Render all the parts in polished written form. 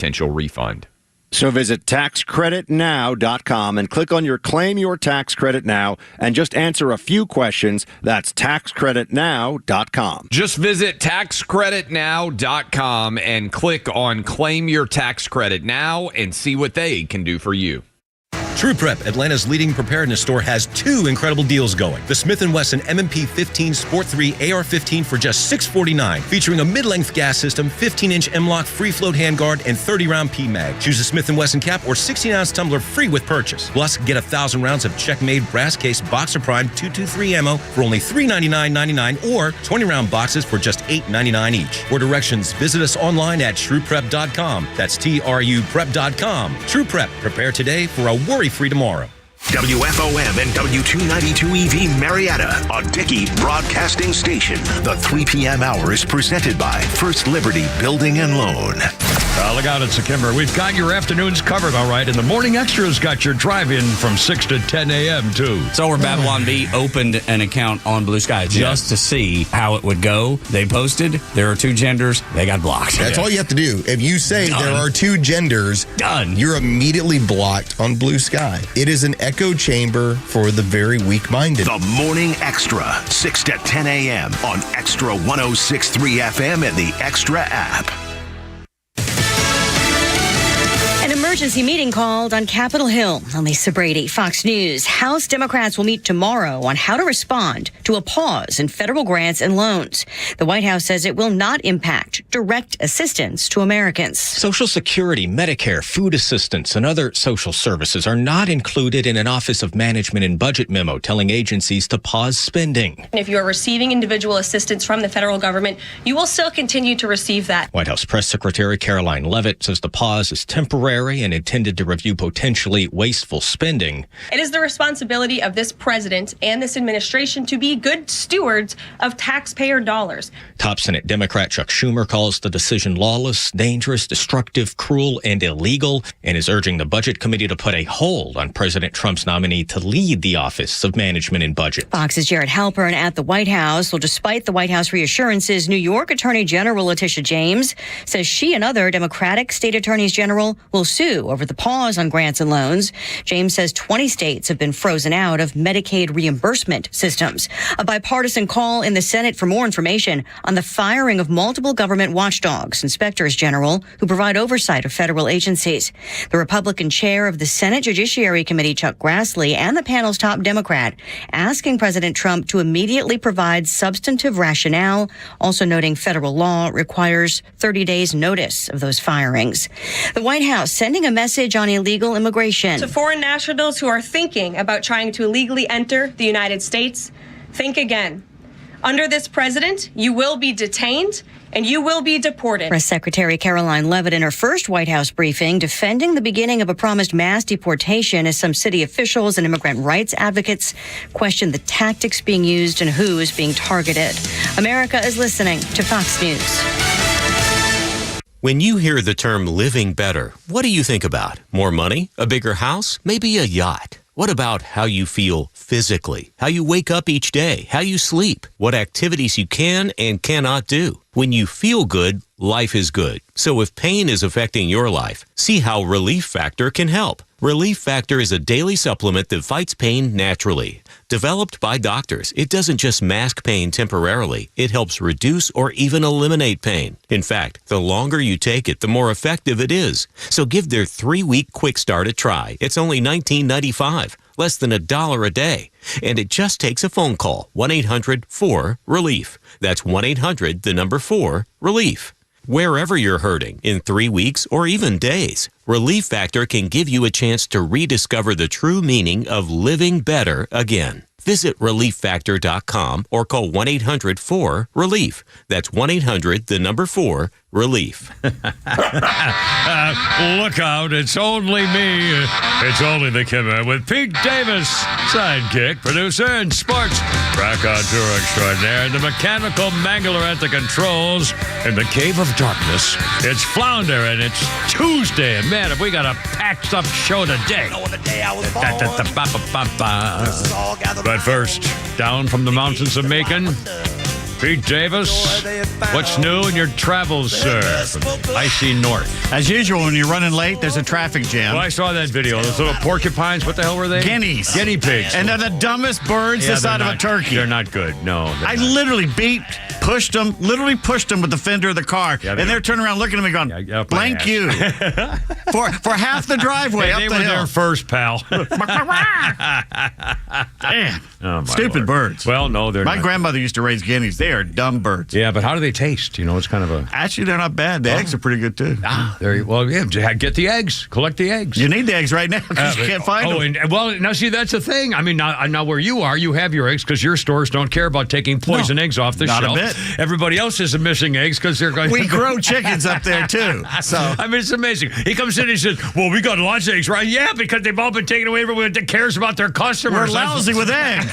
potential refund. So visit taxcreditnow.com and click on your Claim Your Tax Credit Now and just answer a few questions. That's taxcreditnow.com. Just visit taxcreditnow.com and click on Claim Your Tax Credit Now and see what they can do for you. True Prep, Atlanta's leading preparedness store, has two incredible deals going. The Smith & Wesson M&P 15 Sport 3 AR-15 for just $649, featuring a mid-length gas system, 15-inch M-LOK free-float handguard, and 30-round P-Mag. Choose a Smith & Wesson cap or 16-ounce tumbler free with purchase. Plus, get 1,000 rounds of check-made brass case Boxer Prime 223 ammo for only $399.99 or 20-round boxes for just $8.99 each. For directions, visit us online at trueprep.com. That's TRUprep.com. True Prep. Prepare today for a worry-free tomorrow. WFOM and W292 EV Marietta, a Dickey broadcasting station. The 3 p.m. hour is presented by First Liberty Building and Loan. Look out, it's a Kimber. We've got your afternoons covered, all right, and the Morning Extra's got your drive-in from 6 to 10 a.m., too. So where Babylon Bee opened an account on Blue Sky just to see how it would go. They posted, there are two genders, they got blocked. That's all you have to do. If you say there are two genders, you're immediately blocked on Blue Sky. It is an echo chamber for the very weak-minded. The Morning Extra, 6 to 10 a.m. on Extra 106.3 FM and the Extra app. Emergency meeting called on Capitol Hill. Lisa Brady, Fox News. House Democrats will meet tomorrow on how to respond to a pause in federal grants and loans. The White House says it will not impact direct assistance to Americans. Social Security, Medicare, food assistance, and other social services are not included in an Office of Management and Budget memo telling agencies to pause spending. If you are receiving individual assistance from the federal government, you will still continue to receive that. White House Press Secretary Caroline Leavitt says the pause is temporary and intended to review potentially wasteful spending. It is the responsibility of this president and this administration to be good stewards of taxpayer dollars. Top Senate Democrat Chuck Schumer calls the decision lawless, dangerous, destructive, cruel, and illegal, and is urging the Budget Committee to put a hold on President Trump's nominee to lead the Office of Management and Budget. Fox's Jared Halpern at the White House. Well, despite the White House reassurances, New York Attorney General Letitia James says she and other Democratic state attorneys general will sue over the pause on grants and loans. James says 20 states have been frozen out of Medicaid reimbursement systems. A bipartisan call in the Senate for more information on the firing of multiple government watchdogs, inspectors general, who provide oversight of federal agencies. The Republican chair of the Senate Judiciary Committee, Chuck Grassley, and the panel's top Democrat asking President Trump to immediately provide substantive rationale, also noting federal law requires 30 days notice of those firings. The White House sending a message on illegal immigration. To foreign nationals who are thinking about trying to illegally enter the United States, think again. Under this president, you will be detained and you will be deported. Press Secretary Caroline Leavitt in her first White House briefing defending the beginning of a promised mass deportation as some city officials and immigrant rights advocates question the tactics being used and who is being targeted. America is listening to Fox News. When you hear the term living better, what do you think about? More money? A bigger house? Maybe a yacht? What about how you feel physically? How you wake up each day? How you sleep? What activities you can and cannot do? When you feel good, life is good. So if pain is affecting your life, see how Relief Factor can help. Relief Factor is a daily supplement that fights pain naturally. Developed by doctors, it doesn't just mask pain temporarily. It helps reduce or even eliminate pain. In fact, the longer you take it, the more effective it is. So give their 3-week quick start a try. It's only $19.95, less than $1 a day. And it just takes a phone call, 1-800-4-RELIEF. That's 1-800-4-RELIEF. Wherever you're hurting, in 3 weeks or even days, Relief Factor can give you a chance to rediscover the true meaning of living better again. Visit ReliefFactor.com or call 1-800-4-RELIEF. That's 1-800-4-RELIEF. Look out, it's only me. It's only the Kimmer with Pete Davis, sidekick, producer, and sports raconteur extraordinaire, and the mechanical mangler at the controls in the cave of darkness. It's Flounder, and it's Tuesday. And man, have we got a packed up show today. But first, down from the mountains of Macon, Pete Davis, what's new in your travels, sir? From IC North. As usual, when you're running late, there's a traffic jam. Well, I saw that video. Those little porcupines, what the hell were they? Guineas. Guinea pigs. And they're the dumbest birds the size of a turkey. They're not good. No. I literally pushed them with the fender of the car. Yeah, and they're turning around looking at me going, blank you. for half the driveway up the hill. They were there first, pal. Damn. Oh, Stupid birds. Well, no, they're not. My grandmother used to raise guineas. They are dumb birds. Yeah, but how do they taste? You know, it's kind of a... Actually, they're not bad. The eggs are pretty good, too. Get the eggs. Collect the eggs. You need the eggs right now because you can't find them. Now, see, that's the thing. I mean, now where you are, you have your eggs because your stores don't care about taking poison eggs off the shelf. Not a bit. Everybody else is missing eggs because they're going... We grow chickens up there, too. So I mean, it's amazing. He comes in and he says, well, we got lots of eggs, right? Yeah, because they've all been taken away from everyone that cares about their customers. We're lousy with eggs.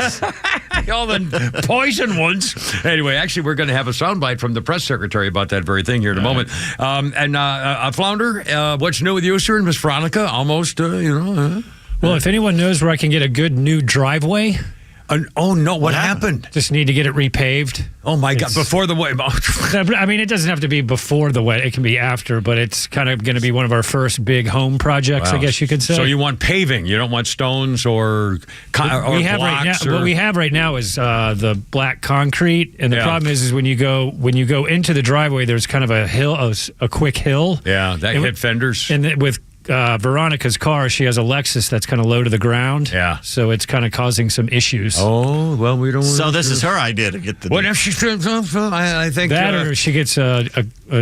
All the poison ones. Anyway, actually, we're going to have a soundbite from the press secretary about that very thing here in a moment. Flounder, what's new with you, sir? And Miss Veronica, almost, Well, if anyone knows where I can get a good new driveway... oh, no. What happened? Just need to get it repaved. Oh, my God. Before the wedding. I mean, it doesn't have to be before the wedding. It can be after, but it's kind of going to be one of our first big home projects, I guess you could say. So you want paving. You don't want stones or blocks? What we have right now is the black concrete. And the problem is when you go into the driveway, there's kind of a hill, a quick hill. Yeah, that hit fenders. And with Veronica's car, she has a Lexus that's kind of low to the ground. Yeah. So it's kind of causing some issues. Oh, well, we don't... So this is her idea to get the... What if she... I think... That or she gets a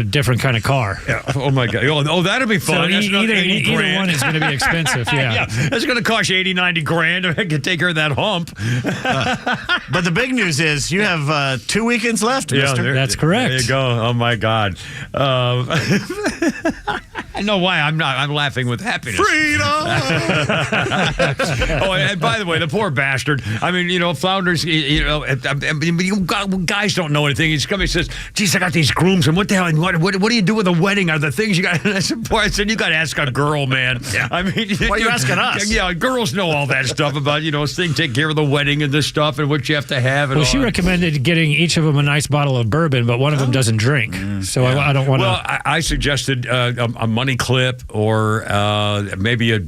different kind of car. Yeah. Oh, my God. Oh, that'll be fun. So either one is going to be expensive, yeah. That's going to cost you $80, $90 I can take her that hump. But the big news is you have 2 weekends left, mister. That's correct. There you go. Oh, my God. I know why I'm laughing with happiness. Freedom! And by the way, the poor bastard. I mean, Flounders, guys don't know anything. He's coming and says, geez, I got these grooms, and what the hell, and what do you do with a wedding? Are the things you got? And I said, you got to ask a girl, man. Yeah. I mean, why are you asking us? Yeah, girls know all that stuff about, take care of the wedding and this stuff and what you have to have. And well, she recommended getting each of them a nice bottle of bourbon, but one of them doesn't drink. So I don't want to. Well, I suggested a money clip or maybe a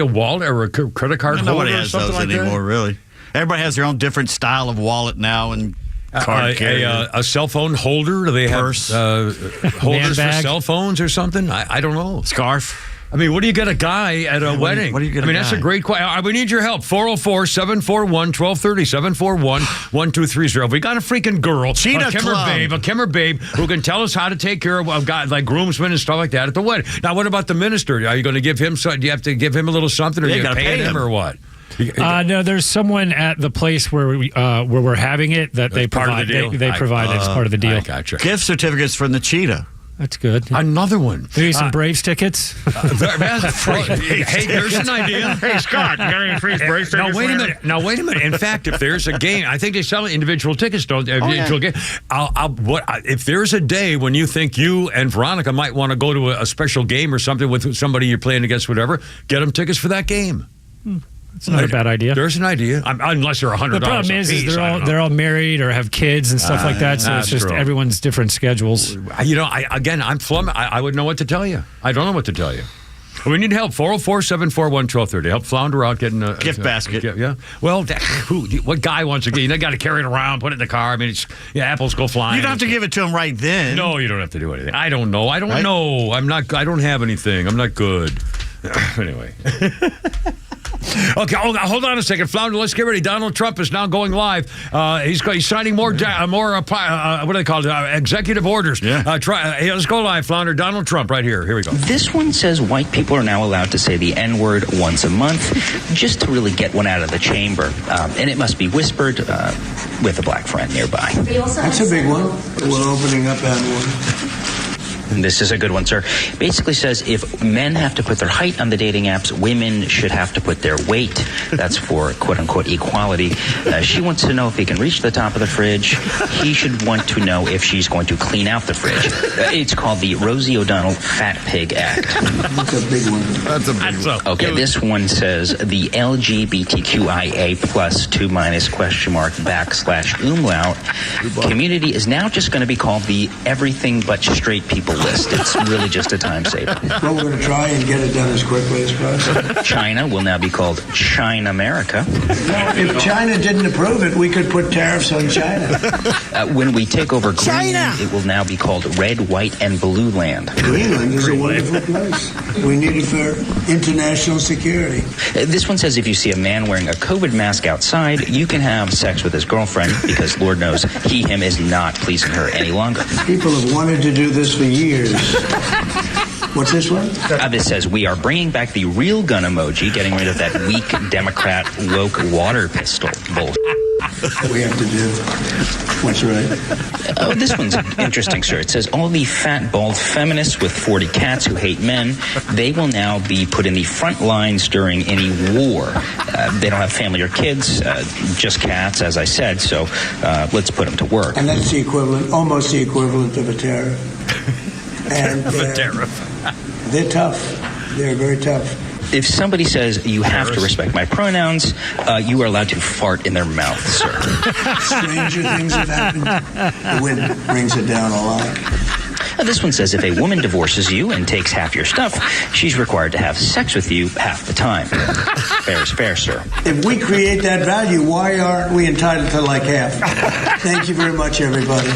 wallet or a credit card holder. Nobody has those like anymore, that. really. Everybody has their own different style of wallet now and card carrier. A cell phone holder? Do they Purse. have holders for cell phones or something? I don't know. Scarf. I mean, what do you get a guy at a wedding? What do you get? That's a great question. We need your help. 404-741-1230, 741-1230. If we got a freaking girl, a Kim or babe, who can tell us how to take care of guys like groomsmen and stuff like that at the wedding. Now, what about the minister? Are you going to give him something? Do you have to give him a little something, or you got to pay him or what? No, there's someone at the place where we're having it that they provide. They provide it as part of the deal. I gotcha. Gift certificates from the Cheetah. That's good. Another one. Maybe some Braves tickets. Hey, there's an idea. Hey, Scott, you got any free Braves tickets? Now, wait a minute. In fact, if there's a game, I think they sell individual tickets, don't they? If there's a day when you think you and Veronica might want to go to a special game or something with somebody you're playing against, whatever, get them tickets for that game. It's not a bad idea. There's an idea, unless they're $100. The problem is they're all married or have kids and stuff like that. So it's just everyone's different schedules. I'm flummoxed. I would know what to tell you. I don't know what to tell you. We need help. 404-741-1230. Help Flounder out getting a gift basket. Yeah. Well, what guy wants to get? You got to carry it around, put it in the car. I mean, apples go flying. You don't have to give it to him right then. No, you don't have to do anything. I don't know. I don't know. I'm not. I don't have anything. I'm not good. Anyway. Okay, hold on a second, Flounder. Let's get ready. Donald Trump is now going live. He's signing more what do they call it? Executive orders. Yeah. Let's go live, Flounder. Donald Trump, right here. Here we go. This one says white people are now allowed to say the N-word once a month, just to really get one out of the chamber, and it must be whispered with a black friend nearby. That's a big one. We're opening up that one. This is a good one, sir. Basically says if men have to put their height on the dating apps, women should have to put their weight. That's for quote-unquote equality. She wants to know if he can reach the top of the fridge. He should want to know if she's going to clean out the fridge. It's called the Rosie O'Donnell Fat Pig Act. That's a big one. That's a big one. Okay, this one says the LGBTQIA plus 2- umlaut community is now just going to be called the everything but straight people list. It's really just a time saver. Well, we're going to try and get it done as quickly as possible. China will now be called China America. If China didn't approve it, we could put tariffs on China. When we take over Greenland, it will now be called Red, White, and Blue Land. Greenland is a wonderful place. We need it for international security. This one says if you see a man wearing a COVID mask outside, you can have sex with his girlfriend because Lord knows him is not pleasing her any longer. People have wanted to do this for years. What's this one? This says we are bringing back the real gun emoji, getting rid of that weak Democrat woke water pistol bullshit. We have to do what's right. Oh, this one's interesting, sir. It says all the fat, bald feminists with 40 cats who hate men, they will now be put in the front lines during any war. They don't have family or kids, just cats, as I said, so let's put them to work. And that's the equivalent, almost the equivalent of a tariff. And they're tough. They're very tough. If somebody says you have to respect my pronouns, you are allowed to fart in their mouth, sir. Stranger things have happened. The wind brings it down a lot. This one says if a woman divorces you and takes half your stuff, she's required to have sex with you half the time. Fair is fair, sir. If we create that value, why aren't we entitled to like half? Thank you very much, everybody.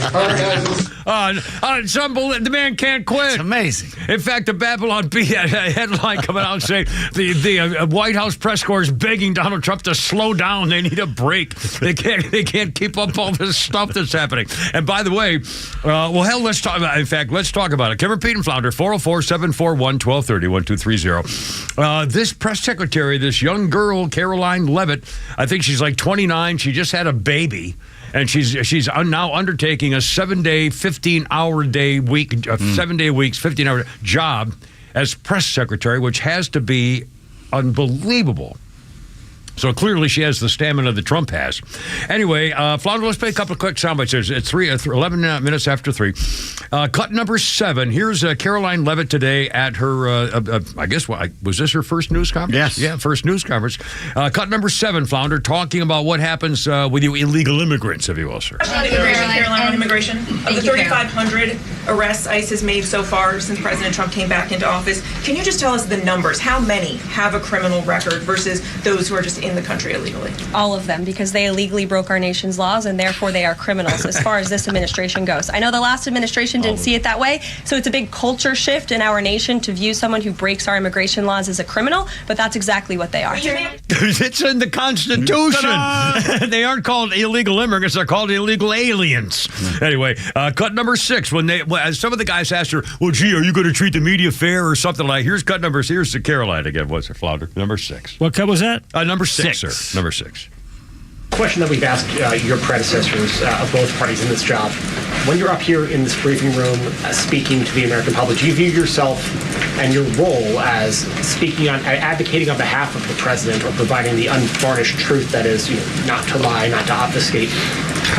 It's unbelievable. The man can't quit. It's amazing. In fact, the Babylon Bee had a headline coming out saying the White House press corps is begging Donald Trump to slow down. They need a break. They can't keep up all this stuff that's happening. And by the way, let's talk about. In fact, let's talk about it. Kim, Pete, and Flounder, 404-741-1230, 1230. This press secretary, this young girl, Caroline Levitt, I think she's like 29. She just had a baby. And she's now undertaking a 7-day, 15-hour-day week, 7-day weeks, 15-hour job as press secretary, which has to be unbelievable. So clearly she has the stamina that Trump has. Anyway, Flounder, let's play a couple of quick sound bites. It's 11 minutes after 3. Cut number 7. Here's Caroline Levitt today at her, I guess, was this her first news conference? Yes. Yeah, first news conference. Cut number 7, Flounder, talking about what happens with you illegal immigrants, if you will, sir. Caroline, on immigration. Of the 3,500 arrests ICE has made so far since President Trump came back into office, can you just tell us the numbers? How many have a criminal record versus those who are just in the country illegally? All of them, because they illegally broke our nation's laws and therefore they are criminals as far as this administration goes. I know the last administration didn't see it that way, so it's a big culture shift in our nation to view someone who breaks our immigration laws as a criminal, but that's exactly what they are. It's in the Constitution. They aren't called illegal immigrants, they're called illegal aliens. Anyway, cut number 6, when some of the guys asked her, well, gee, are you going to treat the media fair or something like, here's the Caroline again. What's her, Flounder? Number 6. What cut was that? Number 6, sir. Number 6. Question that we've asked your predecessors of both parties in this job. When you're up here in this briefing room speaking to the American public, do you view yourself and your role as advocating on behalf of the president or providing the unvarnished truth that is, not to lie, not to obfuscate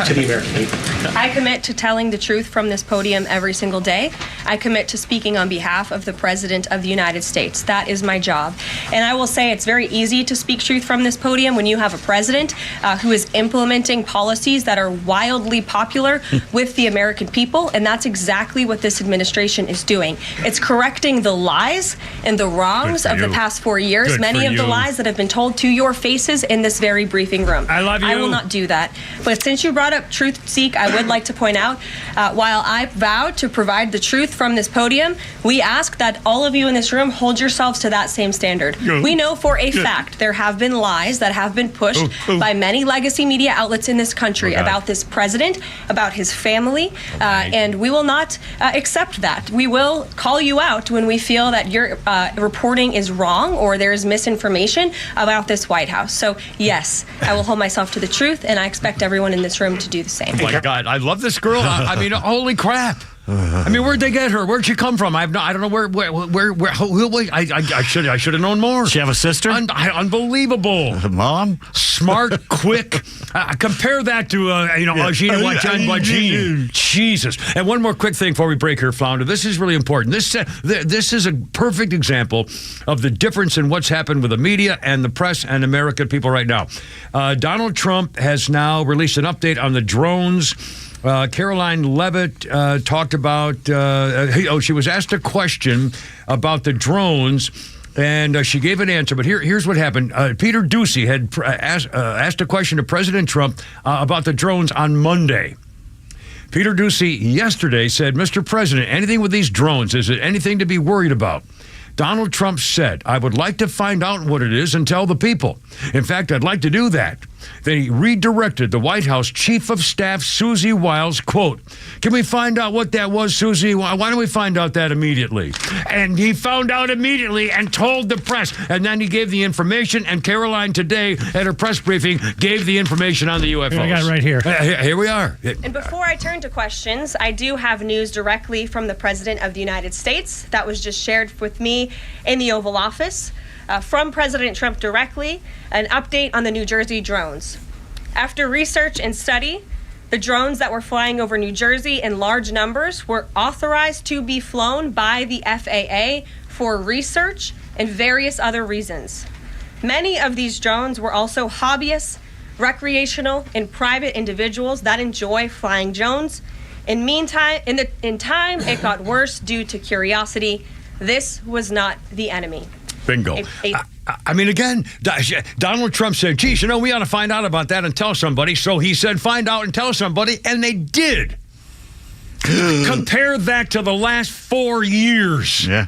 to the American people? I commit to telling the truth from this podium every single day. I commit to speaking on behalf of the President of the United States. That is my job. And I will say it's very easy to speak truth from this podium when you have a president who is implementing policies that are wildly popular with the American people. And that's exactly what this administration is doing. It's correcting the lies and the wrongs of the past 4 years, many of the lies that have been told to your faces in this very briefing room. I love you. I will not do that. But since you brought up Truth Seek, I would like to point out, while I vowed to provide the truth from this podium, we ask that all of you in this room hold yourselves to that same standard. We know for a fact there have been lies that have been pushed by many legacy media outlets in this country about this president, about his family, and we will not accept that. We will call you out when we feel that your reporting is wrong or there is misinformation about this White House. So yes, I will hold myself to the truth, and I expect everyone in this room to do the same. Oh my God, I love this girl. I mean, holy crap. I mean, where'd they get her? Where'd she come from? I don't know where. I should have known more. She have a sister? Unbelievable. Mom? Smart, quick. Compare that to Agina Wajin. Jesus. And one more quick thing before we break here, Flounder. This is really important. This is a perfect example of the difference in what's happened with the media and the press and American people right now. Donald Trump has now released an update on the drones. Caroline Levitt talked about, she was asked a question about the drones, and she gave an answer. But here's what happened. Peter Doocy had asked a question to President Trump about the drones on Monday. Peter Doocy yesterday said, Mr. President, anything with these drones, is it anything to be worried about? Donald Trump said, I would like to find out what it is and tell the people. In fact, I'd like to do that. Then he redirected the White House Chief of Staff, Susie Wiles, quote, can we find out what that was, Susie? Why don't we find out that immediately? And he found out immediately and told the press. And then he gave the information, and Caroline today at her press briefing gave the information on the UFOs. I got it right here. Here we are. And before I turn to questions, I do have news directly from the President of the United States that was just shared with me in the Oval Office. From President Trump directly, an update on the New Jersey drones. After research and study, the drones that were flying over New Jersey in large numbers were authorized to be flown by the FAA for research and various other reasons. Many of these drones were also hobbyists, recreational, and private individuals that enjoy flying drones. In time, it got worse due to curiosity. This was not the enemy. Bingo. I mean, again, Donald Trump said, geez, we ought to find out about that and tell somebody. So he said, find out and tell somebody, and they did. Compare that to the last 4 years. Yeah.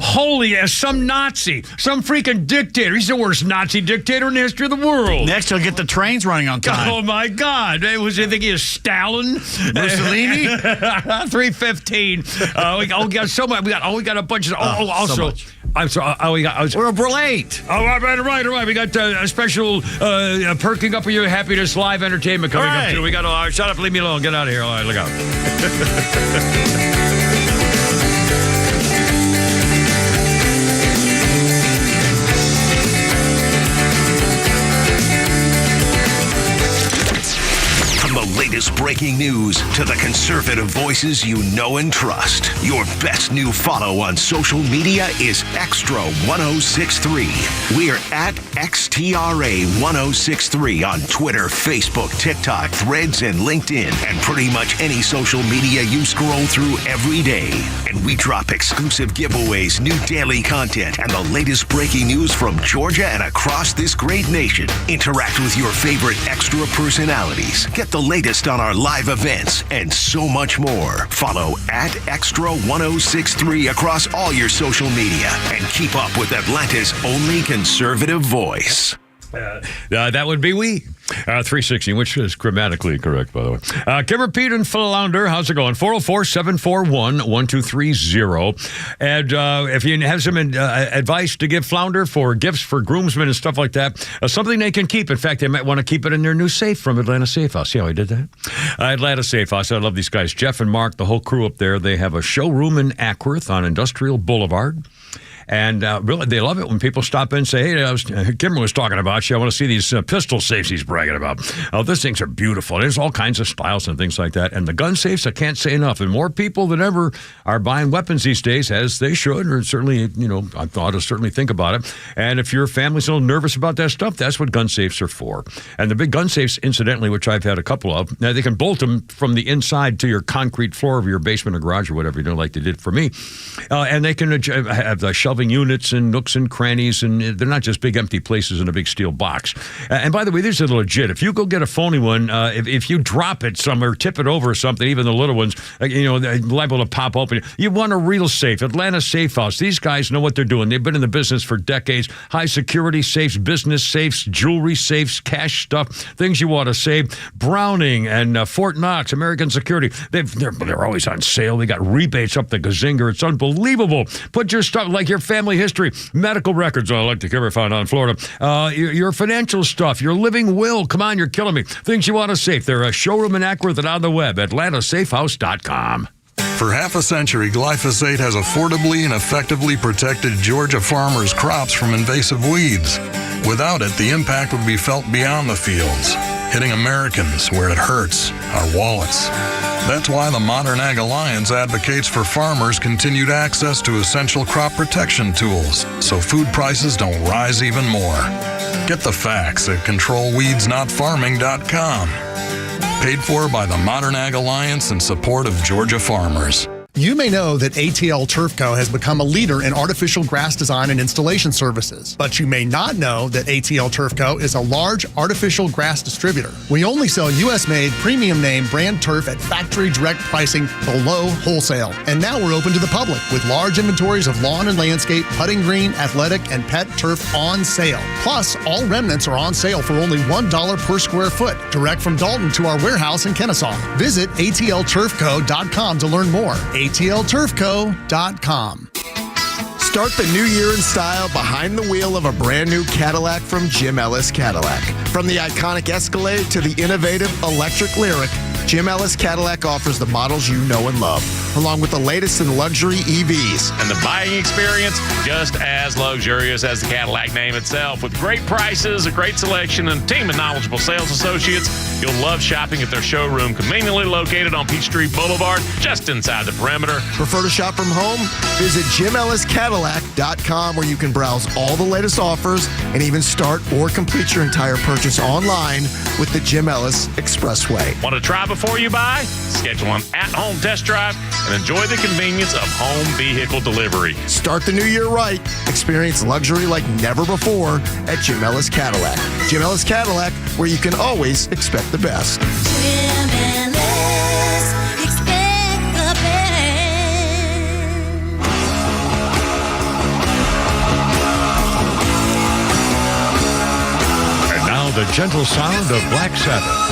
Holy, as some Nazi, some freaking dictator. He's the worst Nazi dictator in the history of the world. Next, he'll get the trains running on time. Oh, my God. I think he is Stalin. Mussolini? 315. We got so much. We got a bunch of... also... So much. I'm sorry. We're late. Oh, right. We got a special perking up of your happiness live entertainment coming up, too. We got shut up, leave me alone. Get out of here. All right, look out. The latest breaking news to the conservative voices you know and trust. Your best new follow on social media is Extra 1063. We're at XTRA 1063 on Twitter, Facebook, TikTok, Threads, and LinkedIn, and pretty much any social media you scroll through every day. And we drop exclusive giveaways, new daily content, and the latest breaking news from Georgia and across this great nation. Interact with your favorite Extra personalities. Get the latest on our live events and so much more. Follow at Extra 1063 across all your social media and keep up with Atlanta's only conservative voice. That would be we. 360, which is grammatically correct, by the way. Kimmer, Pete, and Flounder, how's it going? 404-741-1230. And if you have some advice to give Flounder for gifts for groomsmen and stuff like that, something they can keep. In fact, they might want to keep it in their new safe from Atlanta Safe House. See how I did that? Atlanta Safe House. I love these guys. Jeff and Mark, the whole crew up there. They have a showroom in Ackworth on Industrial Boulevard. And really, they love it when people stop in and say, hey, Kimmer was talking about you. I want to see these pistol safes he's bragging about. Oh, these things are beautiful. There's all kinds of styles and things like that. And the gun safes, I can't say enough. And more people than ever are buying weapons these days, as they should, or certainly, I thought to certainly think about it. And if your family's a little nervous about that stuff, that's what gun safes are for. And the big gun safes, incidentally, which I've had a couple of, now they can bolt them from the inside to your concrete floor of your basement or garage or whatever, like they did for me. And they can have the shelving units and nooks and crannies, and they're not just big empty places in a big steel box. And by the way, these are legit. If you go get a phony one, if you drop it somewhere, tip it over or something, even the little ones, they're liable to pop open. You want a real safe. Atlanta Safe House. These guys know what they're doing. They've been in the business for decades. High security safes, business safes, jewelry safes, cash stuff, things you want to save. Browning and Fort Knox, American Security. They're always on sale. They got rebates up the gazinger. It's unbelievable. Put your stuff, like your family history, medical records, like the Kimmer found out in Florida, your financial stuff, your living will. Come on, you're killing me. Things you want to save. They're a showroom in Ackworth and on the web, atlantasafehouse.com. For half a century, glyphosate has affordably and effectively protected Georgia farmers' crops from invasive weeds. Without it, the impact would be felt beyond the fields, hitting Americans where it hurts, our wallets. That's why the Modern Ag Alliance advocates for farmers' continued access to essential crop protection tools so food prices don't rise even more. Get the facts at controlweedsnotfarming.com. Paid for by the Modern Ag Alliance in support of Georgia farmers. You may know that ATL Turf Co. has become a leader in artificial grass design and installation services, but you may not know that ATL Turf Co. is a large artificial grass distributor. We only sell U.S.-made, premium name brand turf at factory direct pricing below wholesale. And now we're open to the public with large inventories of lawn and landscape, putting green, athletic, and pet turf on sale. Plus, all remnants are on sale for only $1 per square foot, direct from Dalton to our warehouse in Kennesaw. Visit atlturfco.com to learn more. atlturfco.com. Start the new year in style behind the wheel of a brand new Cadillac from Jim Ellis Cadillac. From the iconic Escalade to the innovative electric Lyric, Jim Ellis Cadillac offers the models you know and love, along with the latest in luxury EVs. And the buying experience, just as luxurious as the Cadillac name itself. With great prices, a great selection, and a team of knowledgeable sales associates, you'll love shopping at their showroom, conveniently located on Peachtree Boulevard, just inside the perimeter. Prefer to shop from home? Visit JimEllisCadillac.com, where you can browse all the latest offers and even start or complete your entire purchase online with the Jim Ellis Expressway. Want to try before you buy? Schedule an at-home test drive and enjoy the convenience of home vehicle delivery. Start the new year right. Experience luxury like never before at Jim Ellis Cadillac. Jim Ellis Cadillac, where you can always expect the best. Jim Ellis, expect the best. And now the gentle sound of Black Sabbath.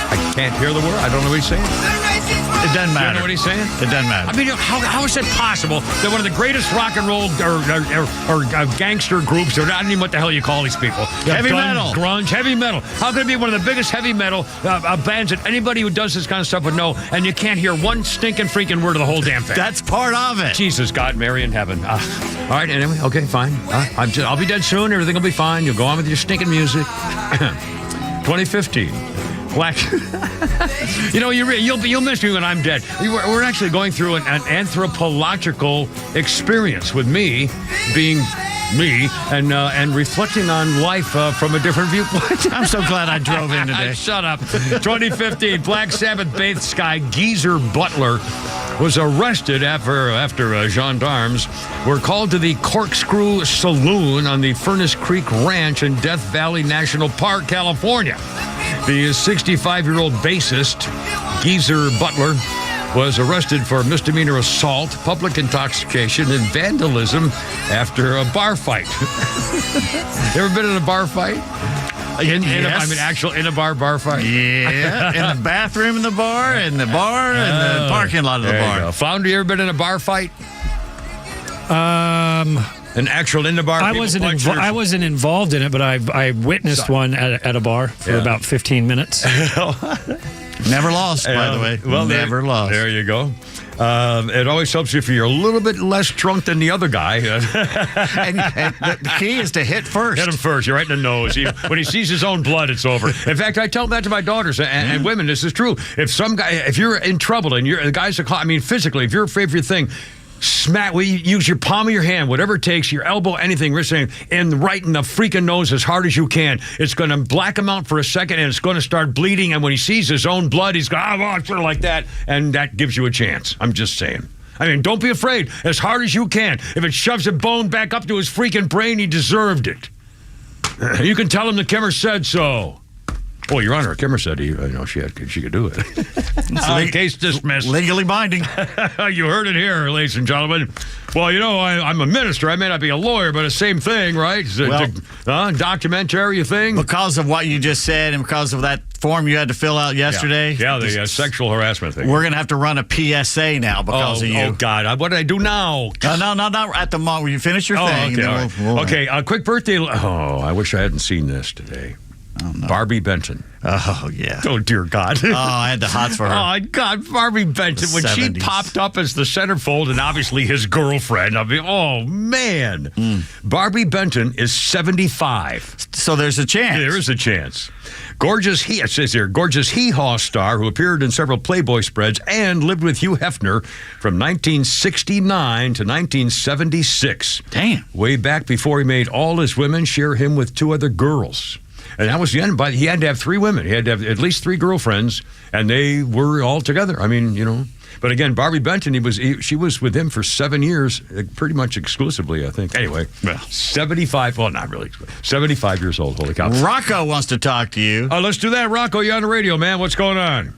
I can't hear the word. I don't know what he's saying. It doesn't matter. You know what he's saying? It doesn't matter. I mean, how is it possible that one of the greatest rock and roll or gangster groups, or I don't even know what the hell you call these people. Heavy metal. Grunge, heavy metal. How could it be one of the biggest heavy metal bands that anybody who does this kind of stuff would know, and you can't hear one stinking freaking word of the whole damn thing? That's part of it. Jesus, God, Mary in heaven. All right, anyway, okay, fine. I'll be dead soon. Everything will be fine. You'll go on with your stinking music. 2015. Black. You know, you'll miss me when I'm dead. We're actually going through an anthropological experience with me being me and reflecting on life from a different viewpoint. I'm so glad I drove in today. Shut up. 2015, Black Sabbath-based guy Geezer Butler was arrested after gendarmes were called to the Corkscrew Saloon on the Furnace Creek Ranch in Death Valley National Park, California. The 65-year-old bassist, Geezer Butler, was arrested for misdemeanor assault, public intoxication, and vandalism after a bar fight. You ever been in a bar fight? In a bar fight? Yeah, in the bathroom in the bar, and the bar, and the parking lot of the bar. Founder, you ever been in a bar fight? An actual in the bar. I wasn't involved in it, but I witnessed one at a bar for about 15 minutes. Never lost, by the way. Well, never lost. There you go. It always helps you if you're a little bit less drunk than the other guy. and the key is to hit first. Hit him first. You're right in the nose. When he sees his own blood, it's over. In fact, I tell that to my daughters and women. This is true. If you're in trouble and the guy's physically, if you're afraid of your thing, use your palm of your hand, whatever it takes, your elbow, anything, wrist, and right in the freaking nose as hard as you can. It's going to black him out for a second, and it's going to start bleeding. And when he sees his own blood, he's going, sort of like that, and that gives you a chance. I'm just saying. I mean, don't be afraid. As hard as you can. If it shoves a bone back up to his freaking brain, he deserved it. You can tell him the Kimmer said so. Well, Your Honor, Kimmer said she could do it. Case dismissed. Legally binding. You heard it here, ladies and gentlemen. Well, I'm a minister. I may not be a lawyer, but the same thing, right? Documentary thing. Because of what you just said and because of that form you had to fill out yesterday? Yeah, the sexual harassment thing. We're going to have to run a PSA now because of you. Oh, God. What did I do now? No, not at the moment. You finish your thing. Okay, a quick birthday. Oh, I wish I hadn't seen this today. Oh, no. Barbie Benton. Oh, yeah. Oh, dear God. Oh, I had the hots for her. Oh, God, Barbie Benton. When she popped up as the centerfold and obviously his girlfriend, I mean, oh, man. Barbie Benton is 75. So there's a chance. There is a chance. It says here, gorgeous hee-haw star who appeared in several Playboy spreads and lived with Hugh Hefner from 1969 to 1976. Damn. Way back before he made all his women share him with 2 other girls. And that was the end. But he had to have 3 women. He had to have at least 3 girlfriends, and they were all together. I mean, But again, Barbie Benton, she was with him for 7 years, pretty much exclusively, I think. Anyway, 75. Well, not really. 75 years old. Holy cow! Rocco wants to talk to you. Let's do that, Rocco. You're on the radio, man. What's going on?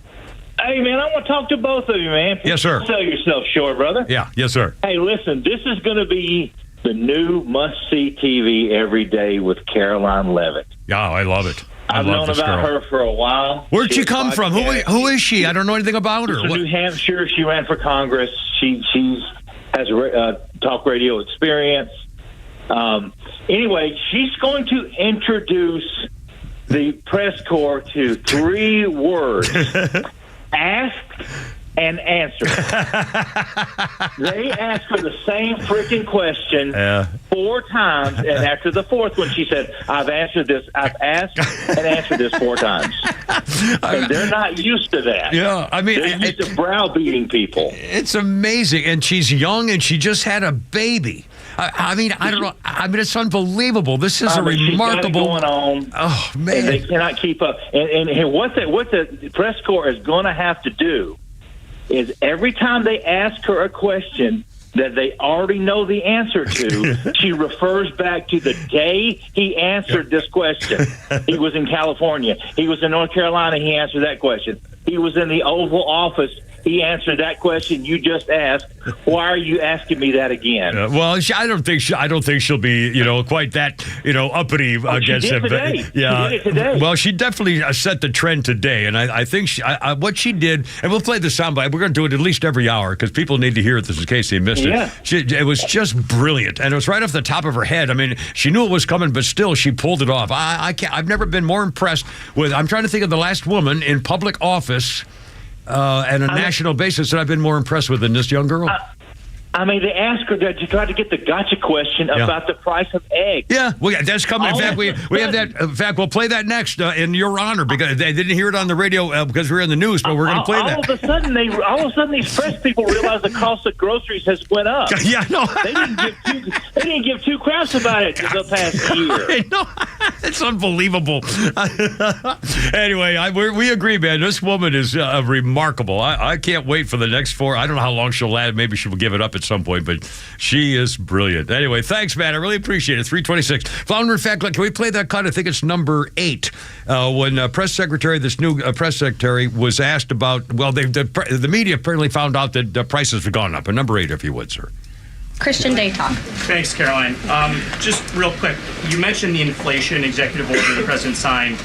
Hey, man, I want to talk to both of you, man. Yes, sir. Sell yourself short, brother. Yeah. Yes, sir. Hey, listen, this is going to be the new must-see TV every day with Caroline Levitt. Yeah, I love it. I've known about her for a while. Where'd she come from? Who is she? I don't know anything about her. She's from New Hampshire. She ran for Congress. She has talk radio experience. Anyway, she's going to introduce the press corps to 3 words: asked and answered. They asked her the same freaking question 4 times, and after the 4th one, she said, I've asked and answered this 4 times. And they're not used to that. Yeah, I mean, they're used to browbeating people. It's amazing, and she's young, and she just had a baby. I mean, I don't know. I mean, it's unbelievable. This is a remarkable. She's got it going on. Oh man, and they cannot keep up. And what the press corps is going to have to do is every time they ask her a question that they already know the answer to, she refers back to the day he answered this question. He was in California. He was in North Carolina. He answered that question. He was in the Oval Office. He answered that question you just asked. Why are you asking me that again? Well, I don't think she'll be, quite that, uppity against him. Today. Yeah. She did it today. Well, she definitely set the trend today, and I think what she did, and we'll play the soundbite. We're going to do it at least every hour because people need to hear it just in case they missed it. It was just brilliant, and it was right off the top of her head. I mean, she knew it was coming, but still, she pulled it off. I've never been more impressed with. I'm trying to think of the last woman in public office. And a national basis that I've been more impressed with than this young girl. I mean, they asked her to try to get the gotcha question about the price of eggs. Yeah, that's coming. In fact, we have that. In fact, we'll play that next in your honor because they didn't hear it on the radio because we're in the news, but we're going to play that. All of a sudden, these press people realize the cost of groceries has went up. Yeah, no, they didn't give 2 craps about it the past year. No, it's unbelievable. Anyway, we agree, man. This woman is remarkable. I can't wait for the next 4. I don't know how long she'll last. Maybe she will give it up at some point, but she is brilliant. Anyway, thanks, man. I really appreciate it. 326. Flounder in fact, can we play that cut? I think it's number 8. When this new press secretary was asked about, well, the media apparently found out that the prices have gone up. Number 8, if you would, sir. Christian Day Talk. Thanks, Caroline. Just real quick, you mentioned the inflation executive order the president signed,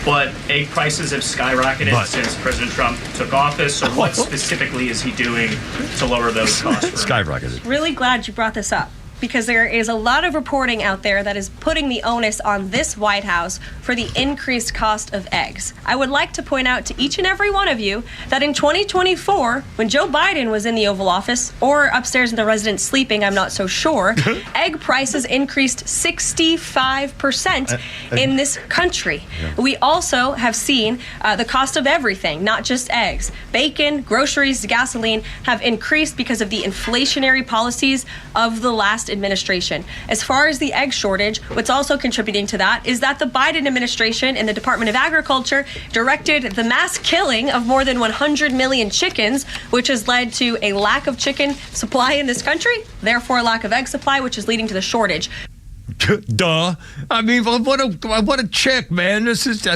but egg prices have skyrocketed since President Trump took office. So what specifically is he doing to lower those costs? Skyrocketed. Really glad you brought this up, because there is a lot of reporting out there that is putting the onus on this White House for the increased cost of eggs. I would like to point out to each and every one of you that in 2024, when Joe Biden was in the Oval Office, or upstairs in the residence sleeping, I'm not so sure, egg prices increased 65% in this country. Yeah. We also have seen the cost of everything, not just eggs. Bacon, groceries, gasoline have increased because of the inflationary policies of the last administration. As far as the egg shortage, what's also contributing to that is that the Biden administration and the Department of Agriculture directed the mass killing of more than 100 million chickens, which has led to a lack of chicken supply in this country, therefore a lack of egg supply, which is leading to the shortage. Duh. I mean, what a chick, man. This is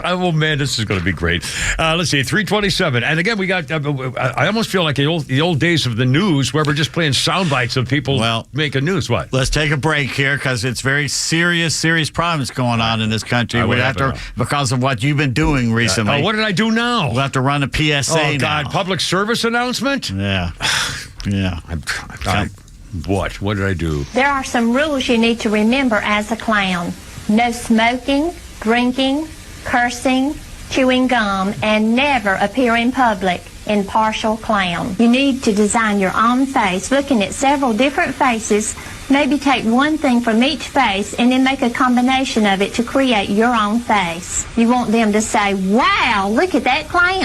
oh man, this is going to be great. Let's see, 3:27, and again we got. I almost feel like the old days of the news where we're just playing sound bites of people making news. What? Let's take a break here because it's very serious problems going on in this country. We have to, because of what you've been doing recently. What did I do now? We'll have to run a PSA. Oh God, public service announcement. Yeah. What did I do? There are some rules you need to remember as a clown. No smoking, drinking, cursing, chewing gum, and never appear in public in partial clown. You need to design your own face, looking at several different faces. Maybe take one thing from each face and then make a combination of it to create your own face. You want them to say, wow, look at that clown.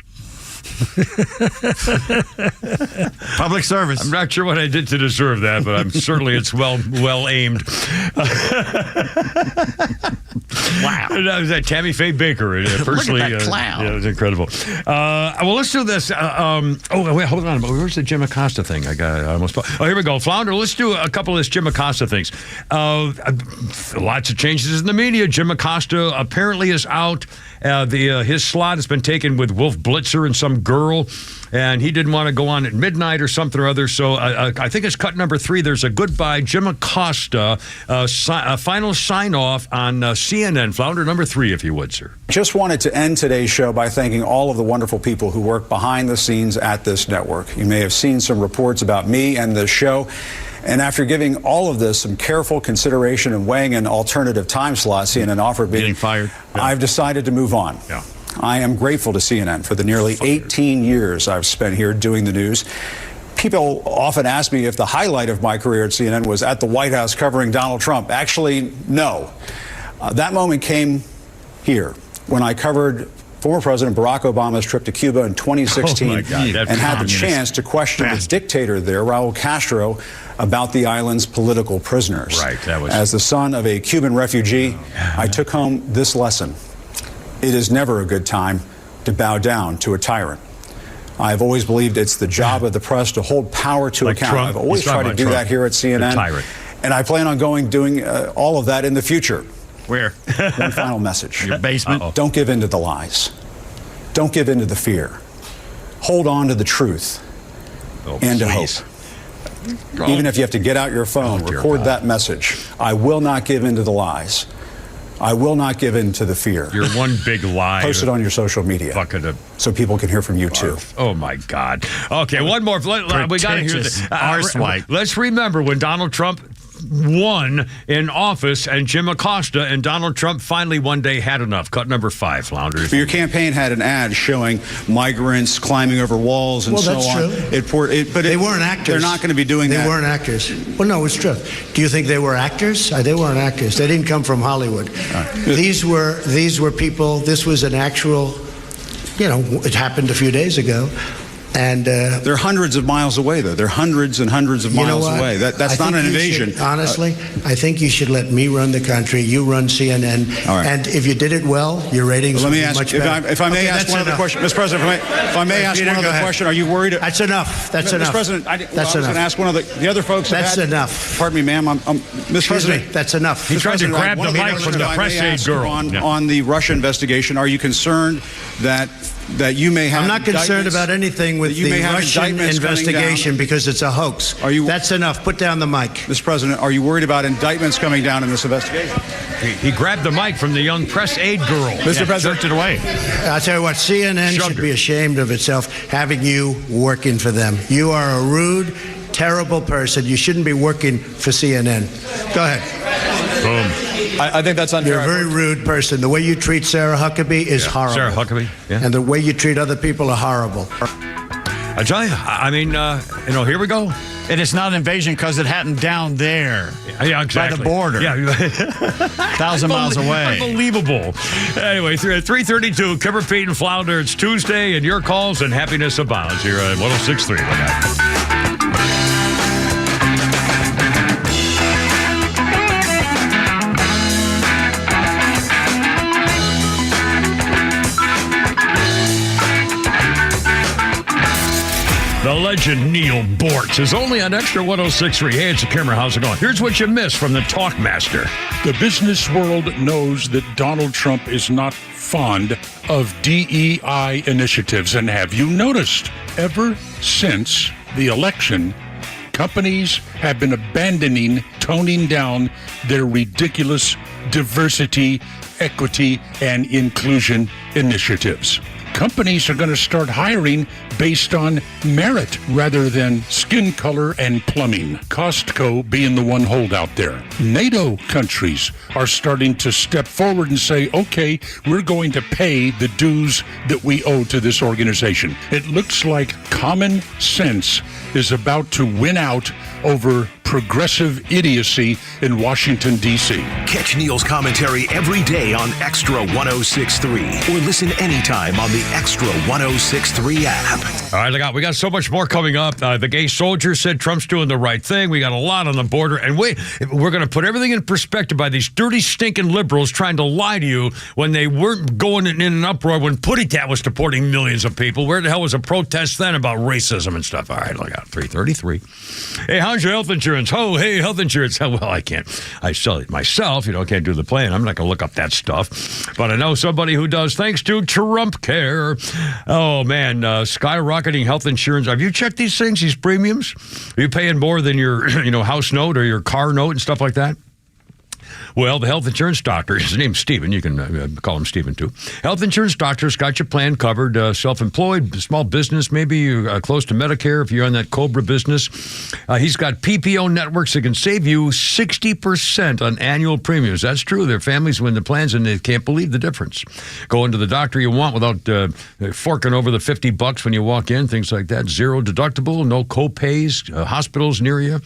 Public service. I'm not sure what I did to deserve that, but I'm certainly it's well aimed. Wow. That was that Tammy Faye Baker. Personally, look at that clown. Yeah, it was incredible. Well, let's do this. Wait, hold on. Where's the Jim Acosta thing? I almost. Oh, here we go. Flounder, let's do a couple of this Jim Acosta things. Lots of changes in the media. Jim Acosta apparently is out. His slot has been taken with Wolf Blitzer and some girl, and he didn't want to go on at midnight or something or other. So I think it's cut number 3. There's a goodbye Jim Acosta final sign off on CNN. Flounder number 3, if you would, sir. Just wanted to end today's show by thanking all of the wonderful people who work behind the scenes at this network. You may have seen some reports about me and this show. And after giving all of this some careful consideration and weighing an alternative time slot CNN offered me, getting fired. Yeah. I've decided to move on. Yeah. I am grateful to CNN for the nearly 18 years I've spent here doing the news. People often ask me if the highlight of my career at CNN was at the White House covering Donald Trump. Actually, no. That moment came here when I covered former President Barack Obama's trip to Cuba in 2016 and had the chance to question the dictator there, Raul Castro, about the island's political prisoners. Right, that was... As the son of a Cuban refugee, I took home this lesson. It is never a good time to bow down to a tyrant. I've always believed it's the job of the press to hold power to account. Trump. I've always tried to do that here at CNN. And I plan on doing all of that in the future. Where? One final message. Your basement? Uh-oh. Don't give in to the lies. Don't give in to the fear. Hold on to the truth and to hope. Even if you have to get out your phone, record that message. I will not give in to the lies. I will not give in to the fear. You're one big lie. Post it on your social media so people can hear from you too. Oh my God. Okay, one more. We got to hear this. Let's remember when Donald Trump won in office and Jim Acosta and Donald Trump finally one day had enough. Cut number 5, Flounder. Your campaign had an ad showing migrants climbing over walls and so on. That's true. But they weren't actors. They're not going to be doing that. They weren't actors. Well, no, it's true. Do you think they were actors? They weren't actors. They didn't come from Hollywood. These were people. This was an actual, it happened a few days ago. And they're hundreds of miles away, though. They're hundreds and hundreds of miles away. That's not an invasion. Honestly, I think you should let me run the country. You run CNN. All right. And if you did it well, your ratings would be much better. If I may ask one other question, Mr. President, if I may ask one other question, are you worried? That's enough. That's enough. Mr. President, I was going to ask one of the other folks. That's enough. Pardon me, ma'am. Mr. President. That's enough. He tried to grab the mic from the press aid girl. On the Russia investigation, are you concerned that you may have... I'm not concerned about anything with the Russian investigation because it's a hoax. That's enough. Put down the mic. Mr. President, are you worried about indictments coming down in this investigation? He grabbed the mic from the young press aid girl. Mr. President, jerked it away. I'll tell you what, CNN should be ashamed of itself having you working for them. You are a rude, terrible person. You shouldn't be working for CNN. Go ahead. Boom. I think that's unfair. You're a very rude person. The way you treat Sarah Huckabee is horrible. Sarah Huckabee, yeah. And the way you treat other people are horrible. I tell you, I mean, here we go. And it's not an invasion because it happened down there. Yeah, exactly. By the border. Yeah. 1,000 miles away. Unbelievable. Anyway, 3:32, Kipper, Pete, and Flounder. It's Tuesday, and your calls and happiness abounds here at 106.3. Look out. The The legend Neil Bortz is only on Extra 106.3. Hey, it's a Kimmer. How's it going? Here's what you missed from the Talkmaster. The business world knows that Donald Trump is not fond of DEI initiatives. And have you noticed, ever since the election, companies have been abandoning, toning down their ridiculous diversity, equity, and inclusion initiatives. Companies are going to start hiring based on merit rather than skin color and plumbing. Costco being the one holdout there. NATO countries are starting to step forward and say, okay, we're going to pay the dues that we owe to this organization. It looks like common sense is about to win out over progressive idiocy in Washington, D.C. Catch Neil's commentary every day on Extra 106.3 or listen anytime on the Extra 106.3 app. All right, we got so much more coming up. The gay soldier said Trump's doing the right thing. We got a lot on the border. And we're going to put everything in perspective by these dirty, stinking liberals trying to lie to you when they weren't going in an uproar when Puttitat was deporting millions of people. Where the hell was a protest then about racism and stuff? All right, look out, 333. Hey, how's your health insurance? Oh, hey, health insurance. Well, I can't. I sell it myself. Can't do the plan. I'm not going to look up that stuff. But I know somebody who does, thanks to Trump Care. Oh, man, skyrocketing health insurance. Have you checked these things, these premiums? Are you paying more than your house note or your car note and stuff like that? Well, the health insurance doctor, his name's Stephen. You can call him Stephen, too. Health insurance doctor's got your plan covered. Self-employed, small business, maybe you're close to Medicare if you're on that COBRA business. He's got PPO networks that can save you 60% on annual premiums. That's true. There are families when the plans and they can't believe the difference. Going to the doctor you want without forking over the $50 when you walk in, things like that. Zero deductible, no co-pays, hospitals near you.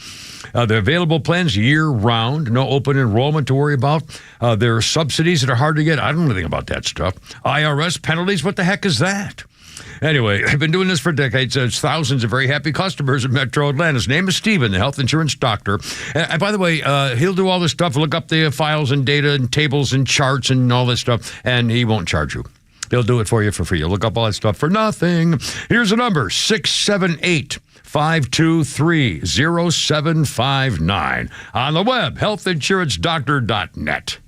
The available plans year-round, no open enrollment to worry about. There are subsidies that are hard to get. I don't know anything about that stuff. IRS penalties, what the heck is that? Anyway, I've been doing this for decades. There's thousands of very happy customers in Metro Atlanta. His name is Stephen, the health insurance doctor. And by the way, he'll do all this stuff, look up the files and data and tables and charts and all this stuff, and he won't charge you. He'll do it for you for free. You'll look up all that stuff for nothing. Here's a number, 678-523-0759. On the web, healthinsurancedoctor.net.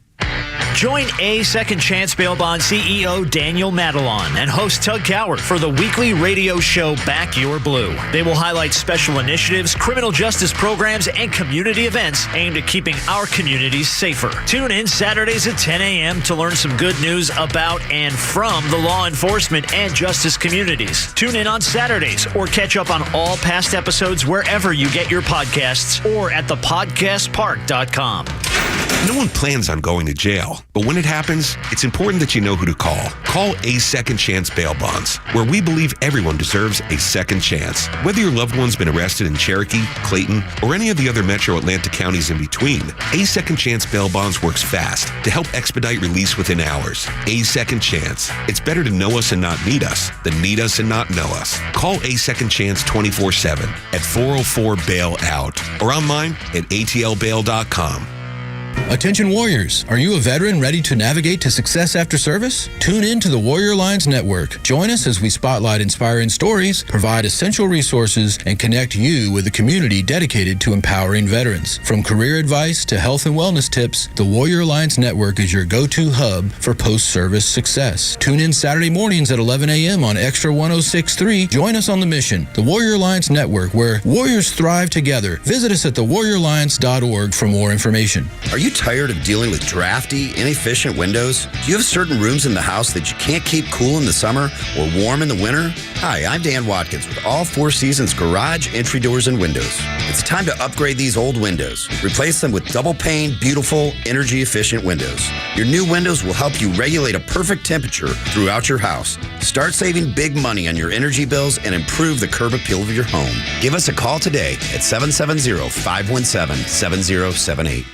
Join A Second Chance Bail Bond CEO Daniel Madelon and host Tug Coward for the weekly radio show Back Your Blue. They will highlight special initiatives, criminal justice programs, and community events aimed at keeping our communities safer. Tune in Saturdays at 10 a.m. to learn some good news about and from the law enforcement and justice communities. Tune in on Saturdays or catch up on all past episodes wherever you get your podcasts or at thepodcastpark.com. No one plans on going to jail, but when it happens, it's important that you know who to call. Call A Second Chance Bail Bonds, where we believe everyone deserves a second chance. Whether your loved one's been arrested in Cherokee, Clayton, or any of the other metro Atlanta counties in between, A Second Chance Bail Bonds works fast to help expedite release within hours. A Second Chance. It's better to know us and not need us than need us and not know us. Call A Second Chance 24/7 at 404-BAIL-OUT or online at atlbail.com. Attention Warriors, are you a veteran ready to navigate to success after service? Tune in to the Warrior Alliance Network. Join us as we spotlight inspiring stories, provide essential resources, and connect you with a community dedicated to empowering veterans. From career advice to health and wellness tips, the Warrior Alliance Network is your go-to hub for post-service success. Tune in Saturday mornings at 11 a.m. on Extra 106.3. Join us on the mission, the Warrior Alliance Network, where warriors thrive together. Visit us at thewarrioralliance.org for more information. Are you tired of dealing with drafty, inefficient windows? Do you have certain rooms in the house that you can't keep cool in the summer or warm in the winter? Hi, I'm Dan Watkins with All Four Seasons Garage Entry Doors and Windows. It's time to upgrade these old windows. Replace them with double-pane, beautiful, energy-efficient windows. Your new windows will help you regulate a perfect temperature throughout your house. Start saving big money on your energy bills and improve the curb appeal of your home. Give us a call today at 770-517-7078.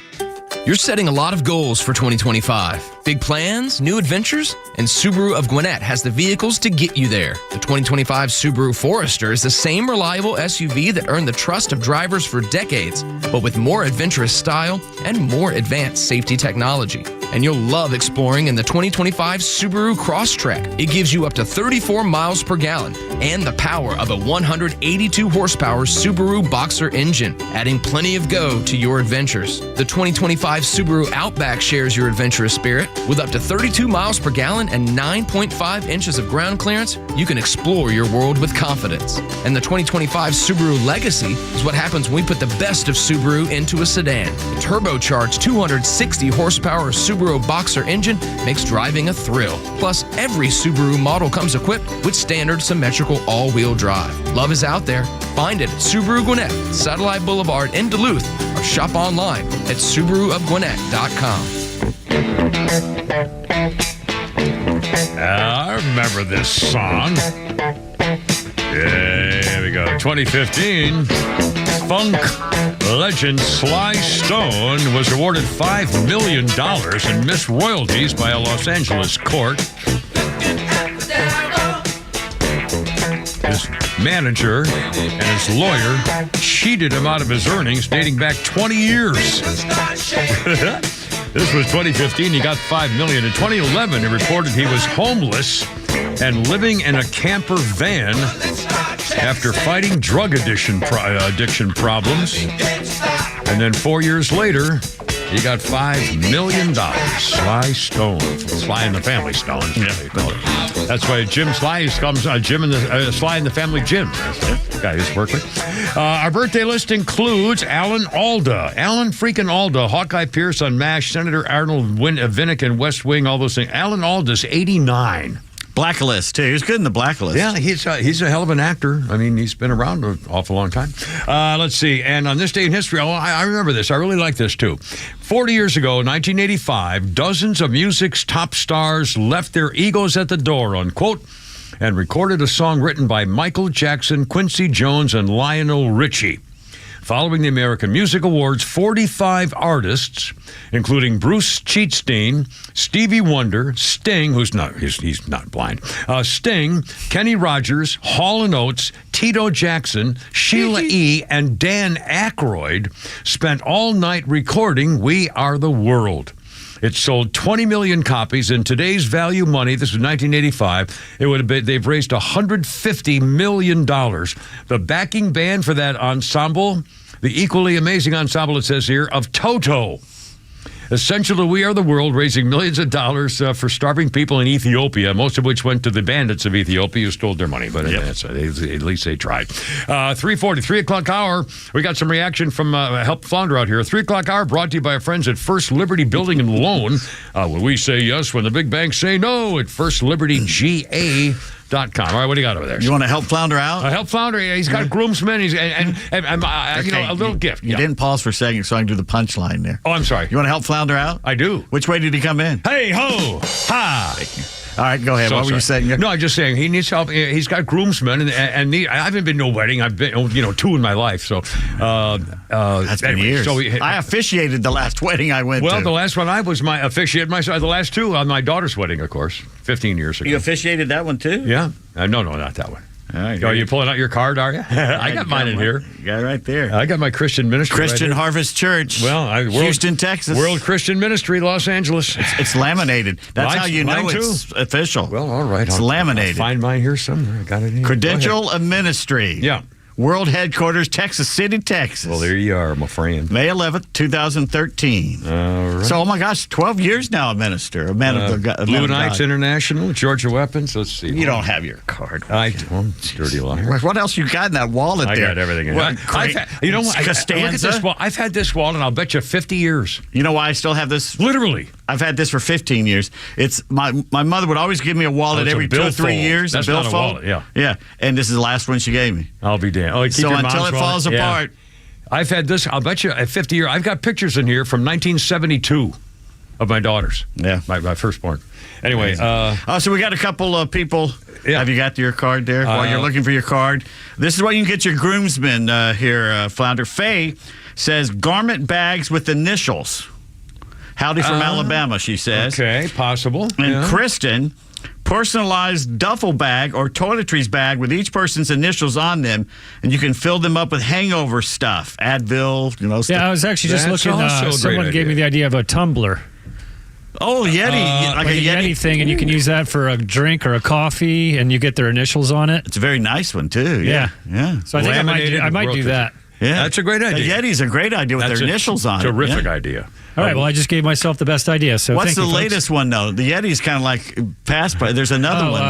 You're setting a lot of goals for 2025. Big plans, new adventures, and Subaru of Gwinnett has the vehicles to get you there. The 2025 Subaru Forester is the same reliable SUV that earned the trust of drivers for decades, but with more adventurous style and more advanced safety technology. and you'll love exploring in the 2025 Subaru Crosstrek. It gives you up to 34 miles per gallon and the power of a 182 horsepower Subaru Boxer engine, adding plenty of go to your adventures. The 2025 Subaru Outback shares your adventurous spirit. With up to 32 miles per gallon and 9.5 inches of ground clearance, you can explore your world with confidence. And the 2025 Subaru Legacy is what happens when we put the best of Subaru into a sedan. The turbocharged 260 horsepower Subaru Boxer engine makes driving a thrill. Plus, every Subaru model comes equipped with standard symmetrical all-wheel drive. Love is out there. Find it at Subaru Gwinnett, Satellite Boulevard in Duluth, or shop online at SubaruofGwinnett.com. I remember this song. Yeah, here we go. 2015, funk legend Sly Stone was awarded $5 million in missed royalties by a Los Angeles court. His manager and his lawyer cheated him out of his earnings dating back 20 years. This was 2015. He got $5 million. In 2011, he reported he was homeless and living in a camper van after fighting drug addiction problems. And then 4 years later, he got $5 million. Sly Stone. Sly and the Family Stone. Yeah. That's why Jim Sly comes Jim and the Sly and the Family Jim. That's the guy who's working. Our birthday list includes Alan Alda. Alan freaking Alda. Hawkeye Pierce on MASH. Senator Arnold Vinnick in West Wing. All those things. Alan Alda's 89. Blacklist, too. He was good in the Blacklist. Yeah, he's a hell of an actor. I mean, he's been around an awful long time. Let's see. And on this day in history, I remember this. I really like this, too. 40 years ago, 1985, dozens of music's top stars left their egos at the door, unquote, and recorded a song written by Michael Jackson, Quincy Jones, and Lionel Richie. Following the American Music Awards, 45 artists, including Bruce Springsteen, Stevie Wonder, Sting, he's not blind, Sting, Kenny Rogers, Hall & Oates, Tito Jackson, Sheila E., and Dan Aykroyd spent all night recording We Are the World. It sold 20 million copies. In today's value money, this was 1985, they've raised $150 million. The backing band for that ensemble, the equally amazing ensemble, it says here, of Toto. Essential to We Are the World, raising millions of dollars for starving people in Ethiopia, most of which went to the bandits of Ethiopia who stole their money. But at least they tried. 3:40, 3 o'clock hour. We got some reaction from Help Flounder out here. 3 o'clock hour brought to you by our friends at First Liberty Building and Loan. When we say yes, when the big banks say no, at FirstLibertyGA.com. All right, what do you got over there? You want to help Flounder out? Help Flounder. He's got groomsmen. A little gift. You didn't pause for a second, so I can do the punchline there. Oh, I'm sorry. You want to help Flounder out? I do. Which way did he come in? Hey ho, ha. All right, go ahead. What were you saying? No, I'm just saying he needs help. He's got groomsmen, and I haven't been to a wedding. I've been, 2 in my life. So that's been years. So I officiated the last wedding I went to. Well, the last one I was officiated. The last 2 on my daughter's wedding, of course, 15 years ago. You officiated that one too? Yeah. No, not that one. Right, are you pulling out your card, are you? I got mine in here. You got it right there. I got my Christian ministry. Christian Harvest Church. Well, Houston, Texas. World Christian Ministry, Los Angeles. It's laminated. That's how you know it's official. Well, all right. It's laminated. I'll find mine here somewhere. I got it in. Credential of Ministry. Yeah. World Headquarters, Texas City, Texas. Well, there you are, my friend. May 11th, 2013. All right. So, oh my gosh, 12 years now a minister. A man of God. Blue Knights International, Georgia Weapons. Let's see. You don't have your card. I do. Dirty liar. What else you got in that wallet there? I got everything in it. You know what? Costanza? Look at this wallet. I've had this wallet, and I'll bet you 50 years. You know why I still have this? Literally. I've had this for 15 years. It's my mother would always give me a wallet every 2 or 3 years. That's not a wallet, yeah. Yeah, and this is the last one she gave me. I'll be damned. Oh, so until it falls apart. I've had this, I'll bet you, at 50 years. I've got pictures in here from 1972 of my daughters. Yeah. My firstborn. Anyway. So we got a couple of people. Yeah. Have you got your card there? While you're looking for your card. This is where you can get your groomsmen here, Flounder. Faye says garment bags with initials. Howdy from Alabama, she says. Okay, possible. And Kristen, personalized duffel bag or toiletries bag with each person's initials on them, and you can fill them up with hangover stuff, Advil, stuff. Yeah, I was actually just looking. Someone gave me the idea of a tumbler. Oh, Yeti. Like a Yeti thing, and you can use that for a drink or a coffee, and you get their initials on it. It's a very nice one, too. Yeah. So I think I might do that. Yeah. That's a great idea. A Yeti's a great idea with their initials on it. Terrific idea. All right, well, I just gave myself the best idea. So what's thank you, the folks. latest one, though? The Yeti's kind of like past, but there's another one.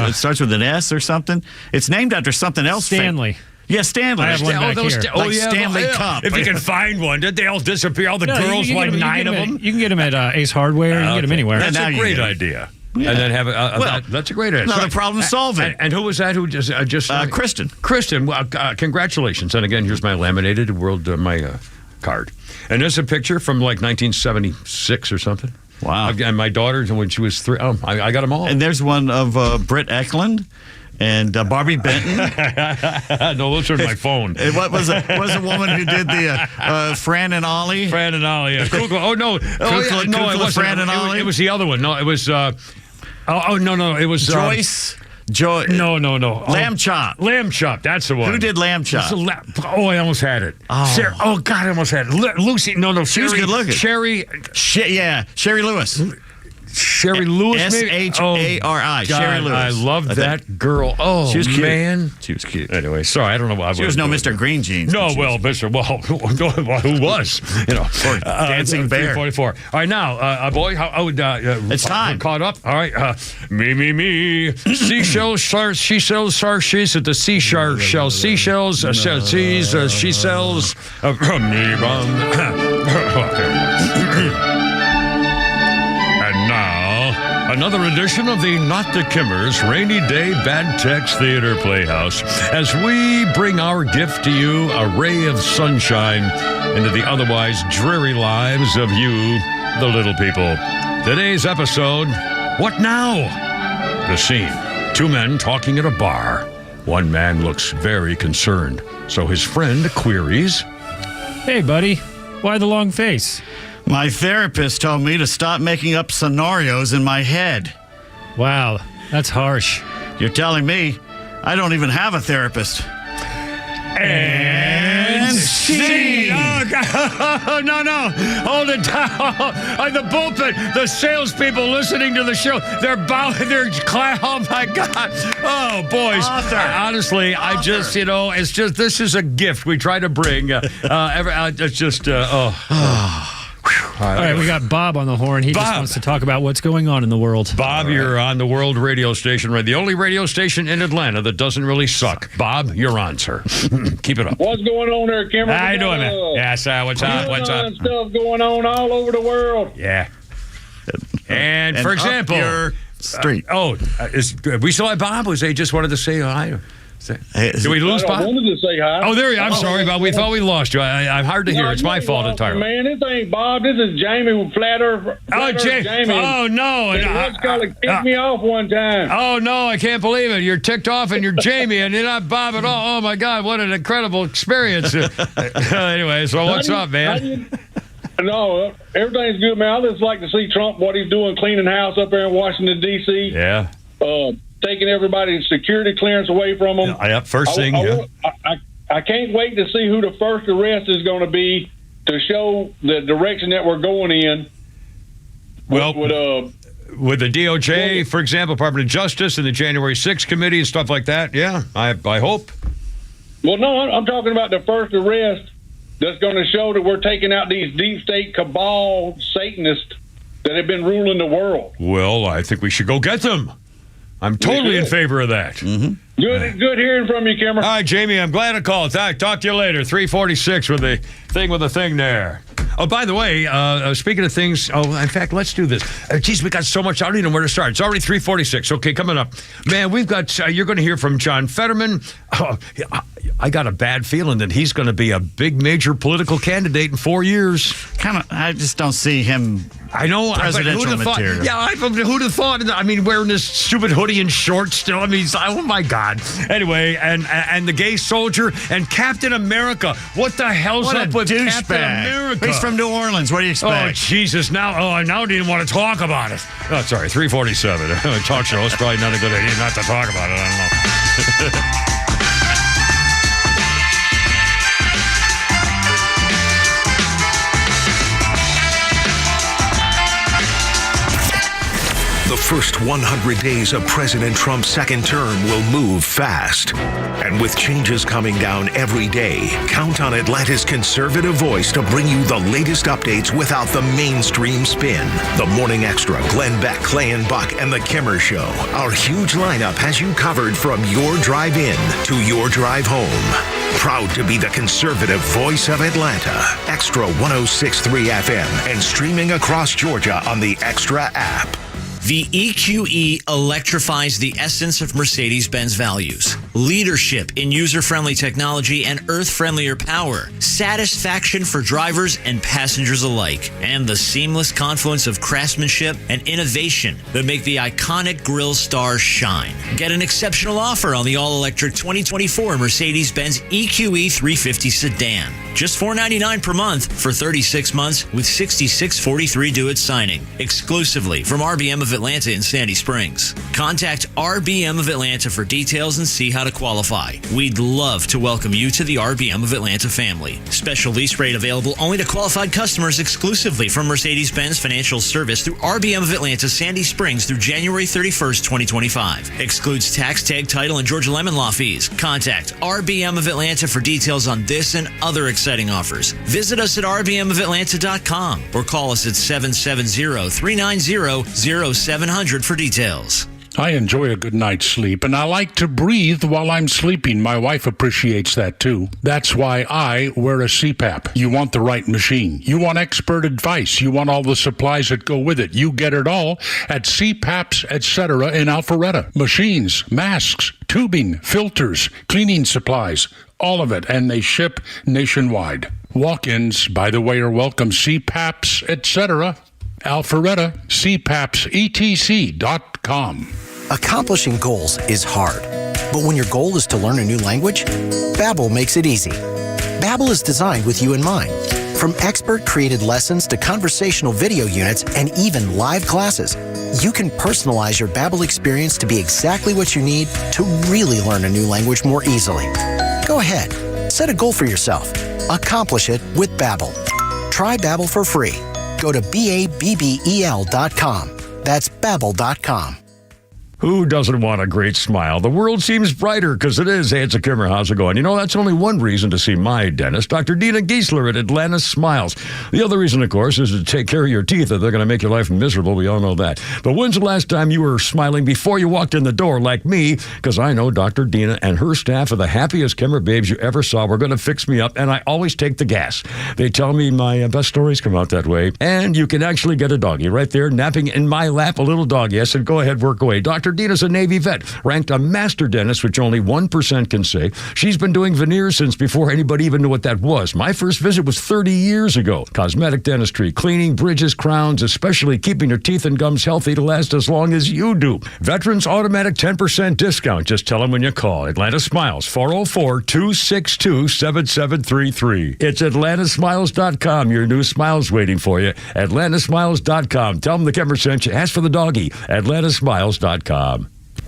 It starts with an S or something. It's named after something else. Stanley. Yeah, Stanley. I have one back here. Stanley Cup. If you can find one, did they all disappear? All the girls, like 9 of them? You can get them at Ace Hardware. You can get them anywhere. That's a great idea. Yeah. And then have that's a great idea. Another problem solving. And who was that? Who just Kristen? Kristen, well, congratulations! And again, here's my laminated my card. And there's a picture from like 1976 or something. Wow! And my daughter, when she was 3, I got them all. And there's one of Britt Eklund. And Barbie Benton. No, those are my phone. What was a woman who did the Fran and Ollie? Fran and Ollie. Yeah. Oh no! Kukla, No, it wasn't. Fran and Ollie. It was the other one. No, it was. No! It was Joyce. No. Lamb Chop. Lamb Chop. That's the one. Who did Lamb Chop? I almost had it. Oh. God, I almost had it. Lucy. No. She was good looking. Sherry Lewis. Sherry Lewis, S-H-A-R-I. Sherry Lewis. I love that girl. Oh, she was cute. Man. She was cute. Anyway, sorry, I don't know why. She was no Mr. Green Jeans. No, well, Mr. Well, who was? Dancing Bear. 344. All right, now, boy, it's time. We're caught up. All right, me. Seashells, she sells sarshes at the seashell. Seashells, seas, she sells me another edition of the Not the Kimmers Rainy Day Bad Text Theater Playhouse as we bring our gift to you, a ray of sunshine into the otherwise dreary lives of you, the little people. Today's episode, What Now? The scene, 2 men talking at a bar. One man looks very concerned, so his friend queries, "Hey, buddy, why the long face?" My therapist told me to stop making up scenarios in my head. Wow, that's harsh. You're telling me I don't even have a therapist. And scene! Oh, God. No. Hold it down. The bullpen, the salespeople listening to the show, they're oh, my God. Oh, boys. Honestly, I just, it's just, this is a gift we try to bring. It's just, All right, we got Bob on the horn. He just wants to talk about what's going on in the world. Bob, you're on the World Radio Station, right? The only radio station in Atlanta that doesn't really suck. Bob, you're on, sir. Keep it up. What's going on there, Cameron? How you doing, man? Yes, what's up? Stuff going on all over the world. Yeah. And for example, your street. We still have Bob? Was they just wanted to say hi? Did we lose Bob? I wanted to say hi. Oh, there you are. I'm sorry, Bob. We thought we lost you. I'm hard to hear. It's my fault entirely. Man, this ain't Bob. This is Jamie with Flat Earth. Jamie. Oh, no. They kicked me off one time. Oh, no. I can't believe it. You're ticked off and you're Jamie and you're not Bob at all. Oh, my God. What an incredible experience. Anyway, so what's up, man? No, everything's good, man. I just like to see Trump, what he's doing, cleaning house up there in Washington, D.C. Yeah. Taking everybody's security clearance away from them. First thing. I can't wait to see who the first arrest is going to be to show the direction that we're going in. Well, with the DOJ, for example, Department of Justice and the January 6th committee and stuff like that. Yeah, I hope. Well, no, I'm talking about the first arrest that's going to show that we're taking out these deep state cabal Satanists that have been ruling the world. Well, I think we should go get them. I'm totally in favor of that. Mm-hmm. Good hearing from you, Cameron. All right, Jamie, I'm glad I called. Talk to you later. 346 with the thing there. Oh, by the way, speaking of things, in fact, let's do this. Geez, we got so much. I don't even know where to start. It's already 346. Okay, coming up. Man, we've got, you're going to hear from John Fetterman. I got a bad feeling that he's going to be a big major political candidate in 4 years. I just don't see him. I know. Presidential material. Yeah, who'd have thought? I mean, wearing this stupid hoodie and shorts still. I mean, oh my God. Anyway, and the gay soldier and Captain America. What the hell's up with Captain America? He's from New Orleans. What do you expect? Oh, Jesus. Now I didn't want to talk about it. Oh, sorry. 347. Talk show. It's probably not a good idea not to talk about it. I don't know. The first 100 days of President Trump's second term will move fast. And with changes coming down every day, count on Atlanta's conservative voice to bring you the latest updates without the mainstream spin. The Morning Extra, Glenn Beck, Clay and Buck, and The Kimmer Show. Our huge lineup has you covered from your drive in to your drive home. Proud to be the conservative voice of Atlanta. Extra 106.3 FM and streaming across Georgia on the Extra app. The EQE electrifies the essence of Mercedes-Benz values. Leadership in user-friendly technology and earth-friendlier power. Satisfaction for drivers and passengers alike. And the seamless confluence of craftsmanship and innovation that make the iconic grille stars shine. Get an exceptional offer on the all-electric 2024 Mercedes-Benz EQE 350 sedan. Just $499 per month for 36 months with $66.43 due at signing. Exclusively from RBM of Atlanta in Sandy Springs. Contact RBM of Atlanta for details and see how to qualify. We'd love to welcome you to the RBM of Atlanta family. Special lease rate available only to qualified customers exclusively from Mercedes-Benz Financial Service through RBM of Atlanta Sandy Springs through January 31st, 2025. Excludes tax, tag, title, and Georgia Lemon Law fees. Contact RBM of Atlanta for details on this and other exciting offers. Visit us at rbmofatlanta.com or call us at 770-390-0700 for details. I enjoy a good night's sleep, and I like to breathe while I'm sleeping. My wife appreciates that, too. That's why I wear a CPAP. You want the right machine. You want expert advice. You want all the supplies that go with it. You get it all at CPAPs, etc. in Alpharetta. Machines, masks, tubing, filters, cleaning supplies, all of it, and they ship nationwide. Walk-ins, by the way, are welcome. CPAPs, etc. Alpharetta, CPAPsetc.com. Accomplishing goals is hard, but when your goal is to learn a new language, Babbel makes it easy. Babbel is designed with you in mind. From expert-created lessons to conversational video units and even live classes, you can personalize your Babbel experience to be exactly what you need to really learn a new language more easily. Go ahead, set a goal for yourself. Accomplish it with Babbel. Try Babbel for free. Go to BABBEL.com. That's Babbel.com. Who doesn't want a great smile? The world seems brighter because it is. Hey, it's a Kimmer. How's it going? You know, that's only one reason to see my dentist, Dr. Dina Giesler at Atlanta Smiles. The other reason, of course, is to take care of your teeth if they're going to make your life miserable. We all know that. But when's the last time you were smiling before you walked in the door like me? Because I know Dr. Dina and her staff are the happiest Kimmer babes you ever saw. We're going to fix me up, and I always take the gas. They tell me my best stories come out that way. And you can actually get a doggy right there, napping in my lap, a little doggy. I said, go ahead, work away. Dr. Dina's a Navy vet, ranked a master dentist, which only 1% can say. She's been doing veneers since before anybody even knew what that was. My first visit was 30 years ago. Cosmetic dentistry, cleaning, bridges, crowns, especially keeping your teeth and gums healthy to last as long as you do. Veterans automatic 10% discount. Just tell them when you call. Atlanta Smiles, 404-262-7733. It's atlantasmiles.com. Your new smile's waiting for you. atlantasmiles.com. Tell them the Kimmer sent you. Ask for the doggy. atlantasmiles.com.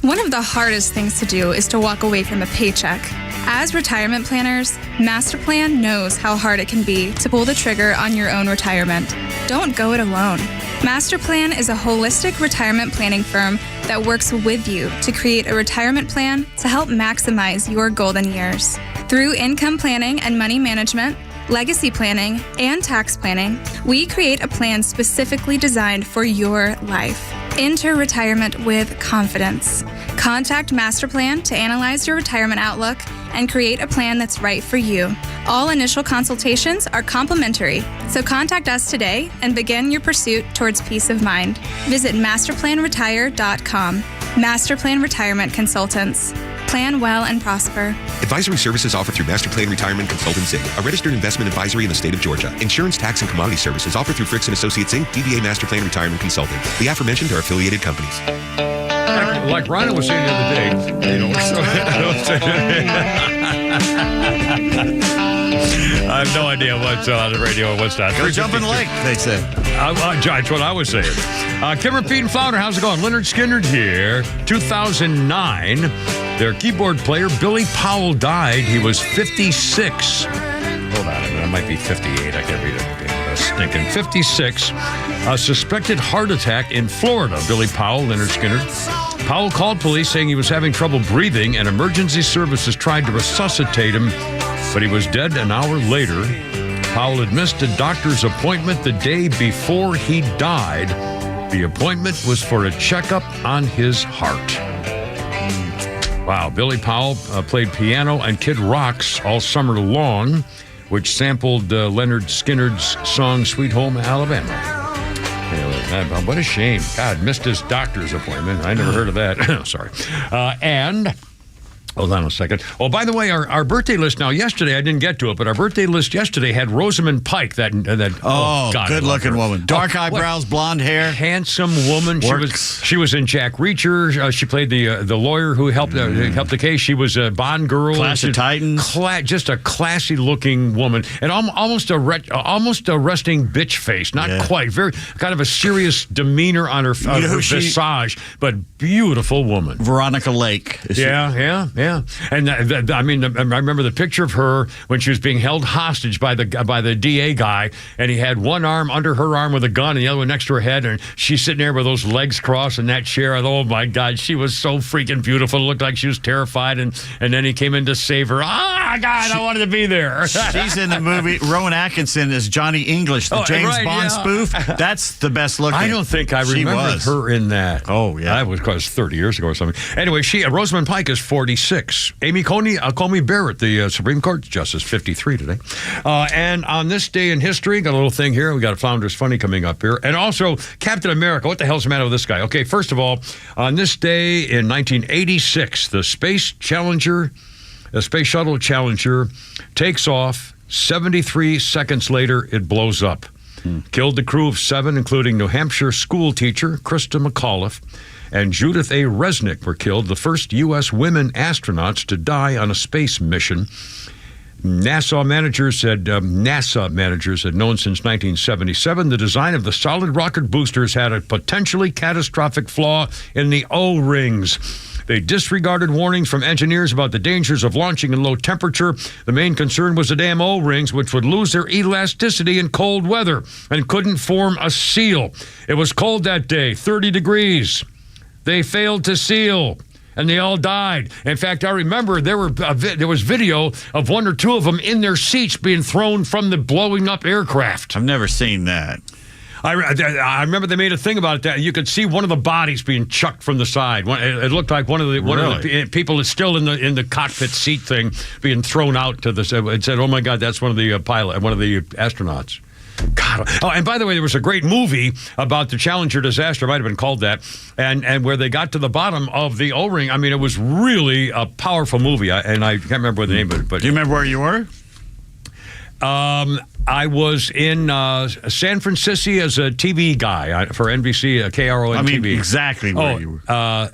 One of the hardest things to do is to walk away from a paycheck. As retirement planners, Masterplan knows how hard it can be to pull the trigger on your own retirement. Don't go it alone. Masterplan is a holistic retirement planning firm that works with you to create a retirement plan to help maximize your golden years. Through income planning and money management, legacy planning, and tax planning, we create a plan specifically designed for your life. Enter retirement with confidence. Contact Masterplan to analyze your retirement outlook and create a plan that's right for you. All initial consultations are complimentary, so contact us today and begin your pursuit towards peace of mind. Visit masterplanretire.com. Masterplan Retirement Consultants. Plan well and prosper. Advisory services offered through Masterplan Retirement Consultants Inc., a registered investment advisory in the state of Georgia. Insurance, tax, and commodity services offered through Fricks & Associates Inc., DBA Masterplan Retirement Consulting. The aforementioned are affiliated companies. Like Ryan was saying the other day, you know, I have no idea what's on the radio and what's not. Go jump in the lake, they said. That's what I was saying. Kimmer, Pete, and Flounder, how's it going? Leonard Skinner here. 2009, their keyboard player, Billy Powell, died. He was 56. Hold on a minute. It might be 58. I can't read it. Okay. Stinking 56. A suspected heart attack in Florida. Billy Powell, Leonard Skinner. Powell called police saying he was having trouble breathing, and emergency services tried to resuscitate him, but he was dead an hour later. Powell had missed a doctor's appointment the day before he died. The appointment was for a checkup on his heart. Wow. Billy Powell played piano and Kid Rocks all summer long, which sampled Leonard Skinner's song Sweet Home Alabama. Yeah, what a shame. God, missed his doctor's appointment. I never heard of that. Sorry. And... hold on a second. Oh, by the way, our birthday list now, yesterday, I didn't get to it, but our birthday list yesterday had Rosamund Pike, that God, good-looking woman. Dark eyebrows, blonde hair. Handsome woman. She was in Jack Reacher. She played the lawyer who helped the case. She was a Bond girl. Clash of Titans. Just a classy-looking woman. And almost a resting bitch face. Not quite. Very kind of a serious demeanor on her visage, but beautiful woman. Veronica Lake. Yeah. And I mean, I remember the picture of her when she was being held hostage by the DA guy, and he had one arm under her arm with a gun and the other one next to her head, and she's sitting there with those legs crossed in that chair. Oh my God, she was so freaking beautiful. It looked like she was terrified, and then he came in to save her. God, I wanted to be there. She's in the movie. Rowan Atkinson as Johnny English, the James Bond spoof. That's the best looking. I don't think I remember her in that. Oh yeah, that was 30 years ago or something. Anyway, Rosamund Pike is 46. Amy Coney Barrett, the Supreme Court Justice, 53 today. And on this day in history, got a little thing here. We got a Flounders Funny coming up here. And also, Captain America. What the hell's the matter with this guy? Okay, first of all, on this day in 1986, the Space Shuttle Challenger takes off. 73 seconds later, it blows up. Killed the crew of 7, including New Hampshire school teacher Krista McAuliffe and Judith A. Resnick were killed, the first U.S. women astronauts to die on a space mission. NASA managers had known since 1977 the design of the solid rocket boosters had a potentially catastrophic flaw in the O-rings. They disregarded warnings from engineers about the dangers of launching in low temperature. The main concern was the damn O-rings, which would lose their elasticity in cold weather and couldn't form a seal. It was cold that day, 30 degrees. They failed to seal, and they all died. In fact, I remember there was video of one or two of them in their seats being thrown from the blowing up aircraft. I've never seen that. I remember they made a thing about it, that you could see one of the bodies being chucked from the side. It looked like one of the people that's still in the cockpit seat thing being thrown out to the. It said, "Oh my God, that's one of the one of the astronauts." God. Oh, and by the way, there was a great movie about the Challenger disaster. It might have been called that. And where they got to the bottom of the O-ring. I mean, it was really a powerful movie. And I can't remember the name of it. But do you remember where you were? I was in San Francisco as a TV guy for NBC, KRON TV. I mean, exactly where you were.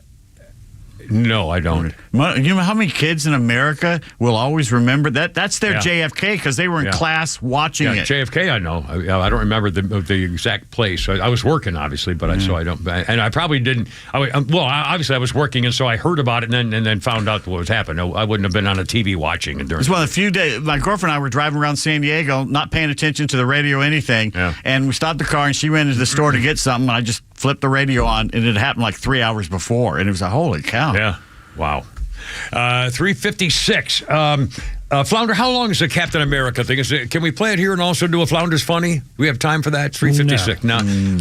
No, I don't. You know how many kids in America will always remember that? That's their JFK because they were in class watching it. JFK, I know. I don't remember the exact place. I was working, obviously, but so I don't. And I probably didn't. Obviously, I was working, and so I heard about it and then found out what was happening. I wouldn't have been on a TV watching it. It's one of the few days. My girlfriend and I were driving around San Diego, not paying attention to the radio or anything, and we stopped the car, and she went into the store to get something. And I just flipped the radio on, and it happened like 3 hours before, and it was like, holy cow. Yeah. Wow. 356. Flounder, how long is the Captain America thing? Can we play it here and also do a Flounder's Funny? Do we have time for that? 356. No.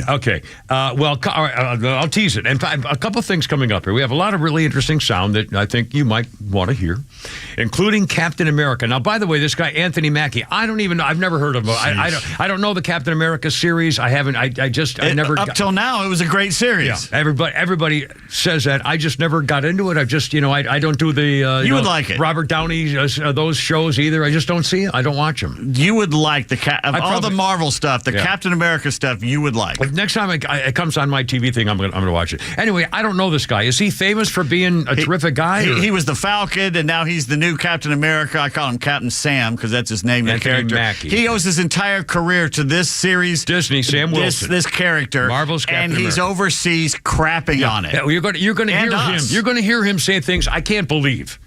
Okay. Well, I'll tease it. And a couple of things coming up here. We have a lot of really interesting sound that I think you might want to hear, including Captain America. Now, by the way, this guy, Anthony Mackie, I don't even know. I've never heard of him. I don't know the Captain America series. I haven't. I never. Up till now, it was a great series. Yeah. Everybody says that. I just never got into it. I've just, I don't do the. You would like it. Robert Downey, those shows either. I just don't see it. I don't watch them. You would like all the Marvel stuff, the Captain America stuff. You would like. Next time it comes on my TV thing, I'm going to watch it. Anyway, I don't know this guy. Is he famous for being a terrific guy? He was the Falcon, and now he's the new Captain America. I call him Captain Sam because that's his name. Anthony character. Mackie. He owes his entire career to this series. Disney, Sam Wilson. This character. Marvel's Captain America. And he's overseas crapping on it. Yeah, you're going to hear him. You're going to hear him say things I can't believe.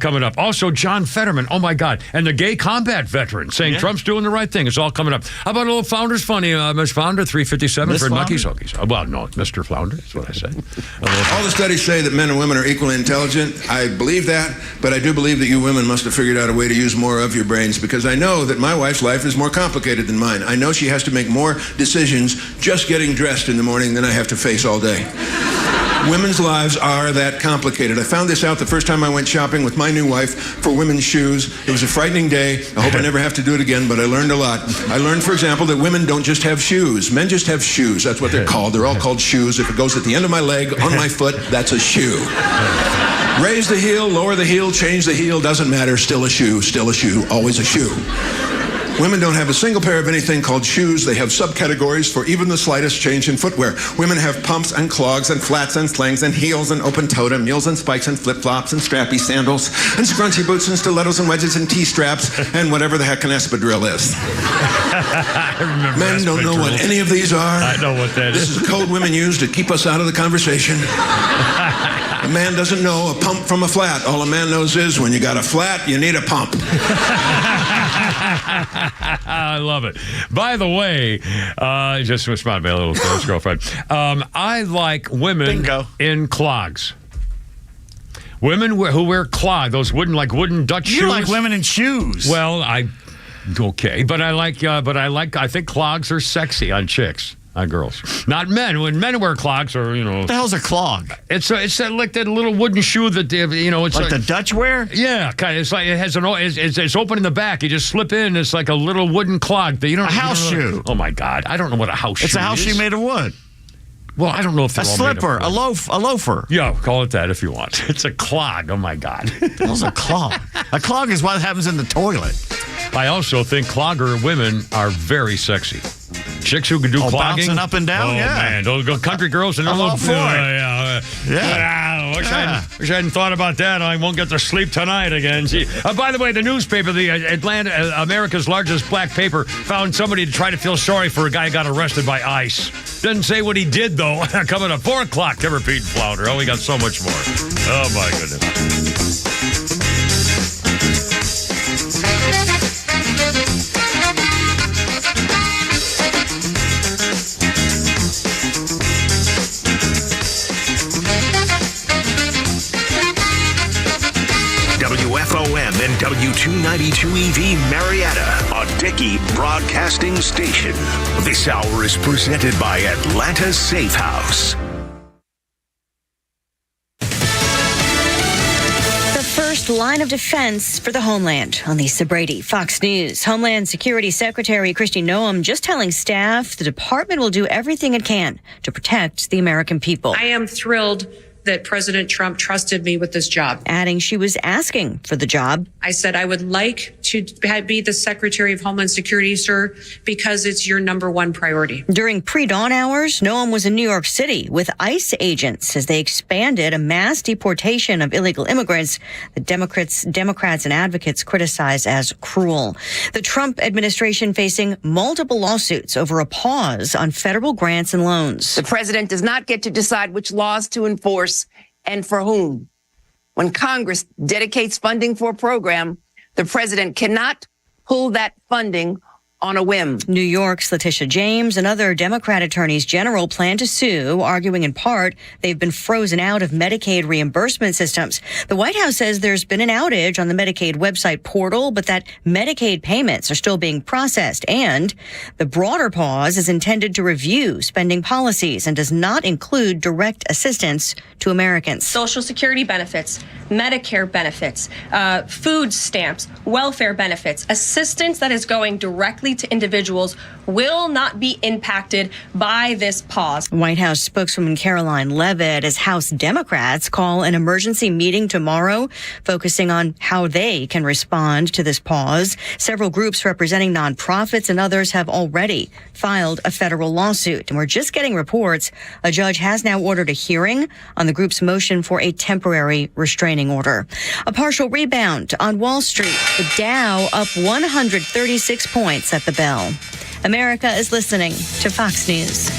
coming up. Also, John Fetterman. Oh, my God. And the gay combat veteran saying Trump's doing the right thing. It's all coming up. How about a little Flounder's Funny, Miss Flounder, 357 for Nucky's Hokies. Well, no, Mr. Flounder is what I said. All the studies say that men and women are equally intelligent. I believe that, but I do believe that you women must have figured out a way to use more of your brains, because I know that my wife's life is more complicated than mine. I know she has to make more decisions just getting dressed in the morning than I have to face all day. Women's lives are that complicated. I found this out the first time I went shopping with my new wife for women's shoes. It was a frightening day. I hope I never have to do it again, but I learned a lot. I learned, for example, that women don't just have shoes. Men just have shoes. That's what they're called. They're all called shoes. If it goes at the end of my leg, on my foot, that's a shoe. Raise the heel, lower the heel, change the heel, doesn't matter. Still a shoe, always a shoe. Women don't have a single pair of anything called shoes. They have subcategories for even the slightest change in footwear. Women have pumps and clogs and flats and slings and heels and open-toed and mules and spikes and flip-flops and strappy sandals and scrunchy boots and stilettos and wedges and T-straps and whatever the heck an espadrille is. I remember Men don't know what any of these are. I know what that is. This is code women use to keep us out of the conversation. A man doesn't know a pump from a flat. All a man knows is when you got a flat, you need a pump. I love it. By the way, just responded my little girlfriend. I like women in clogs. Women who wear clogs, those wooden Dutch shoes. You like women in shoes. Well, I think clogs are sexy on chicks. On girls, not men. When men wear clogs, or what the hell's a clog? It's like that little wooden shoe that it's like the Dutch wear. Yeah, kind of. It's like it has it's open in the back. You just slip in. It's like a little wooden clog. A house shoe. Oh my God, I don't know what a house shoe is. It's a house shoe made of wood. Well, I don't know if they're a all slipper, made of wood. a loafer. Yeah, call it that if you want. It's a clog. Oh my God, what's a clog? A clog is what happens in the toilet. I also think clogger women are very sexy. Chicks who can do clogging. Bouncing up and down, oh, man. Those country girls and I'm all for it. Wish I hadn't thought about that. I won't get to sleep tonight again. See, by the way, the newspaper, the America's largest black paper, found somebody to try to feel sorry for a guy who got arrested by ICE. Didn't say what he did, though. Coming up 4 o'clock to repeat Flounder. Oh, we got so much more. Oh, my goodness. WFOM and W292EV Marietta, a Dickey Broadcasting Station. This hour is presented by Atlanta's Safe House. The first line of defense for the homeland. On Lisa Brady, Fox News. Homeland Security Secretary Kristi Noem just telling staff the department will do everything it can to protect the American people. I am thrilled that President Trump trusted me with this job. Adding she was asking for the job. I said, I would like to be the Secretary of Homeland Security, sir, because it's your number one priority. During pre-dawn hours, Noem was in New York City with ICE agents as they expanded a mass deportation of illegal immigrants that Democrats and advocates criticize as cruel. The Trump administration facing multiple lawsuits over a pause on federal grants and loans. The president does not get to decide which laws to enforce and for whom. When Congress dedicates funding for a program, the president cannot pull that funding on a whim. New York's Letitia James and other Democrat attorneys general plan to sue, arguing in part they've been frozen out of Medicaid reimbursement systems. The White House says there's been an outage on the Medicaid website portal, but that Medicaid payments are still being processed. And the broader pause is intended to review spending policies and does not include direct assistance to Americans. Social Security benefits, Medicare benefits, food stamps, welfare benefits, assistance that is going directly to individuals will not be impacted by this pause. White House spokeswoman Caroline Leavitt as House Democrats call an emergency meeting tomorrow focusing on how they can respond to this pause. Several groups representing nonprofits and others have already filed a federal lawsuit. And we're just getting reports a judge has now ordered a hearing on the group's motion for a temporary restraining order. A partial rebound on Wall Street. The Dow up 136 points at the bell. America is listening to Fox News.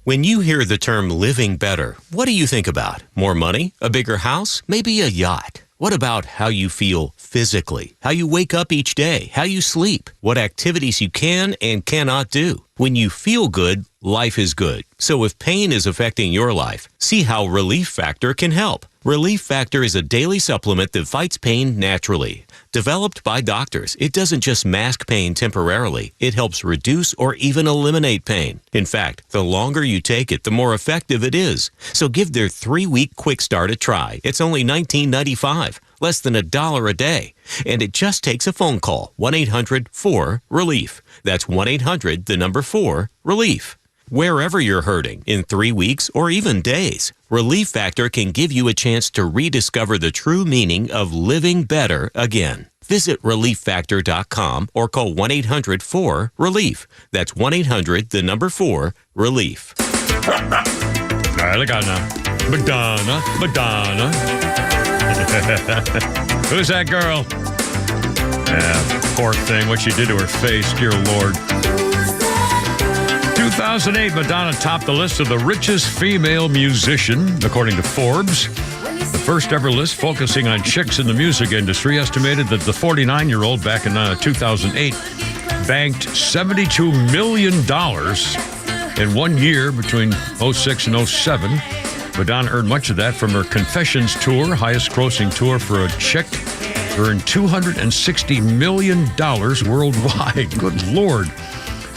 When you hear the term living better, what do you think about? More money? A bigger house? Maybe a yacht? What about how you feel physically? How you wake up each day? How you sleep? What activities you can and cannot do? When you feel good, life is good. So if pain is affecting your life, see how Relief Factor can help. Relief Factor is a daily supplement that fights pain naturally. Developed by doctors, it doesn't just mask pain temporarily. It helps reduce or even eliminate pain. In fact, the longer you take it, the more effective it is. So give their 3-week quick start a try. It's only $19.95, less than $1 a day. And it just takes a phone call, 1-800-4-RELIEF. That's 1-800-4-RELIEF. Wherever you're hurting, in 3 weeks or even days, Relief Factor can give you a chance to rediscover the true meaning of living better again. Visit ReliefFactor.com or call 1-800-4-RELIEF. That's 1-800-4-RELIEF. Madonna. Who's that girl? Yeah, poor thing, what she did to her face, dear Lord. 2008, Madonna topped the list of the richest female musician, according to Forbes. The first ever list focusing on chicks in the music industry estimated that the 49-year-old back in 2008 banked $72 million in 1 year between 06 and 07. Madonna earned much of that from her Confessions tour, highest grossing tour for a chick. Earned $260 million worldwide. Good Lord.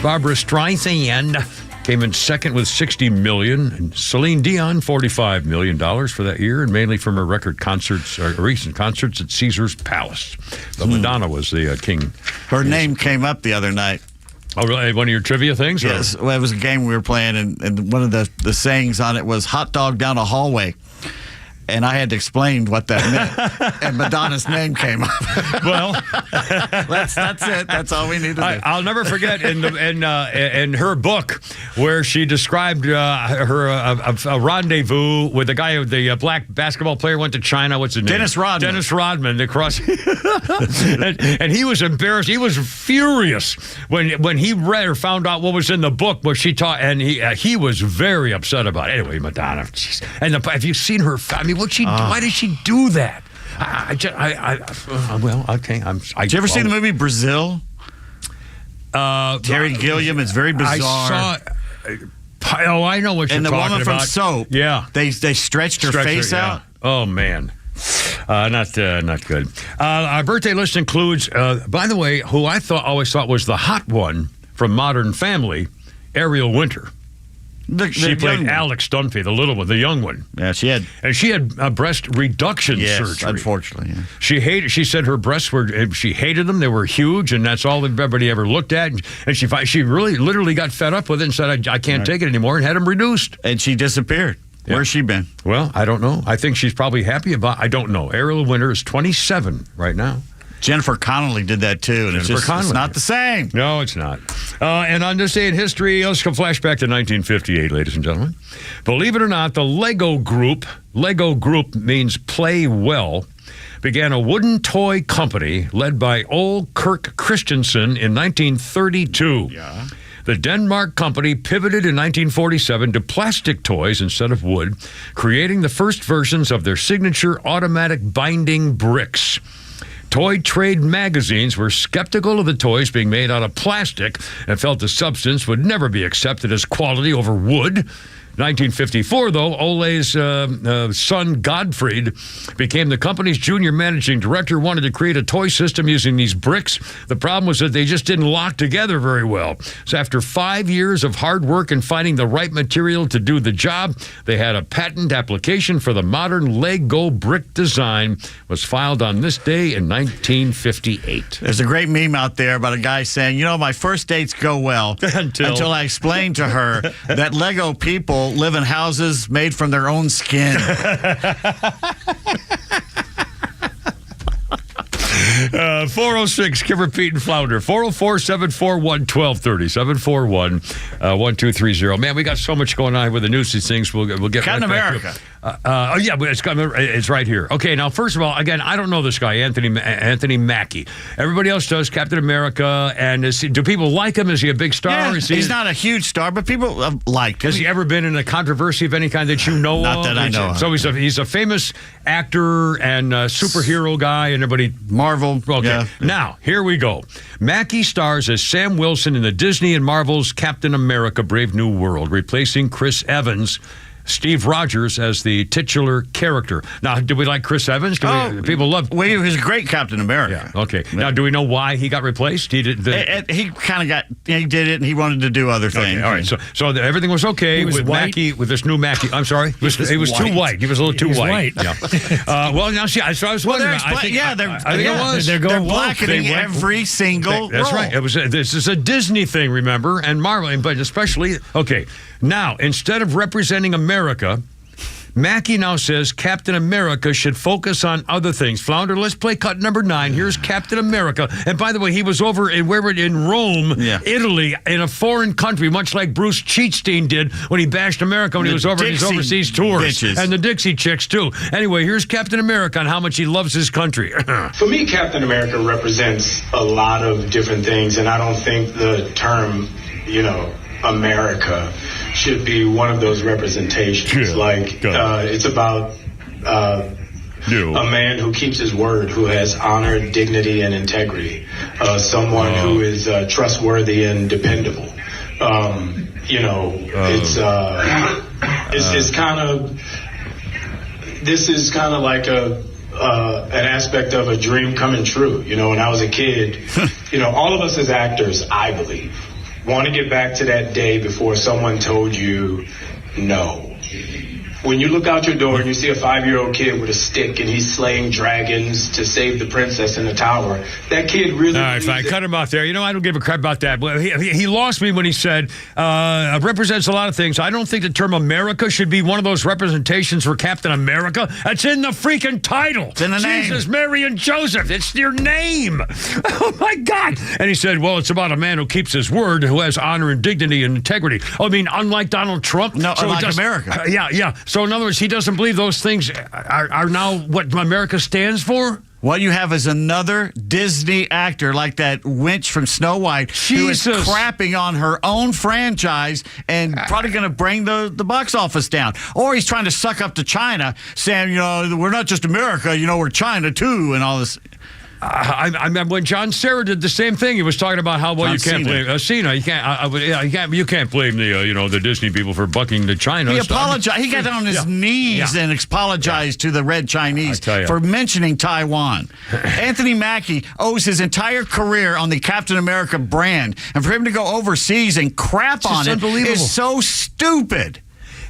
Barbara Streisand came in second with $60 million, and Celine Dion $45 million for that year, and mainly from her recent concerts at Caesar's Palace. But Madonna was the king. Her name came up the other night. Oh, really? One of your trivia things? Yes. Well, it was a game we were playing, and one of the sayings on it was "hot dog down a hallway." And I had to explain what that meant. And Madonna's name came up. Well, that's it. That's all we need to do. I'll never forget in her book where she described her a rendezvous with the guy, the black basketball player went to China. What's his name? Dennis Rodman. Dennis Rodman. Across, and he was embarrassed. He was furious when he read or found out what was in the book, what she taught, and he was very upset about it. Anyway, Madonna. Geez. And have you seen her? I mean, why did she do that? Well, okay. Did you ever see the movie Brazil? Terry Gilliam. It's very bizarre. I saw. I know what you're talking about. And the woman from Soap. Yeah, they stretched her face out. Oh man, not good. Our birthday list includes, by the way, who I always thought was the hot one from Modern Family, Ariel Winter. She played Alex Dunphy, the little one, the young one. Yeah, she had breast reduction surgery. Unfortunately, yeah. She said her breasts she hated them. They were huge, and that's all everybody ever looked at. And she really literally got fed up with it and said, I can't take it anymore, and had them reduced. And she disappeared. Yeah. Where's she been? Well, I don't know. I think she's probably happy about. I don't know. Ariel Winter is 27 right now. Jennifer Connelly did that too, and it's not the same. No, it's not. And on this day in history, let's go flashback to 1958, ladies and gentlemen. Believe it or not, the Lego Group means play well, began a wooden toy company led by Ole Kirk Christensen in 1932. Yeah. The Denmark company pivoted in 1947 to plastic toys instead of wood, creating the first versions of their signature automatic binding bricks. Toy trade magazines were skeptical of the toys being made out of plastic and felt the substance would never be accepted as quality over wood. 1954, though, Ole's son, Godfried, became the company's junior managing director, wanted to create a toy system using these bricks. The problem was that they just didn't lock together very well. So after 5 years of hard work and finding the right material to do the job, they had a patent application for the modern Lego brick design, was filed on this day in 1958. There's a great meme out there about a guy saying, my first dates go well until I explained to her that Lego people live in houses made from their own skin. 406, Kipper, Pete, and Flounder. 404-741-1230. 741-1230. Man, we got so much going on with the news. These things. We'll get Captain right America. Back Yeah, but it's right here. Okay, now, first of all, again, I don't know this guy, Anthony Mackie. Everybody else does, Captain America. And do people like him? Is he a big star? Yeah, he's not a huge star, but people like him. Has he ever been in a controversy of any kind that you know of? Not that I know of. So he's a famous actor and superhero guy, and everybody... Marvel. Okay, yeah. Now, here we go. Mackie stars as Sam Wilson in the Disney and Marvel's Captain America Brave New World, replacing Chris Evans, Steve Rogers as the titular character. Now, do we like Chris Evans? People love... Well, he was a great Captain America. Yeah, okay. Now, do we know why he got replaced? He did he kind of got... He did it, and he wanted to do other things. Okay, all right. So everything was okay with white. Mackie, with this new Mackie. I'm sorry? He was too white. He was a little too white. Yeah. Well, now, see, so I was wondering... I think it was. They're blackening every single That's role. right. This is a Disney thing, remember, and Marvel, but especially... Okay, now, instead of representing America, Mackie now says Captain America should focus on other things. Flounder, let's play cut number 9. Here's Captain America. And by the way, he was over in Rome, Italy, in a foreign country, much like Bruce Cheatstein did when he bashed America when he was over in his overseas tours. Bitches. And the Dixie Chicks, too. Anyway, here's Captain America on how much he loves his country. For me, Captain America represents a lot of different things, and I don't think the term, America should be one of those representations. It's about a man who keeps his word, who has honor, dignity, and integrity. Someone who is trustworthy and dependable. It's kind of... This is kind of like an aspect of a dream coming true. When I was a kid, all of us as actors, I believe, want to get back to that day before someone told you no. When you look out your door and you see a 5-year-old kid with a stick and he's slaying dragons to save the princess in the tower, that kid really... All right, fine. Cut him off there. I don't give a crap about that. Well, he lost me when he said, represents a lot of things. I don't think the term America should be one of those representations for Captain America. That's in the freaking title. It's in the name. Jesus, Mary, and Joseph. It's your name. Oh, my God. And he said, well, it's about a man who keeps his word, who has honor and dignity and integrity. I mean, unlike Donald Trump. No, so unlike America. Yeah. So, in other words, he doesn't believe those things are now what America stands for? What you have is another Disney actor like that wench from Snow White who is crapping on her own franchise and probably going to bring the box office down. Or he's trying to suck up to China, saying, we're not just America, we're China too, and all this. I remember when John Cena did the same thing. He was talking about how you can't blame Cena. You can't blame the Disney people for bucking to China. He apologized. He got down on his knees and apologized to the Red Chinese for mentioning Taiwan. Anthony Mackie owes his entire career on the Captain America brand, and for him to go overseas and crap on it is so stupid.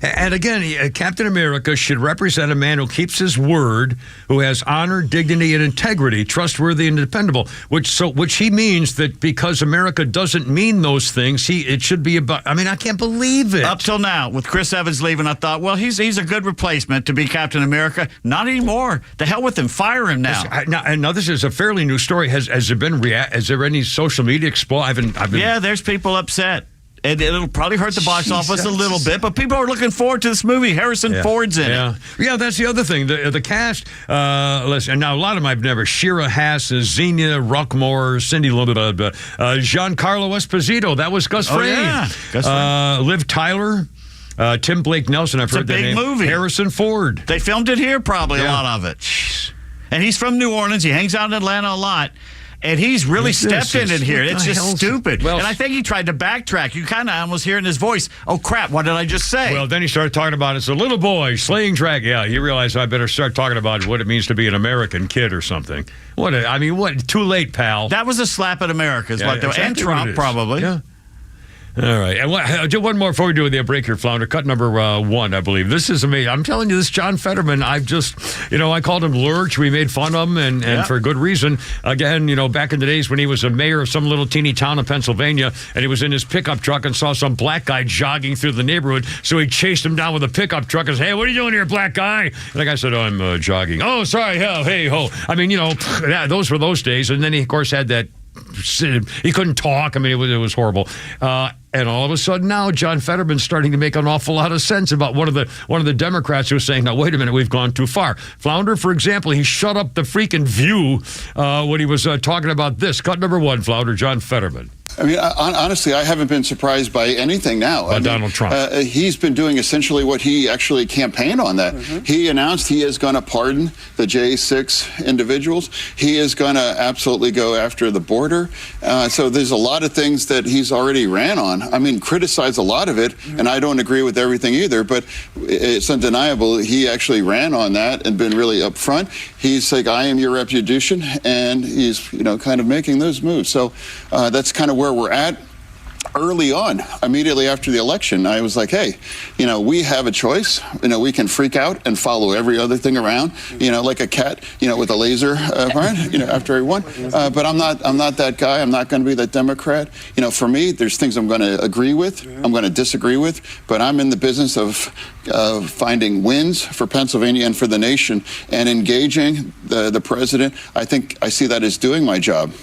And again, Captain America should represent a man who keeps his word, who has honor, dignity, and integrity, trustworthy and dependable. Which he means that because America doesn't mean those things, it should be about. I mean, I can't believe it. Up till now, with Chris Evans leaving, I thought, well, he's a good replacement to be Captain America. Not anymore. The hell with him. Fire him now. Now this is a fairly new story. Has there been any social media explosion? Yeah, there's people upset. It'll probably hurt the box office a little bit, but people are looking forward to this movie. Harrison Ford's in it. Yeah, that's the other thing. The cast, listen, now a lot of them I've never. Shira Haas, Xenia Rockmore, Cindy Giancarlo Esposito. That was Gus Fring. Yeah. Gus Fring. Liv Tyler. Tim Blake Nelson. I've heard that name. It's a big movie. Harrison Ford. They filmed it here, probably a lot of it. Jeez. And he's from New Orleans. He hangs out in Atlanta a lot. And he's really stepped in it here. It's just stupid. Well, and I think he tried to backtrack. You kind of almost hear in his voice, oh, crap, what did I just say? Well, then he started talking about it's a little boy slaying dragon. Yeah, he realized I better start talking about what it means to be an American kid or something. What? Too late, pal. That was a slap at America. And Trump, probably. Yeah. All right. And do one more before we do the break here, Flounder. Cut number 1, I believe. This is amazing. I'm telling you, this John Fetterman, I called him Lurch. We made fun of him, and for good reason. Again, back in the days when he was a mayor of some little teeny town in Pennsylvania, and he was in his pickup truck and saw some black guy jogging through the neighborhood, so he chased him down with a pickup truck and said, hey, what are you doing here, black guy? And the guy said, I'm jogging. Oh, sorry, hey, ho. I mean, those were those days. And then he, of course, had that... He couldn't talk. I mean, it was horrible. and all of a sudden now John Fetterman's starting to make an awful lot of sense about one of the Democrats who was saying, now, wait a minute, we've gone too far. Flounder, for example, he shut up the freaking View when he was talking about this. Cut number 1, Flounder, John Fetterman. I mean, honestly, I haven't been surprised by anything now. Donald Trump. He's been doing essentially what he actually campaigned on that. He announced he is going to pardon the J6 individuals. He is going to absolutely go after the border. So there's a lot of things that he's already ran on. I mean, criticized a lot of it, and I don't agree with everything either, but it's undeniable he actually ran on that and been really upfront. He's like, I am your reputation, and he's, kind of making those moves. So that's kind of where we're at. Early on, immediately after the election, I was like, hey, we have a choice. We can freak out and follow every other thing around, like a cat, with a laser, after everyone. But I'm not that guy. I'm not going to be that Democrat. For me, there's things I'm going to agree with, I'm going to disagree with, but I'm in the business of finding wins for Pennsylvania and for the nation, and engaging the president. I think I see that as doing my job.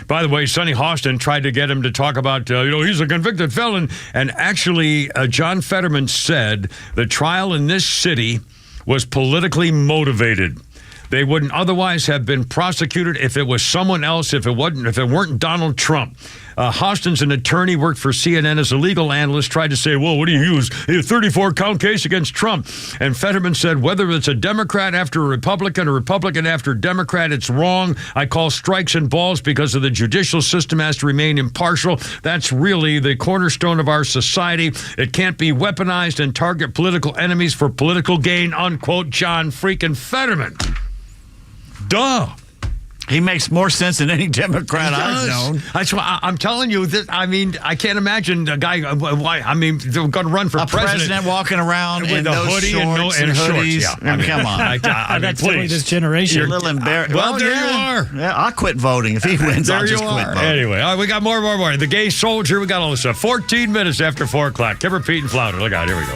By the way, Sonny Hostin tried to get him to talk about, he's a convicted felon. And actually, John Fetterman said the trial in this city was politically motivated. They wouldn't otherwise have been prosecuted if it was someone else, if it weren't Donald Trump. Hostin's an attorney, worked for CNN as a legal analyst, tried to say, well, what do you use? A 34-count case against Trump. And Fetterman said, whether it's a Democrat after a Republican after Democrat, it's wrong. I call strikes and balls because of the judicial system has to remain impartial. That's really the cornerstone of our society. It can't be weaponized and target political enemies for political gain, unquote, John freaking Fetterman. Duh. He makes more sense than any Democrat I've known. That's why I'm telling you this. I mean, I can't imagine a guy. They're going to run for president walking around with a hoodie shorts and hoodies. Shorts. Yeah, Come on. That's totally this generation. You're a little embarrassed. Well, there you are. Yeah, I'll quit voting if he wins. I'll just quit voting. Anyway, we got more. The gay soldier. We got all this stuff. 14 minutes after 4 o'clock. Kimber, Pete, and Flounder. Look out. Here we go.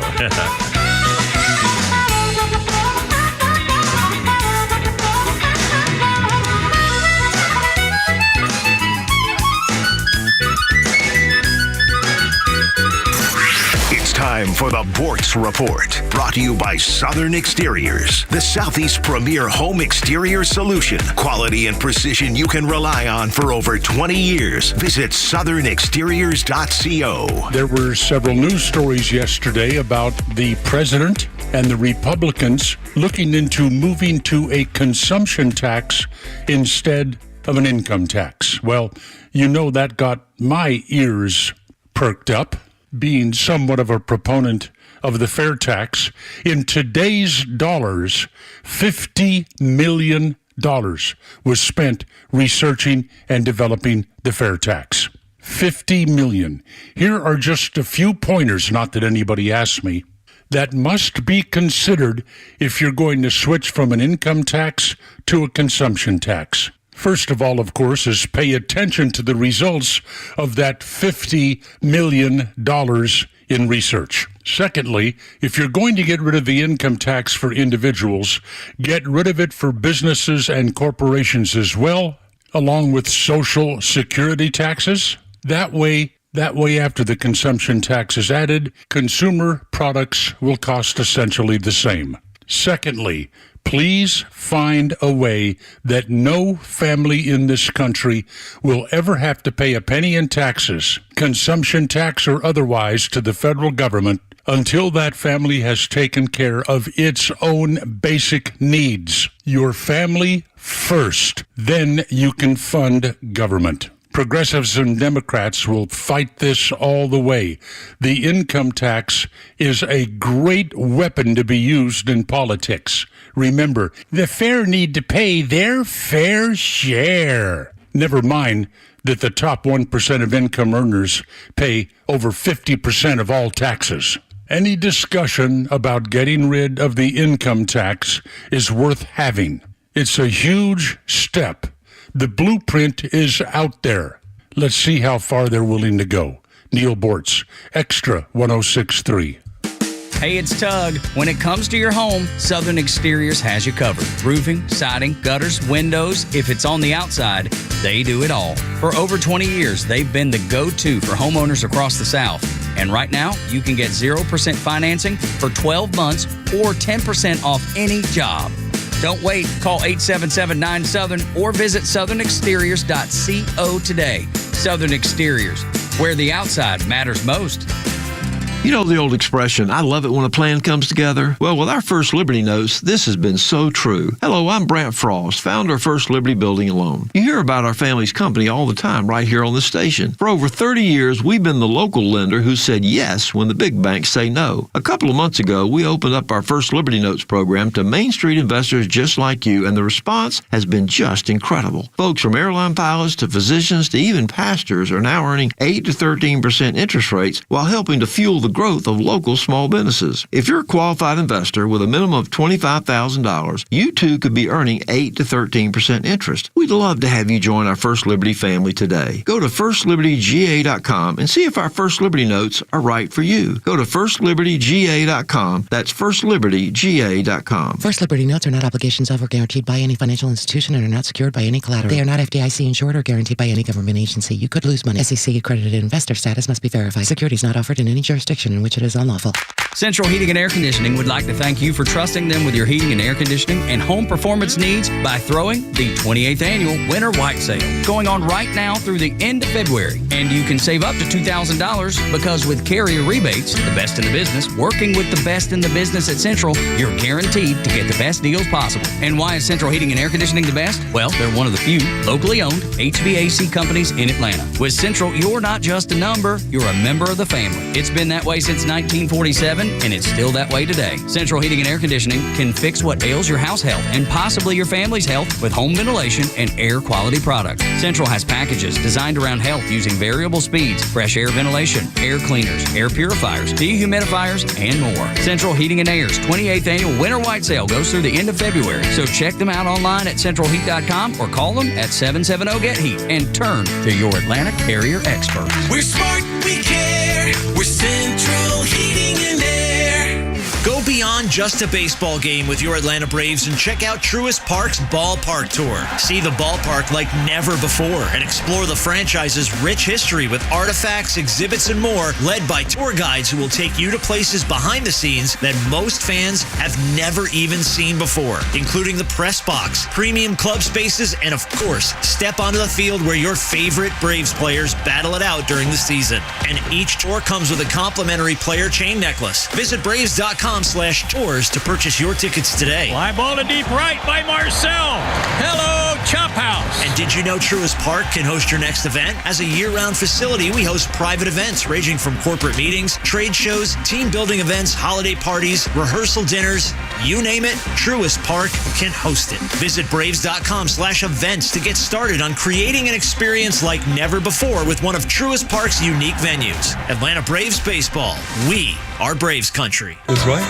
Time for the Bortz Report, brought to you by Southern Exteriors, the Southeast premier home exterior solution. Quality and precision you can rely on for over 20 years. Visit southernexteriors.co. There were several news stories yesterday about the president and the Republicans looking into moving to a consumption tax instead of an income tax. Well, that got my ears perked up. Being somewhat of a proponent of the fair tax, in today's dollars, $50 million was spent researching and developing the fair tax. $50 million. Here are just a few pointers, not that anybody asked me, that must be considered if you're going to switch from an income tax to a consumption tax. First of all, of course, is pay attention to the results of that $50 million in research. Secondly, if you're going to get rid of the income tax for individuals, get rid of it for businesses and corporations as well, along with social security taxes. That way, after the consumption tax is added, consumer products will cost essentially the same. Secondly, please find a way that no family in this country will ever have to pay a penny in taxes, consumption tax or otherwise, to the federal government until that family has taken care of its own basic needs. Your family first, then you can fund government. Progressives and Democrats will fight this all the way. The income tax is a great weapon to be used in politics. Remember, the fair need to pay their fair share. Never mind that the top 1% of income earners pay over 50% of all taxes. Any discussion about getting rid of the income tax is worth having. It's a huge step. The blueprint is out there. Let's see how far they're willing to go. Neil Bortz, Extra 106.3. Hey, it's Tug. When it comes to your home, Southern Exteriors has you covered. Roofing, siding, gutters, windows. If it's on the outside, they do it all. For over 20 years, they've been the go-to for homeowners across the South. And right now, you can get 0% financing for 12 months or 10% off any job. Don't wait. Call 877-9-SOUTHERN or visit southernexteriors.co today. Southern Exteriors, where the outside matters most. You know the old expression, I love it when a plan comes together? Well, with our First Liberty Notes, this has been so true. Hello, I'm Brant Frost, founder of First Liberty Building and Loan. You hear about our family's company all the time right here on the station. For over 30 years, we've been the local lender who said yes when the big banks say no. A couple of months ago, we opened up our First Liberty Notes program to Main Street investors just like you, and the response has been just incredible. Folks from airline pilots to physicians to even pastors are now earning 8 to 13% interest rates while helping to fuel the growth of local small businesses. If you're a qualified investor with a minimum of $25,000, you too could be earning 8 to 13% interest. We'd love to have you join our First Liberty family today. Go to firstlibertyga.com and see if our First Liberty Notes are right for you. Go to firstlibertyga.com. That's firstlibertyga.com. First Liberty Notes are not obligations of or guaranteed by any financial institution and are not secured by any collateral. They are not FDIC insured or guaranteed by any government agency. You could lose money. SEC accredited investor status must be verified. Securities not offered in any jurisdiction in which it is unlawful. Central Heating and Air Conditioning would like to thank you for trusting them with your heating and air conditioning and home performance needs by throwing the 28th Annual Winter White Sale going on right now through the end of February. And you can save up to $2,000 because with carrier rebates, the best in the business, working with the best in the business at Central, you're guaranteed to get the best deals possible. And why is Central Heating and Air Conditioning the best? Well, they're one of the few locally owned HVAC companies in Atlanta. With Central, you're not just a number, you're a member of the family. It's been that way since 1947, and it's still that way today. Central Heating and Air Conditioning can fix what ails your house health and possibly your family's health with home ventilation and air quality products. Central has packages designed around health using variable speeds, fresh air ventilation, air cleaners, air purifiers, dehumidifiers, and more. Central Heating and Air's 28th Annual Winter White Sale goes through the end of February, so check them out online at centralheat.com or call them at 770-GET-HEAT and turn to your Atlanta carrier expert. We're smart, we care. We're Central Heating and Air. Go beyond just a baseball game with your Atlanta Braves and check out Truist Park's Ballpark Tour. See the ballpark like never before and explore the franchise's rich history with artifacts, exhibits, and more, led by tour guides who will take you to places behind the scenes that most fans have never even seen before, including the press box, premium club spaces, and of course, step onto the field where your favorite Braves players battle it out during the season. And each tour comes with a complimentary player chain necklace. Visit Braves.com/tours to purchase your tickets today. Fly ball to deep right by Marcel. Hello, Chop House. And did you know Truist Park can host your next event? As a year-round facility, we host private events ranging from corporate meetings, trade shows, team building events, holiday parties, rehearsal dinners, you name it, Truist Park can host it. Visit Braves.com/events to get started on creating an experience like never before with one of Truist Park's unique venues. Atlanta Braves Baseball. We are Braves country. That's right.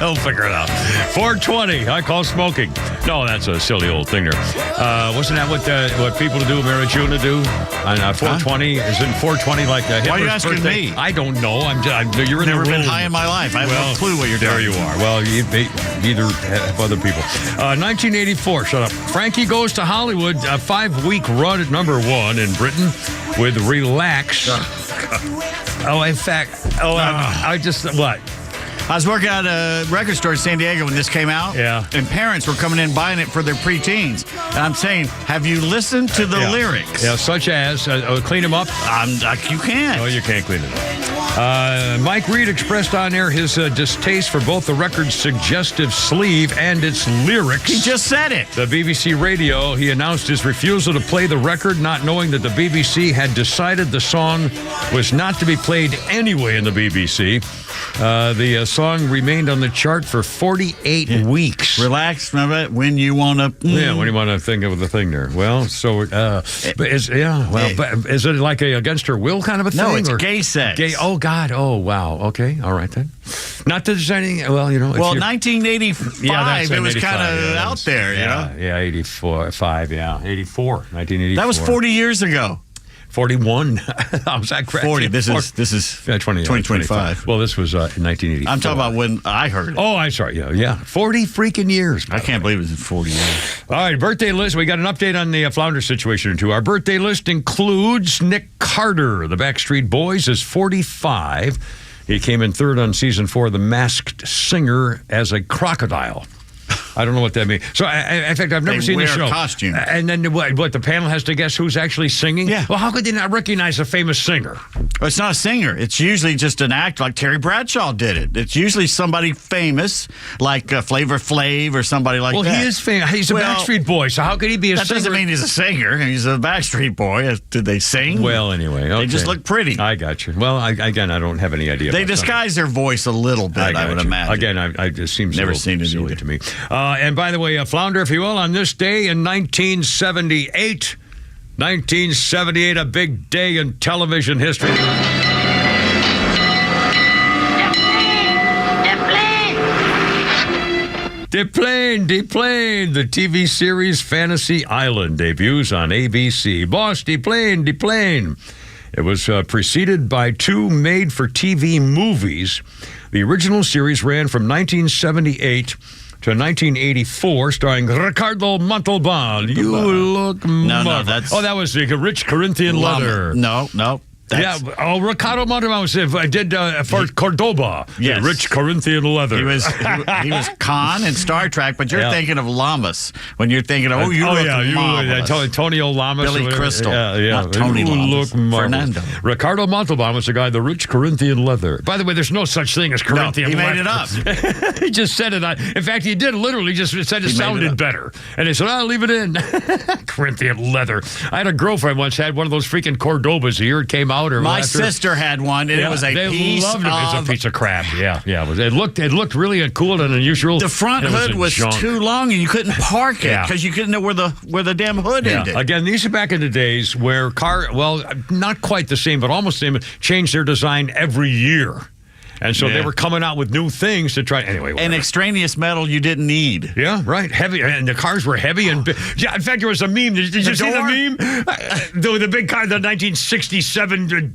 I'll figure it out. 420. I call smoking. No, that's a silly old thing there. Wasn't that what people do, Marijuana do? On 420? Isn't 420 like Hitler's Why are you asking birthday? me? I don't know. You're in Never the been room. high in my life. I have no clue what you're doing. There you are. Well, you either have other people. 1984. Shut up. Frankie Goes to Hollywood. A 5-week run at #1 in Britain with Relax. In fact, I just, what? I was working at a record store in San Diego when this came out. Yeah. And parents were coming in buying it for their preteens. And I'm saying, have you listened to the lyrics? Yeah, such as, clean them up? You can't. No, you can't clean it up. Mike Reed expressed on air his distaste for both the record's suggestive sleeve and its lyrics. He just said it. The BBC radio, he announced his refusal to play the record, not knowing that the BBC had decided the song was not to be played anyway in the BBC. The song remained on the chart for 48 weeks. Relax, remember it? When you want to... Yeah, when you want to think of the thing there. Well, so, but is it like a against her will kind of a thing? No, it's gay sex. Gay, oh, God. Oh, wow. Okay. All right, then. Not that there's anything, well, you know. Well, 1985, it was kind of out there, you know? Yeah, 84, 84, 1984. That was 40 years ago. 41. How's that correct? 40. This is 2025. Well, this was in 1984. I'm talking about when I heard it. Oh, I'm sorry. Yeah. 40 freaking years. I can't believe it was 40 years. All right, birthday list. We got an update on the Flounder situation, too. Our birthday list includes Nick Carter. The Backstreet Boys is 45. He came in third on season 4 of The Masked Singer as a crocodile. I don't know what that means. So, in fact, I've never seen the show. Costume. And then what? The panel has to guess who's actually singing? Yeah. Well, how could they not recognize a famous singer? Well, it's not a singer. It's usually just an act like Terry Bradshaw did it. It's usually somebody famous, like Flavor Flav or somebody like that. Well, he is famous. He's a Backstreet Boy, so how could he be a singer? That doesn't mean he's a singer. He's a Backstreet Boy. Did they sing? Well, anyway. Okay. They just look pretty. I got you. Well, I don't have any idea. They disguise their voice a little bit, I would imagine. Again, it seems never a little seen it silly either to me. And by the way, Flounder, if you will, on this day in 1978, a big day in television history. Deplane. The TV series Fantasy Island debuts on ABC. Boss, deplane. It was preceded by 2 made-for-TV movies. The original series ran from 1978 to 1984, starring Ricardo Montalban. You look No, that's... Oh, that was the Rich Corinthian Leather. No. Yeah, Ricardo Montalban did for Cordoba. Yes. Rich Corinthian Leather. He was Khan in Star Trek, but you're thinking of Lamas when you're thinking of Antonio Lamas, Billy Crystal, not Tony you Lamas. Look Fernando. Ricardo Montalban was the guy, the Rich Corinthian Leather. By the way, there's no such thing as Corinthian Leather. He made it up. He just said it. In fact, he did literally just said it sounded better, and he said, "I'll leave it in." Corinthian Leather. I had a girlfriend once had one of those freaking Cordobas here. It came out. My sister had one, and it was a piece loved it. It was a piece of crap. Yeah. It looked really cool and unusual. The front hood was too long, and you couldn't park it because you couldn't know where the damn hood ended. Again, these are back in the days where not quite the same, but almost the same, changed their design every year. And so they were coming out with new things to try. Anyway, and extraneous metal you didn't need. Yeah, right. Heavy, and the cars were heavy and big. Yeah, in fact, there was a meme. Did you see the meme? The big car, the 1967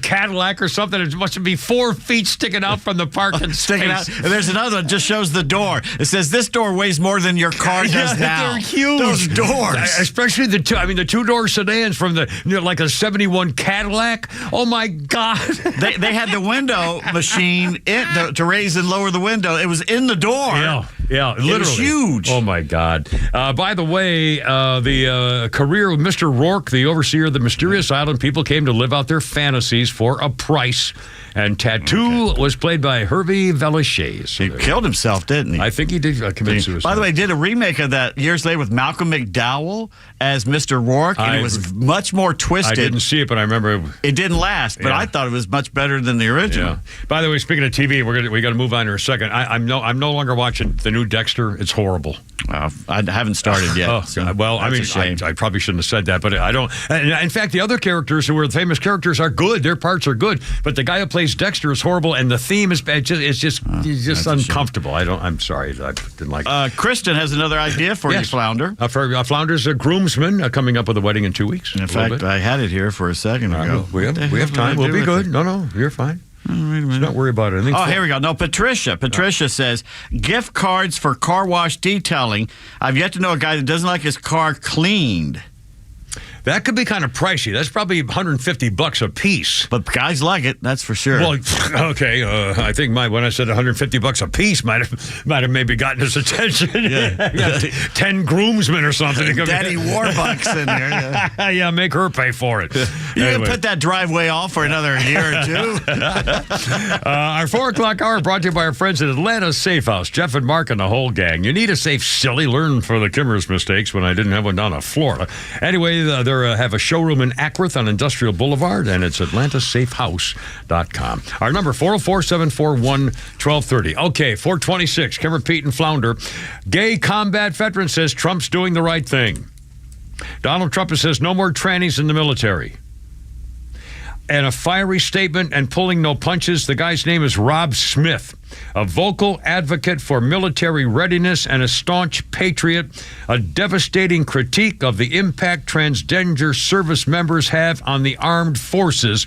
Cadillac or something. It must be 4 feet sticking out from the parking sticking out. And there's another that just shows the door. It says this door weighs more than your car does now. They're huge. Those doors, especially the 2-door sedans from the like a 71 Cadillac. Oh my God! They had the window machine to raise and lower the window. It was in the door. Yeah, literally. It was huge. Oh, my God. By the way, the career of Mr. Rourke, the overseer of the mysterious island, people came to live out their fantasies for a price. And Tattoo was played by Hervé Villechaize. He killed himself, didn't he? I think he did commit suicide. By the way, did a remake of that years later with Malcolm McDowell as Mr. Rourke, and it was much more twisted. I didn't see it, but I remember it didn't last. But I thought it was much better than the original. Yeah. By the way, speaking of TV, we got to move on in a second. I'm no longer watching the new Dexter. It's horrible. I haven't started yet. Well, I mean, I probably shouldn't have said that, but I don't. In fact, the other characters who were the famous characters are good. Their parts are good, but the guy who plays Dexter is horrible, and the theme is bad. It's just uncomfortable. I'm sorry. I didn't like it. Kristen has another idea for you, Flounder. Flounder's a groomsman coming up with a wedding in 2 weeks. In fact, I had it here for a second ago. We have time. We'll be good. No, you're fine. Wait a minute. Don't worry about it. Here we go. No, Patricia says, gift cards for car wash detailing. I've yet to know a guy that doesn't like his car cleaned. That could be kind of pricey. That's probably $150 a piece. But guys like it, that's for sure. Well, okay. I think when I said $150 a piece might have maybe gotten his attention. Yeah. 10 groomsmen or something. Daddy Warbucks in there. Yeah, make her pay for it. You can put that driveway off for another year or two. Our 4 o'clock hour brought to you by our friends at Atlanta Safe House. Jeff and Mark and the whole gang. You need a safe, silly. Learn from the Kimmer's mistakes when I didn't have one down in Florida. Anyway, they have a showroom in Acworth on Industrial Boulevard, and it's atlantasafehouse.com. Our number, 404-741-1230. Okay, 426, Kimmer, Pete, and Flounder. Gay combat veteran says Trump's doing the right thing. Donald Trump says no more trannies in the military. and a fiery statement and pulling no punches. The guy's name is Rob Smith, a vocal advocate for military readiness and a staunch patriot, a devastating critique of the impact transgender service members have on the armed forces.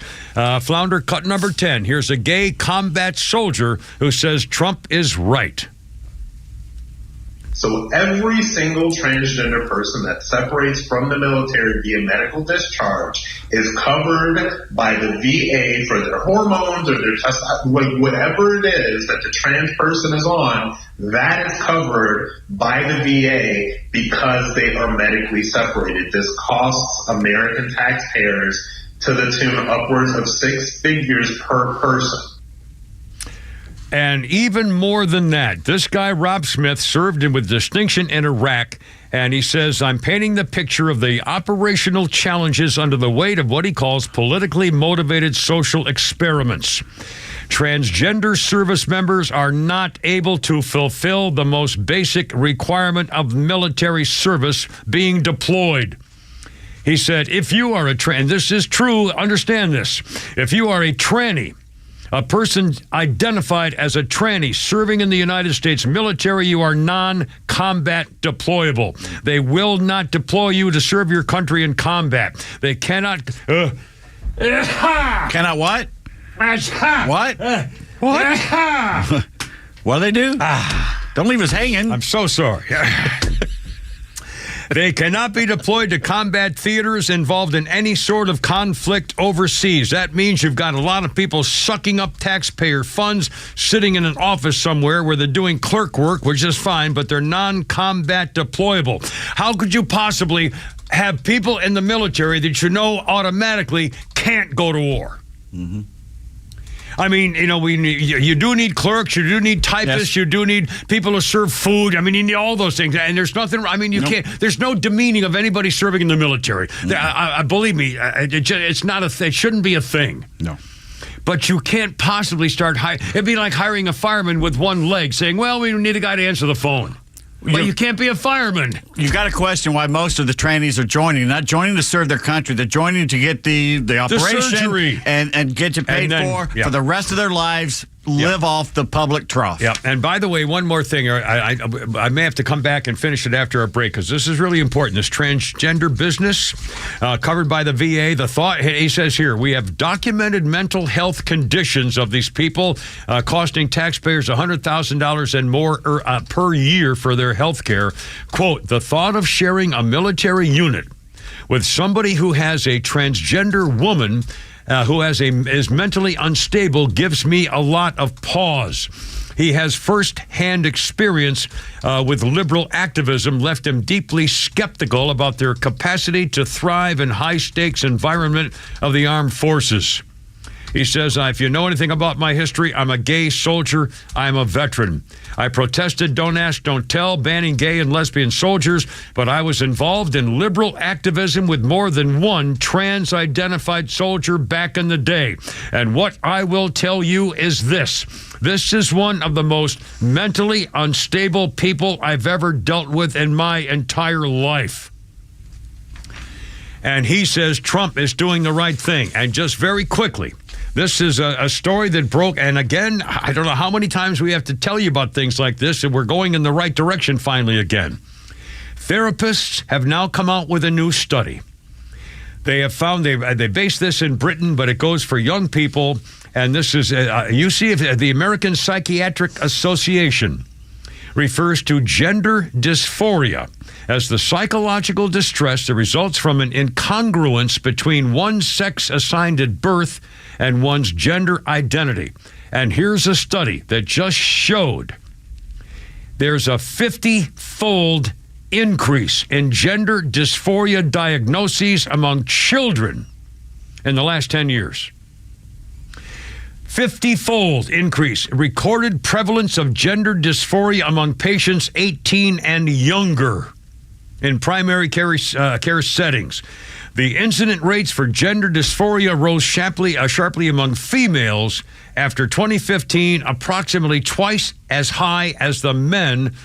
Flounder, cut number 10. Here's a gay combat soldier who says Trump is right. So every single transgender person that separates from the military via medical discharge is covered by the VA for their hormones or their whatever it is that the trans person is on. That is covered by the VA because they are medically separated. This costs American taxpayers to the tune of upwards of 6 figures per person. And even more than that, this guy, Rob Smith, served with distinction in Iraq, and he says, I'm painting the picture of the operational challenges under the weight of what he calls politically motivated social experiments. Transgender service members are not able to fulfill the most basic requirement of military service, being deployed. He said, if you are and this is true, understand this, if you are a tranny, a person identified as a tranny serving in the United States military, you are non-combat deployable. They will not deploy you to serve your country in combat. They cannot... Cannot what? What? What? What do they do? Don't leave us hanging. I'm so sorry. They cannot be deployed to combat theaters involved in any sort of conflict overseas. That means you've got a lot of people sucking up taxpayer funds, sitting in an office somewhere where they're doing clerk work, which is fine, but they're non-combat deployable. How could you possibly have people in the military that you know automatically can't go to war? Mm-hmm. I mean, you know, you do need clerks, you do need typists, you do need people to serve food. I mean, you need all those things. And there's nothing, I mean, you can't, there's no demeaning of anybody serving in the military. Believe me, it's not a thing, it shouldn't be a thing. No. But you can't possibly start it'd be like hiring a fireman with one leg saying, well, we need a guy to answer the phone. Well, you can't be a fireman. You've got to question why most of the trannies are joining. Not joining to serve their country. They're joining to get the operation surgery. and get you paid for the rest of their lives. Live off the public trough. Yeah. And by the way, one more thing. I may have to come back and finish it after our break because this is really important. This transgender business covered by the VA. The thought, he says here, we have documented mental health conditions of these people costing taxpayers $100,000 and more per year for their health care. Quote, the thought of sharing a military unit with somebody who has a transgender woman who is mentally unstable gives me a lot of pause. He has first-hand experience with liberal activism, left him deeply skeptical about their capacity to thrive in high-stakes environment of the armed forces. He says, if you know anything about my history, I'm a gay soldier. I'm a veteran. I protested Don't Ask, Don't Tell, banning gay and lesbian soldiers, but I was involved in liberal activism with more than one trans-identified soldier back in the day. And what I will tell you is this. This is one of the most mentally unstable people I've ever dealt with in my entire life. And he says Trump is doing the right thing. And just very quickly, this is a story that broke, and again, I don't know how many times we have to tell you about things like this, and we're going in the right direction finally again. Therapists have now come out with a new study. They have found, they base this in Britain, but it goes for young people, and this is, you see, the American Psychiatric Association refers to gender dysphoria as the psychological distress that results from an incongruence between one's sex assigned at birth and one's gender identity. And here's a study that just showed there's a 50-fold increase in gender dysphoria diagnoses among children in the last 10 years. 50-fold increase. Recorded prevalence of gender dysphoria among patients 18 and younger in primary care settings. The incident rates for gender dysphoria rose sharply among females after 2015, approximately twice as high as the men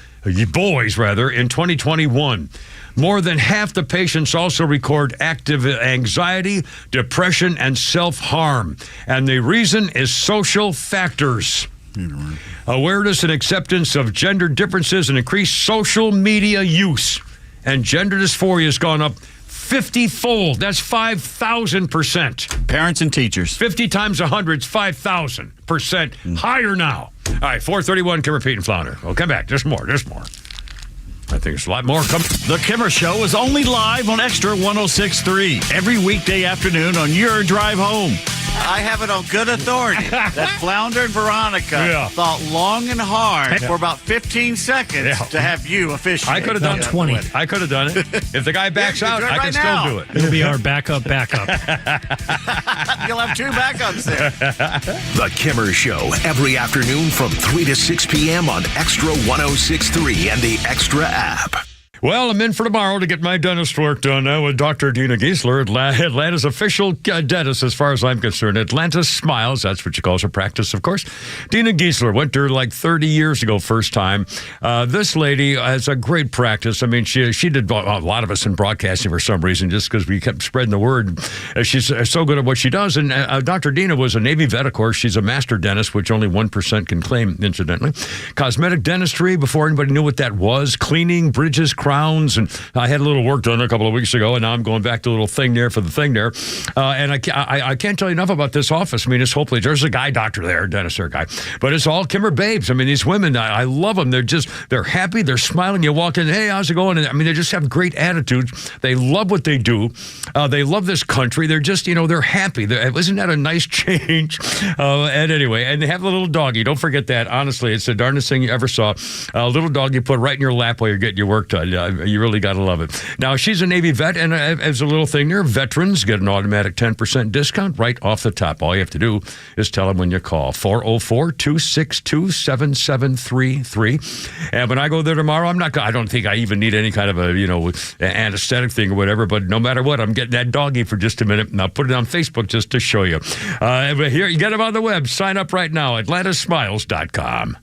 boys rather, in 2021. More than half the patients also record active anxiety, depression, and self-harm. And the reason is social factors. Awareness and acceptance of gender differences and increased social media use. And gender dysphoria has gone up 50-fold. That's 5,000%. Parents and teachers. 50 times 100 is 5,000% higher now. All right, 431, Kimmer, Pete, and Flounder. We'll come back. There's more. I think there's a lot more coming. The Kimmer Show is only live on Extra 106.3 every weekday afternoon on your drive home. I have it on good authority that Flounder and Veronica thought long and hard for about 15 seconds to have you officiate. I could have done 20. I could have done it. If the guy backs out, I can still do it. It'll be our backup. You'll have two backups there. The Kimmer Show, every afternoon from 3 to 6 p.m. on Extra 106.3 and the Extra app. Well, I'm in for tomorrow to get my dentist work done now with Dr. Dina Giesler, Atlanta's official dentist as far as I'm concerned. Atlanta Smiles, that's what she calls her practice, of course. Dina Giesler went there like 30 years ago, first time. This lady has a great practice. I mean, she did a lot of us in broadcasting for some reason, just because we kept spreading the word. She's so good at what she does. And Dr. Dina was a Navy vet, of course. She's a master dentist, which only 1% can claim, incidentally. Cosmetic dentistry, before anybody knew what that was. Cleaning, bridges, crowns, and I had a little work done a couple of weeks ago, and now I'm going back to a little thing there for the thing there. And I can't tell you enough about this office. I mean, it's hopefully there's a guy doctor there, dentist there guy, but it's all Kimmer babes. I mean, these women, I love them. They're happy, they're smiling. You walk in, hey, how's it going? And I mean, they just have great attitudes. They love what they do. They love this country. They're just, they're happy. Isn't that a nice change? And anyway, and they have a little doggy. Don't forget that. Honestly, it's the darndest thing you ever saw. A little dog you put right in your lap while you're getting your work done. You really got to love it. Now, she's a Navy vet, and as a little thing there, veterans get an automatic 10% discount right off the top. All you have to do is tell them when you call. 404-262-7733. And when I go there tomorrow, I don't think I even need any kind of a, anesthetic thing or whatever, but no matter what, I'm getting that doggy for just a minute, and I'll put it on Facebook just to show you. But here, you get them on the web. Sign up right now at atlantasmiles.com.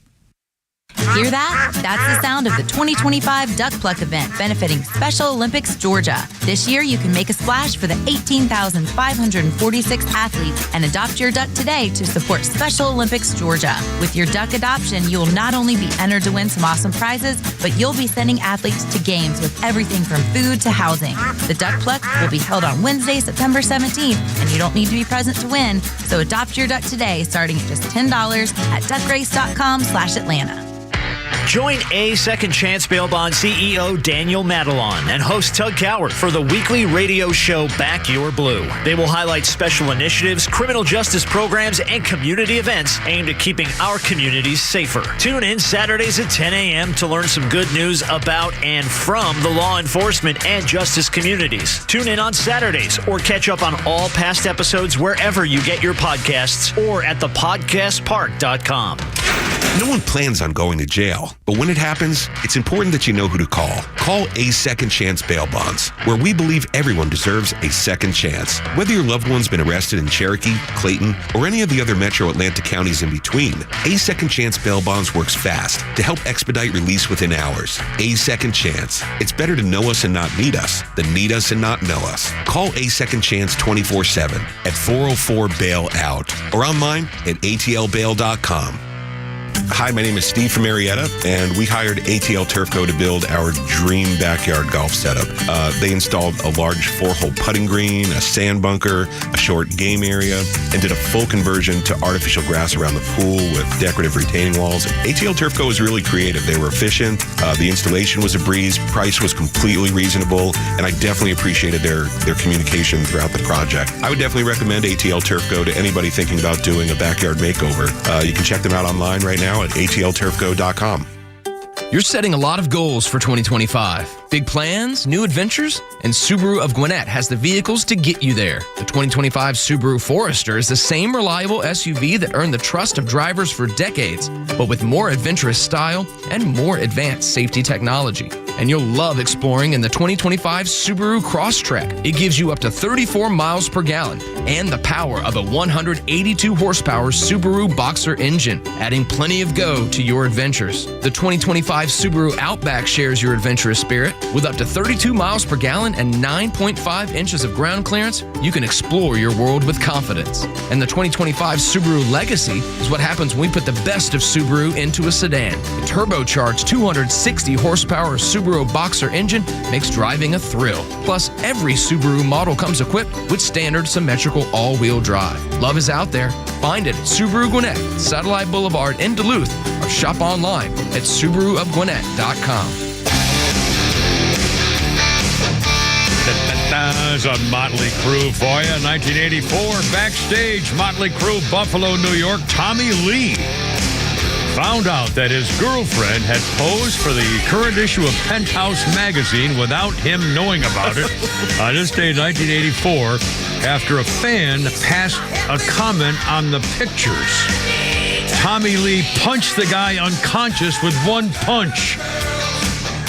Hear that? That's the sound of the 2025 Duck Pluck event benefiting Special Olympics Georgia. This year, you can make a splash for the 18,546 athletes and adopt your duck today to support Special Olympics Georgia. With your duck adoption, you will not only be entered to win some awesome prizes, but you'll be sending athletes to games with everything from food to housing. The Duck Pluck will be held on Wednesday, September 17th, and you don't need to be present to win. So adopt your duck today, starting at just $10 at duckrace.com/Atlanta. Join A Second Chance Bail Bond CEO Daniel Madelon and host Tug Coward for the weekly radio show Back Your Blue. They will highlight special initiatives, criminal justice programs, and community events aimed at keeping our communities safer. Tune in Saturdays at 10 a.m. to learn some good news about and from the law enforcement and justice communities. Tune in on Saturdays or catch up on all past episodes wherever you get your podcasts or at thepodcastpark.com. No one plans on going to jail, but when it happens, it's important that you know who to call. Call A Second Chance Bail Bonds, where we believe everyone deserves a second chance. Whether your loved one's been arrested in Cherokee, Clayton, or any of the other metro Atlanta counties in between, A Second Chance Bail Bonds works fast to help expedite release within hours. A Second Chance. It's better to know us and not need us than need us and not know us. Call A Second Chance 24/7 at 404-BAIL-OUT or online at atlbail.com. Hi, my name is Steve from Marietta, and we hired ATL Turfco to build our dream backyard golf setup. They installed a large 4-hole putting green, a sand bunker, a short game area, and did a full conversion to artificial grass around the pool with decorative retaining walls. ATL Turfco was really creative. They were efficient. The installation was a breeze. Price was completely reasonable, and I definitely appreciated their communication throughout the project. I would definitely recommend ATL Turfco to anybody thinking about doing a backyard makeover. You can check them out online right now at atlturfco.com. You're setting a lot of goals for 2025. Big plans, new adventures, and Subaru of Gwinnett has the vehicles to get you there. The 2025 Subaru Forester is the same reliable SUV that earned the trust of drivers for decades, but with more adventurous style and more advanced safety technology. And you'll love exploring in the 2025 Subaru Crosstrek. It gives you up to 34 miles per gallon and the power of a 182 horsepower Subaru Boxer engine, adding plenty of go to your adventures. The 2025 Subaru Outback shares your adventurous spirit. With up to 32 miles per gallon and 9.5 inches of ground clearance, you can explore your world with confidence. And the 2025 Subaru Legacy is what happens when we put the best of Subaru into a sedan. The turbocharged 260 horsepower Subaru Boxer engine makes driving a thrill. Plus, every Subaru model comes equipped with standard symmetrical all-wheel drive. Love is out there. Find it at Subaru Gwinnett, Satellite Boulevard in Duluth, or shop online at SubaruofGwinnett.com. There's a Motley Crue for you. 1984, backstage, Motley Crue, Buffalo, New York. Tommy Lee found out that his girlfriend had posed for the current issue of Penthouse magazine without him knowing about it on this day in 1984 after a fan passed a comment on the pictures. Tommy Lee punched the guy unconscious with one punch.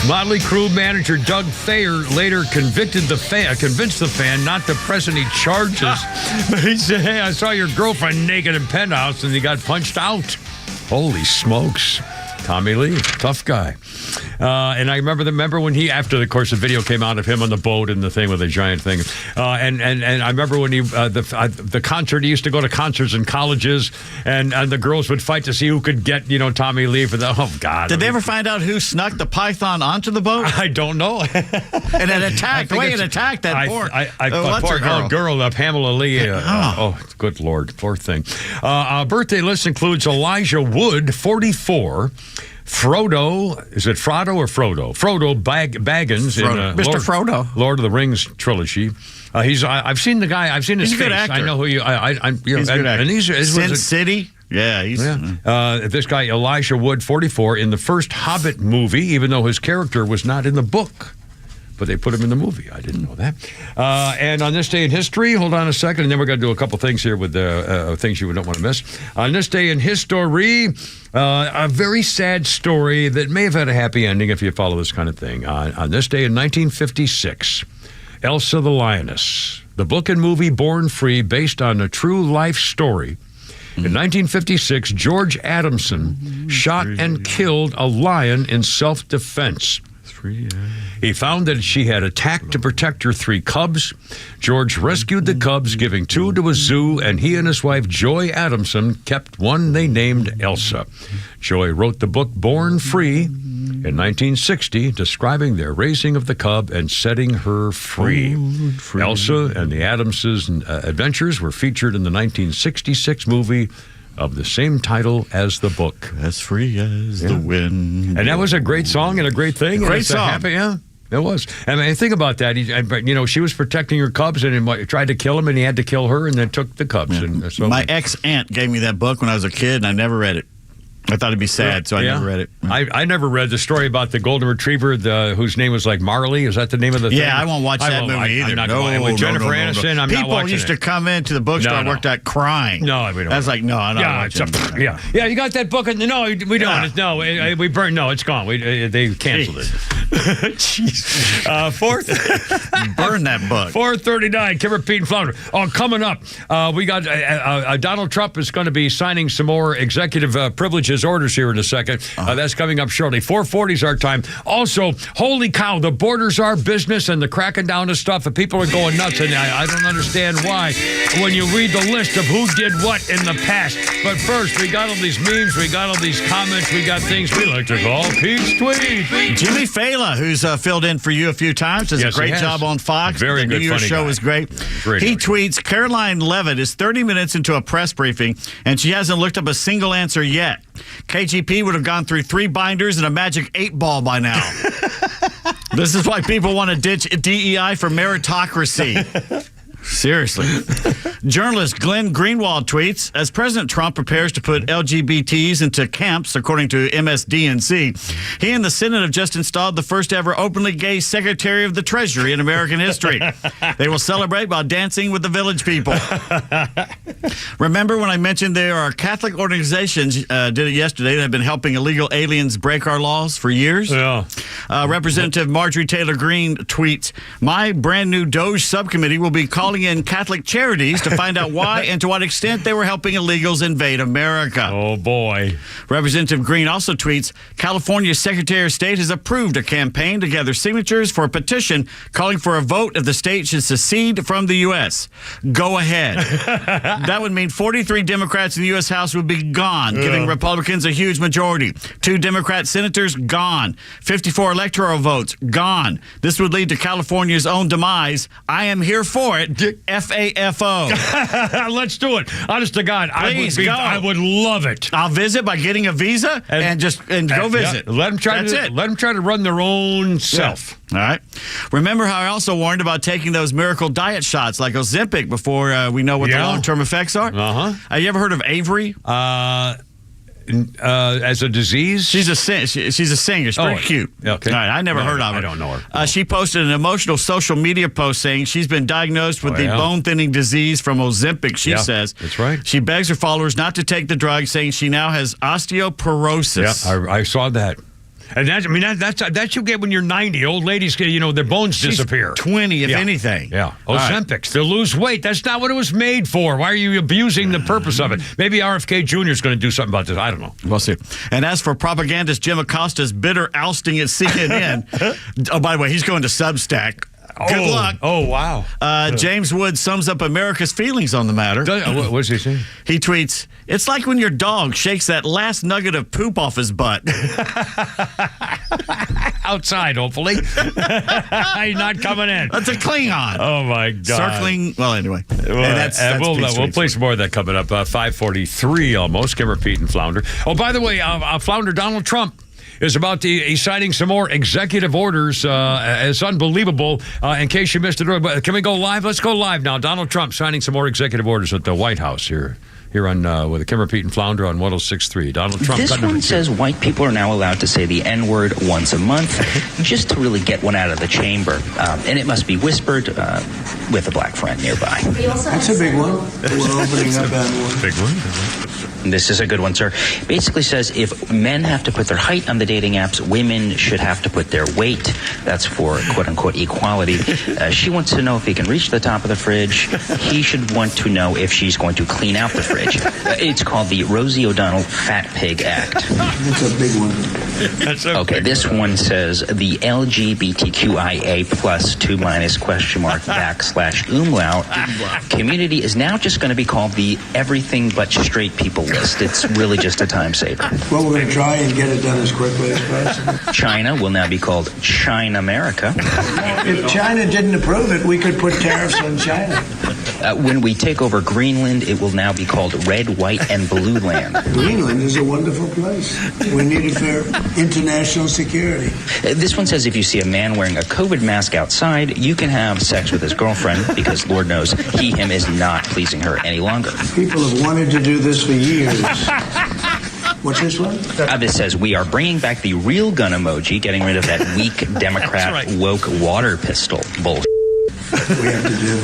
Motley Crue manager Doug Thayer later convinced the fan not to press any charges. But he said, hey, I saw your girlfriend naked in Penthouse, and he got punched out. Holy smokes. Tommy Lee, tough guy. And I remember when he, after of course the video came out of him on the boat and the thing with the giant thing. And I remember when he, the concert, he used to go to concerts in colleges and the girls would fight to see who could get, Tommy Lee for the, oh God. Did they ever find out who snuck the python onto the boat? I don't know. And it attacked, it attacked that poor girl, Pamela Lee. Good Lord, poor thing. Birthday list includes Elijah Wood, 44. Frodo, is it Frodo or Frodo? Frodo Baggins in Mr. Frodo, Lord of the Rings trilogy. I've seen the guy. I've seen his face. He's a good actor. I know who you. He's a good actor. And Sin City. Yeah, this guy Elijah Wood, 44, in the first Hobbit movie, even though his character was not in the book. But they put him in the movie. I didn't know that. And on this day in history, hold on a second, and then we're going to do a couple things here with things you don't want to miss. On this day in history, a very sad story that may have had a happy ending if you follow this kind of thing. On this day in 1956, Elsa the Lioness, the book and movie Born Free, based on a true life story. In 1956, George Adamson shot and killed a lion in self-defense. He found that she had attacked to protect her 3 cubs. George rescued the cubs, giving 2 to a zoo, and he and his wife, Joy Adamson, kept one they named Elsa. Joy wrote the book Born Free in 1960, describing their raising of the cub and setting her free. Elsa and the Adamses' adventures were featured in the 1966 movie of the same title as the book. As free as the wind. And that was a great song and a great thing. Great song. It was. I mean, think about that. She was protecting her cubs and he tried to kill him, and he had to kill her, and then took the cubs. Yeah. And so my ex-aunt gave me that book when I was a kid, and I never read it. I thought it'd be sad, so I never read it. I never read the story about the golden retriever whose name was like Marley. Is that the name of the thing? Yeah, I won't watch that movie either. With Jennifer Aniston, I'm not watching it. People used to come into the bookstore I worked at crying. No, we don't. I was like, no, I'm not watching it. Yeah, you got that book? No, we don't. Yeah. No, we burned. No, it's gone. They canceled it. Jeez. Burn that book. 4:39, Kimmer, Pete, and Flounder. Oh, coming up, we got Donald Trump is going to be signing some more executive privileges orders here in a second. That's coming up shortly. 4:40 is our time. Also, holy cow, the borders are business, and the cracking down to stuff, and people are going nuts, and I don't understand why when you read the list of who did what in the past. But first, we got all these memes, we got all these comments, we got things we like to call Pete's Tweet. Jimmy Fallon, who's filled in for you a few times, does a great job on Fox. Very good, New Year's show is great. He tweets, Caroline Leavitt is 30 minutes into a press briefing, and she hasn't looked up a single answer yet. KGP would have gone through 3 binders and a magic 8-ball by now. This is why people want to ditch DEI for meritocracy. Seriously. Journalist Glenn Greenwald tweets, as President Trump prepares to put LGBTs into camps, according to MSDNC, he and the Senate have just installed the first ever openly gay Secretary of the Treasury in American history. They will celebrate while dancing with the village people. Remember when I mentioned there are Catholic organizations, did it yesterday, that have been helping illegal aliens break our laws for years? Yeah. Representative Marjorie Taylor Greene tweets, my brand new DOJ subcommittee will be calling in Catholic charities to to find out why and to what extent they were helping illegals invade America. Oh, boy. Representative Green also tweets, California's Secretary of State has approved a campaign to gather signatures for a petition calling for a vote if the state should secede from the U.S. Go ahead. That would mean 43 Democrats in the U.S. House would be gone, giving Republicans a huge majority. 2 Democrat senators, gone. 54 electoral votes, gone. This would lead to California's own demise. I am here for it. FAFO. Let's do it. Honest to God, Please go. I would love it. I'll visit by getting a visa and go visit. Yeah, let them try to run their own self. All right. Remember how I also warned about taking those miracle diet shots like Ozempic before we know what the long-term effects are? Uh-huh. You ever heard of Avery? As a disease? She's a singer. She's pretty cute. Okay. All right. I never heard of her. I don't know her. She posted an emotional social media post saying she's been diagnosed with the bone-thinning disease from Ozempic, she says. That's right. She begs her followers not to take the drug, saying she now has osteoporosis. Yeah, I saw that. And that's you get when you're 90. Old ladies, their bones disappear. 20, if anything. Yeah. Ozempic, to lose weight. That's not what it was made for. Why are you abusing the purpose of it? Maybe RFK Jr. is going to do something about this. I don't know. We'll see. And as for propagandist Jim Acosta's bitter ousting at CNN, oh, by the way, he's going to Substack. Good luck. Oh, wow. James Wood sums up America's feelings on the matter. What does he say? He tweets, it's like when your dog shakes that last nugget of poop off his butt. Outside, hopefully. He's not coming in. That's a Klingon. Oh, my God. Circling. Well, anyway. We'll play some more of that coming up. 5:43 almost. Kimmer, Pete, and Flounder. Oh, by the way, Flounder Donald Trump is he's signing some more executive orders. It's unbelievable. In case you missed it, can we go live? Let's go live now. Donald Trump signing some more executive orders at the White House here on with Kimmer, Pete, and Flounder on 106.3. Donald Trump. This one says white people are now allowed to say the N-word once a month, just to really get one out of the chamber. And it must be whispered with a black friend nearby. That's a big one. We're opening up N-word. Big one. This is a good one, sir. Basically says if men have to put their height on the dating apps, women should have to put their weight. That's for quote-unquote equality. She wants to know if he can reach the top of the fridge. He should want to know if she's going to clean out the fridge. It's called the Rosie O'Donnell Fat Pig Act. That's a big one. Okay, this one says the LGBTQIA plus 2- question mark / umlaut community is now just going to be called the everything but straight people list. It's really just a time saver. Well, we're going to try and get it done as quickly as possible. China will now be called China America. If China didn't approve it, we could put tariffs on China. When we take over Greenland, it will now be called Red, White, and Blue Land. Greenland is a wonderful place. We need it for international security. This one says if you see a man wearing a COVID mask outside, you can have sex with his girlfriend because Lord knows him is not pleasing her any longer. People have wanted to do this for years. What's this one? This says we are bringing back the real gun emoji, getting rid of that weak Democrat woke water pistol bullshit. We have to do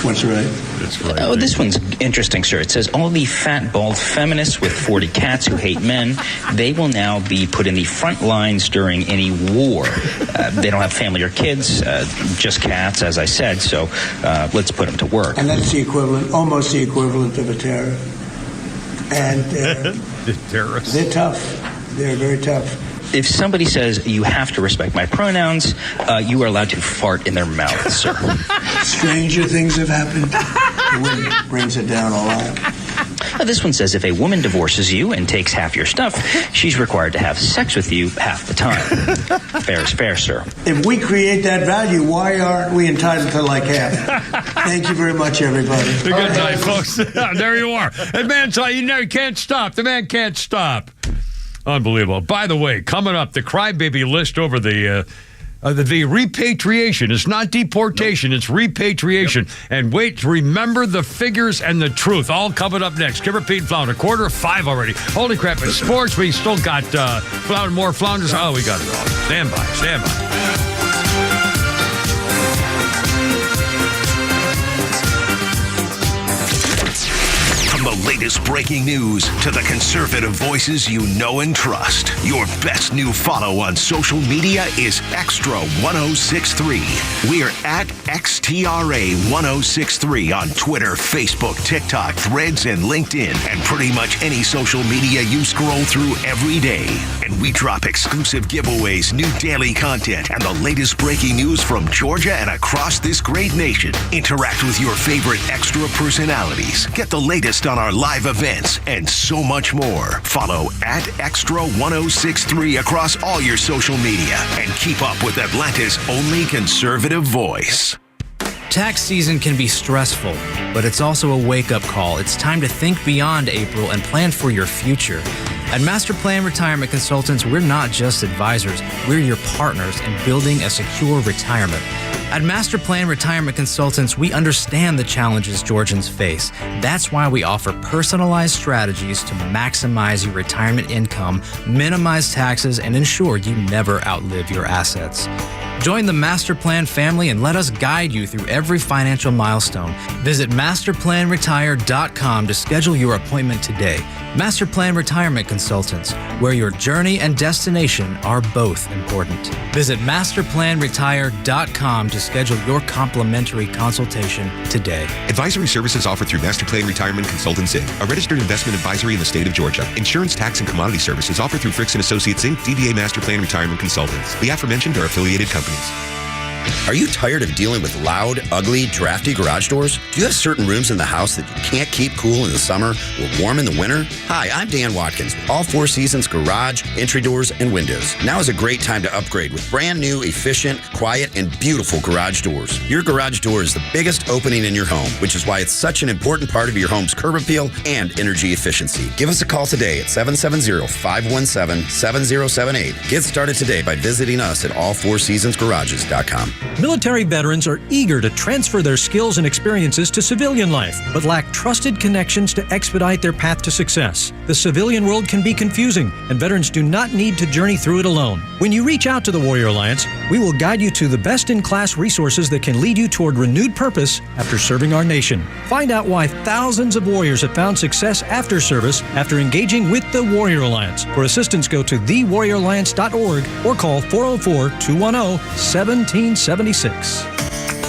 what's right. That's right. Oh, this one's interesting, sir. It says all the fat, bald feminists with 40 cats who hate men, they will now be put in the front lines during any war. They don't have family or kids, just cats, as I said, so let's put them to work. And that's the equivalent, almost the equivalent of a terror. And they're tough. They're very tough. If somebody says you have to respect my pronouns, you are allowed to fart in their mouth, sir. Stranger things have happened. The wind brings it down a lot. This one says if a woman divorces you and takes half your stuff, she's required to have sex with you half the time. Fair is fair, sir. If we create that value, why aren't we entitled to like half? Thank you very much, everybody. Good night, folks. There you are. That man's you can't stop. The man can't stop. Unbelievable. By the way, coming up, the crybaby list over the repatriation. It's not deportation, it's repatriation. Yep. And wait, remember the figures and the truth. All coming up next. Kimmer, Pete, and Flounder. 4:45 already. Holy crap, in sports, we still got more Flounders. Oh, we got it all. Stand by. From From the latest breaking news to the conservative voices you know and trust, your best new follow on social media is Extra 1063. We're at XTRA 1063 on Twitter, Facebook, TikTok, Threads, and LinkedIn, and pretty much any social media you scroll through every day. And we drop exclusive giveaways, new daily content, and the latest breaking news from Georgia and across this great nation. Interact with your favorite Extra personalities. Get the latest on our live events and so much more. Follow at Extra 1063 across all your social media and keep up with Atlanta's only conservative voice. Tax season can be stressful, but it's also a wake-up call. It's time to think beyond April and plan for your future. At Master Plan Retirement Consultants, we're not just advisors, we're your partners in building a secure retirement. At Master Plan Retirement Consultants, we understand the challenges Georgians face. That's why we offer personalized strategies to maximize your retirement income, minimize taxes, and ensure you never outlive your assets. Join the Master Plan family and let us guide you through every financial milestone. Visit masterplanretire.com to schedule your appointment today. Master Plan Retirement Consultants, where your journey and destination are both important. Visit masterplanretire.com to schedule your complimentary consultation today. Advisory services offered through Master Plan Retirement Consultants, Inc., a registered investment advisory in the state of Georgia. Insurance, tax, and commodity services offered through Fricks & Associates, Inc., DBA Master Plan Retirement Consultants. The aforementioned are affiliated companies. Are you tired of dealing with loud, ugly, drafty garage doors? Do you have certain rooms in the house that you can't keep cool in the summer or warm in the winter? Hi, I'm Dan Watkins with All Four Seasons Garage, Entry Doors, and Windows. Now is a great time to upgrade with brand new, efficient, quiet, and beautiful garage doors. Your garage door is the biggest opening in your home, which is why it's such an important part of your home's curb appeal and energy efficiency. Give us a call today at 770-517-7078. Get started today by visiting us at allfourseasonsgarages.com. Military veterans are eager to transfer their skills and experiences to civilian life, but lack trusted connections to expedite their path to success. The civilian world can be confusing, and veterans do not need to journey through it alone. When you reach out to the Warrior Alliance, we will guide you to the best-in-class resources that can lead you toward renewed purpose after serving our nation. Find out why thousands of warriors have found success after service after engaging with the Warrior Alliance. For assistance, go to thewarrioralliance.org or call 404-210-1776.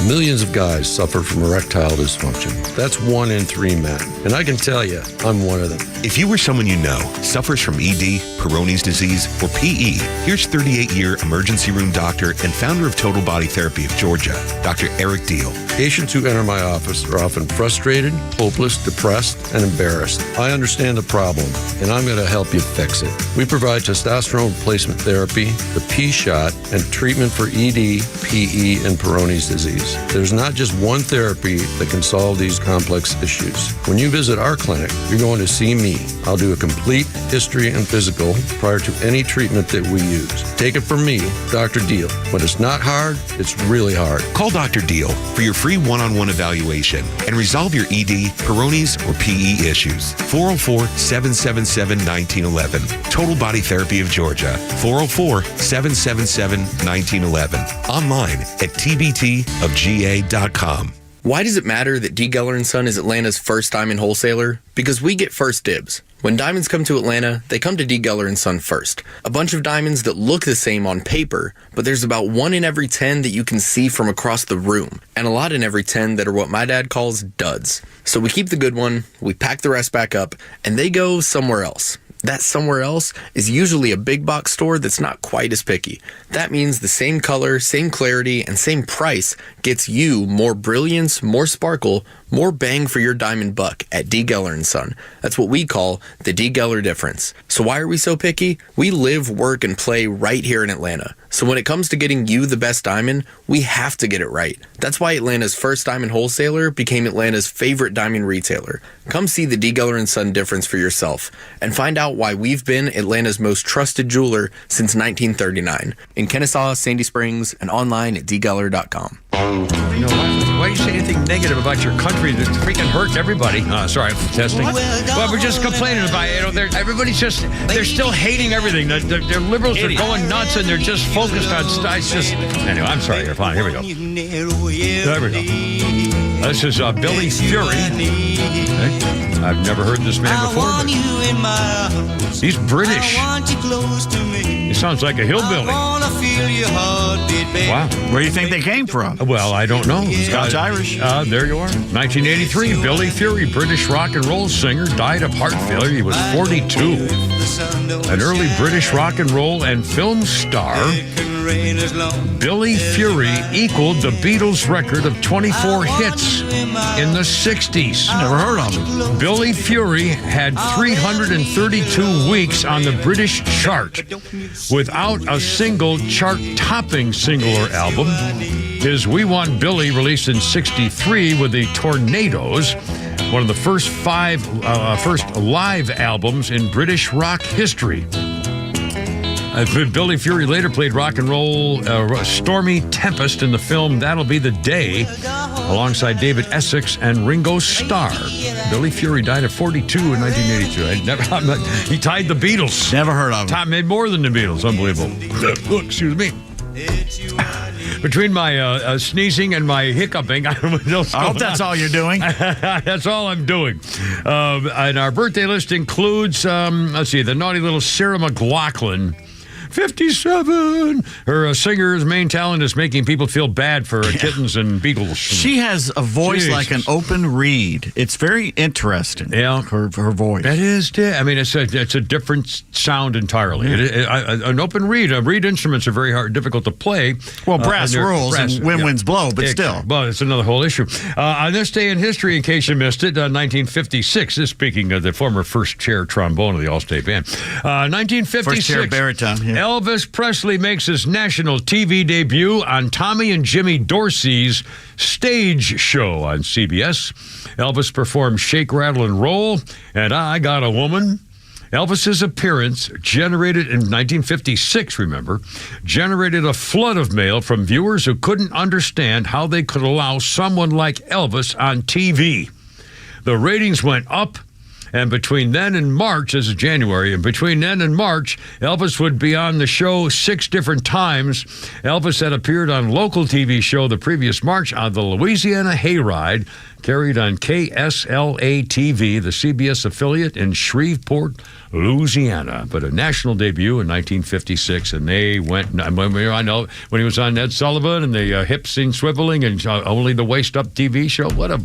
Millions of guys suffer from erectile dysfunction. That's 1 in 3 men. And I can tell you, I'm one of them. If you or someone you know suffers from ED, Peyronie's disease, or PE, here's 38-year emergency room doctor and founder of Total Body Therapy of Georgia, Dr. Eric Deal. Patients who enter my office are often frustrated, hopeless, depressed, and embarrassed. I understand the problem, and I'm going to help you fix it. We provide testosterone replacement therapy, the P shot, and treatment for ED, PE, and Peyronie's disease. There's not just one therapy that can solve these complex issues. When you visit our clinic, you're going to see me. I'll do a complete history and physical prior to any treatment that we use. Take it from me, Dr. Deal. When it's not hard, it's really hard. Call Dr. Deal for your free one-on-one evaluation and resolve your ED, Peyronie's, or PE issues. 404-777-1911. Total Body Therapy of Georgia. 404-777-1911. Online at tbtofga.com. Why does it matter that D. Geller & Son is Atlanta's first diamond wholesaler? Because we get first dibs. When diamonds come to Atlanta, they come to D. Geller & Son first. A bunch of diamonds that look the same on paper, but there's about 1 in every 10 that you can see from across the room, and a lot in every 10 that are what my dad calls duds. So we keep the good one, we pack the rest back up, and they go somewhere else. That somewhere else is usually a big box store that's not quite as picky. That means the same color, same clarity, and same price gets you more brilliance, more sparkle, more bang for your diamond buck at D. Geller & Son. That's what we call the D. Geller difference. So why are we so picky? We live, work, and play right here in Atlanta. So when it comes to getting you the best diamond, we have to get it right. That's why Atlanta's first diamond wholesaler became Atlanta's favorite diamond retailer. Come see the D. Geller & Son difference for yourself and find out why we've been Atlanta's most trusted jeweler since 1939. In Kennesaw, Sandy Springs, and online at dgeller.com. You know, why do you say anything negative about your country that's freaking hurting everybody? Sorry for testing. Well, we're just complaining about it. You know, everybody's just, they're still hating everything. The liberals are going nuts and they're just focused on stuff. It's just, anyway, I'm sorry. You're fine. Here we go. There we go. This is Billy Fury. Okay. I've never heard this man before. But he's British. He sounds like a hillbilly. Wow. Where do you think they came from? Well, I don't know. Scotch-Irish. There you are. 1983, Billy Fury, British rock and roll singer, died of heart failure. He was 42. An early British rock and roll and film star, Billy Fury equaled the Beatles' record of 24 hits in the 60s. I never heard of him. Billy Fury had 332 weeks on the British chart without a single chart-topping single or album. His We Want Billy, released in 63 with the Tornadoes, one of the first live albums in British rock history. Billy Fury later played rock and roll Stormy Tempest in the film That'll Be the Day, alongside David Essex and Ringo Starr. Billy Fury died at 42 in 1982. He tied the Beatles. Never heard of him. Tom made more than the Beatles. Unbelievable. Excuse me. Between my sneezing and my hiccuping, I hope that's all you're doing. That's all I'm doing. And our birthday list includes, let's see, the naughty little Sarah McLachlan, 57. Her singer's main talent is making people feel bad for kittens and beetles. She has a voice like an open reed. It's very interesting. Yeah, her voice. That is. I mean, it's a different sound entirely. An open reed. Reed instruments are very difficult to play. Well, brass rules and winds blow, but still. Well, it's another whole issue. On this day in history, in case you missed it, 1956. This speaking of the former first chair trombone of the All-State Band. 1956. First chair baritone. Yeah. Elvis Presley makes his national TV debut on Tommy and Jimmy Dorsey's stage show on CBS. Elvis performed Shake, Rattle, and Roll and I Got a Woman. Elvis's appearance generated in 1956, remember, generated a flood of mail from viewers who couldn't understand how they could allow someone like Elvis on TV. The ratings went up. And between then and March, this is January, and between then and March, Elvis would be on the show 6 different times. Elvis had appeared on local TV show the previous March on the Louisiana Hayride, carried on KSLA-TV, the CBS affiliate in Shreveport, Louisiana. But a national debut in 1956, and they went, I know, when he was on Ed Sullivan and the hip scene swiveling and Only the Waist Up TV show, what a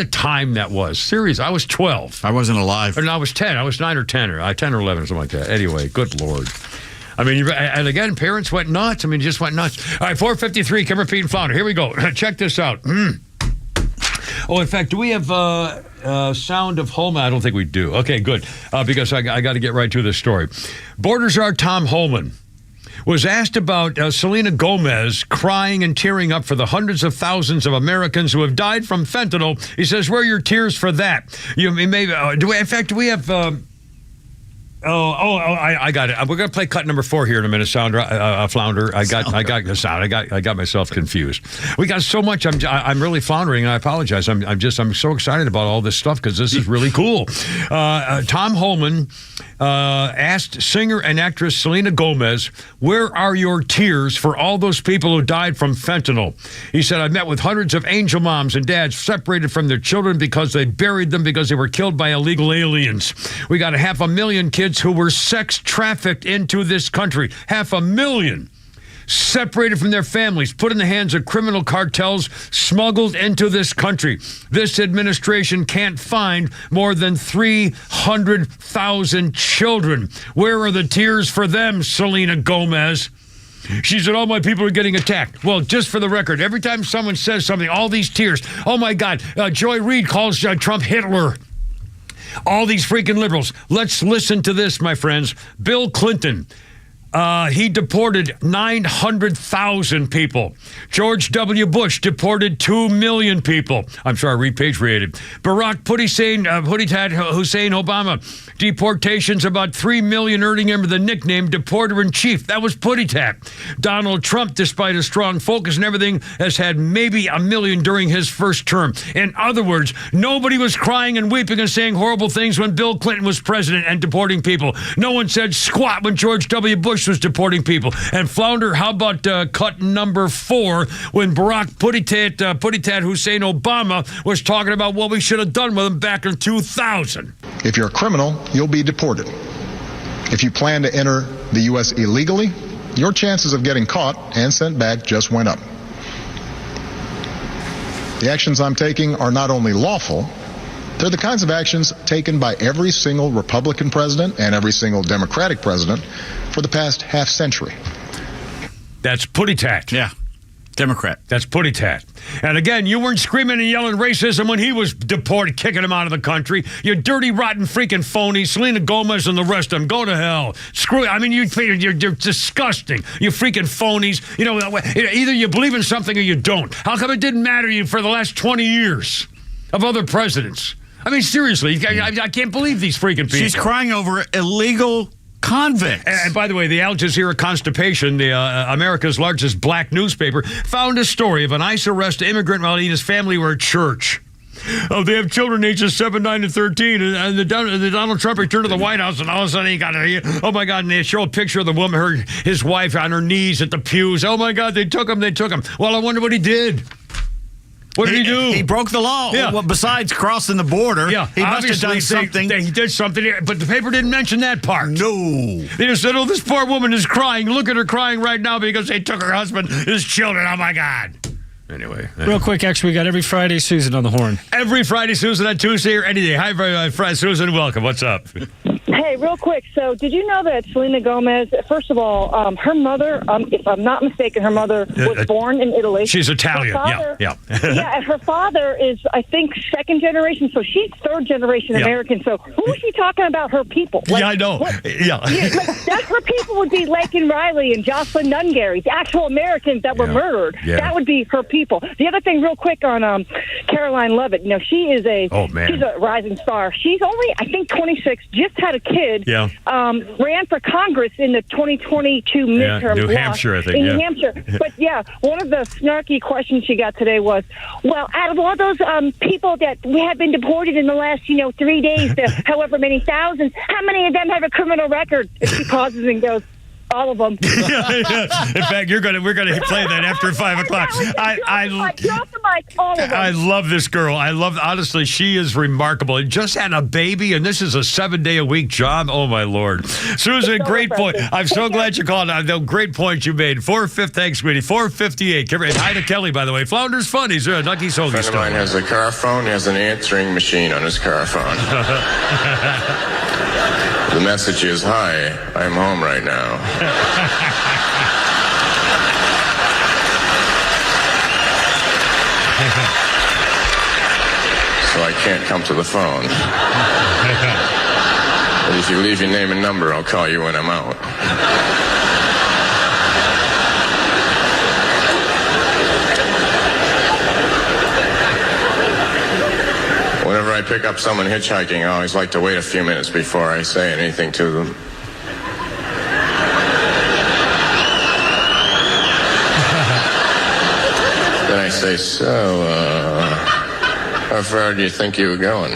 time that was. Serious, I was 12. I wasn't alive. And I was 10. I was 9 or 10, or 10 or 11 or something like that. Anyway, good Lord. I mean, and again, parents went nuts. I mean, just went nuts. All right, 453, Kimmer, Pete, and Flounder. Here we go. Check this out. Oh, in fact, do we have Sound of Home? I don't think we do. Okay, good, because I got to get right to this story. Border czar Tom Holman was asked about Selena Gomez crying and tearing up for the hundreds of thousands of Americans who have died from fentanyl. He says, "Where are your tears for that?" Do we have? I got it. We're going to play cut number 4 here in a minute, Flounder. I got myself confused. We got so much. I'm really floundering, and I apologize. I'm so excited about all this stuff because this is really cool. Tom Holman asked singer and actress Selena Gomez, "Where are your tears for all those people who died from fentanyl?" He said, "I met with hundreds of angel moms and dads separated from their children because they buried them because they were killed by illegal aliens. We got 500,000 kids who were sex trafficked into this country. 500,000 separated from their families, put in the hands of criminal cartels, smuggled into this country. This administration can't find more than 300,000 children. Where are the tears for them, Selena Gomez?" She said, "All my people are getting attacked." Well, just for the record, every time someone says something, all these tears. Oh, my God. Joy Reid calls Trump Hitler. All these freaking liberals. Let's listen to this, my friends. Bill Clinton. He deported 900,000 people. George W. Bush deported 2 million people. I'm sorry, repatriated. Barack Hussein Obama, deportations about 3 million, earning him the nickname Deporter-in-Chief. That was Putty-Tat. Donald Trump, despite a strong focus and everything, has had maybe 1 million during his first term. In other words, nobody was crying and weeping and saying horrible things when Bill Clinton was president and deporting people. No one said squat when George W. Bush Bush was deporting people. And Flounder, how about cut number 4 when Barack Putty-Tat Hussein Obama was talking about what we should have done with him back in 2000. If you're a criminal, you'll be deported. If you plan to enter the U.S. illegally, your chances of getting caught and sent back just went up. The actions I'm taking are not only lawful, they're the kinds of actions taken by every single Republican president and every single Democratic president for the past half century. That's Putty-Tat. Yeah. Democrat. That's Putty-Tat. And again, you weren't screaming and yelling racism when he was deported, kicking him out of the country. You dirty, rotten, freaking phony. Selena Gomez and the rest of them, go to hell. Screw it. I mean, you're disgusting. You freaking phonies. You know, either you believe in something or you don't. How come it didn't matter to you for the last 20 years of other presidents? I mean, seriously, I can't believe these freaking people. She's crying over illegal convicts. And by the way, the Al Jazeera Constipation, America's largest black newspaper, found a story of an ICE-arrested immigrant while he and his family were at church. Oh, they have children ages 7, 9, and 13, and the Donald Trump returned to the White House, and all of a sudden he got oh my God, and they show a picture of the woman, his wife on her knees at the pews. Oh my God, they took him. Well, I wonder what he did. What did he do? He broke the law. Yeah. Well, besides crossing the border, he must have done something. He did something, but the paper didn't mention that part. No. They just said, oh, this poor woman is crying. Look at her crying right now because they took her husband, his children. Oh, my God. Anyway. Real quick, actually, we got every Friday Susan on the horn. Every Friday Susan on Tuesday or any day. Hi, Susan. Welcome. What's up? Hey, real quick. So, did you know that Selena Gomez, first of all, her mother, if I'm not mistaken, her mother was born in Italy. She's Italian. Father, yeah. Yeah, and her father is, I think, second generation. So she's third generation American. So who is she talking about? Her people? Like, yeah, I know. That's her people would be Laken Riley and Jocelyn Nungary, the actual Americans that were murdered. Yeah. That would be her people. The other thing, real quick, on Caroline Levitt. You know, she is she's a rising star. She's only, I think, 26. Just had a kid. Yeah. Ran for Congress in the 2022 midterm. New Hampshire, I think. In New Hampshire. But one of the snarky questions she got today was, well, out of all those people that we have been deported in the last 3 days, to however many thousands, how many of them have a criminal record? And she pauses and goes, all of them. In fact, we're gonna play that after 5 o'clock. I love this girl. Honestly, she is remarkable. Just had a baby, and this is a 7-day-a-week job. Oh my Lord, Susan, great point. I'm so glad you called. The great point you made. 450, thanks, sweetie. 458. And hi to Kelly, by the way. Flounder's Funnies. Nucky's Hoagie. A friend of mine has a car phone. He has an answering machine on his car phone. The message is, hi, I'm home right now. So I can't come to the phone. But if you leave your name and number, I'll call you when I'm out. Whenever I pick up someone hitchhiking, I always like to wait a few minutes before I say anything to them. Then I say, so, how far do you think you were going?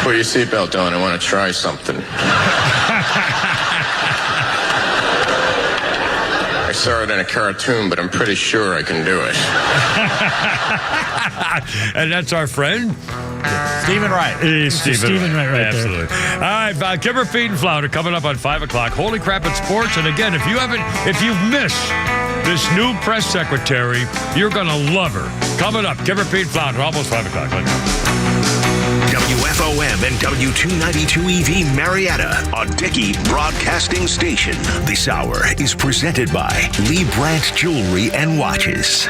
Put your seatbelt on, I want to try something. I saw it in a cartoon, but I'm pretty sure I can do it. And that's our friend Stephen Wright. Stephen Wright right absolutely. there. All right, Kimber Feed and Flounder coming up on 5 o'clock. Holy crap at sports. And again, if you've missed this new press secretary, you're going to love her. Coming up, Kimber Feed and Flounder, almost 5 o'clock. WFOM and W292EV Marietta, a Dickey broadcasting station. This hour is presented by Lee Branch Jewelry and Watches.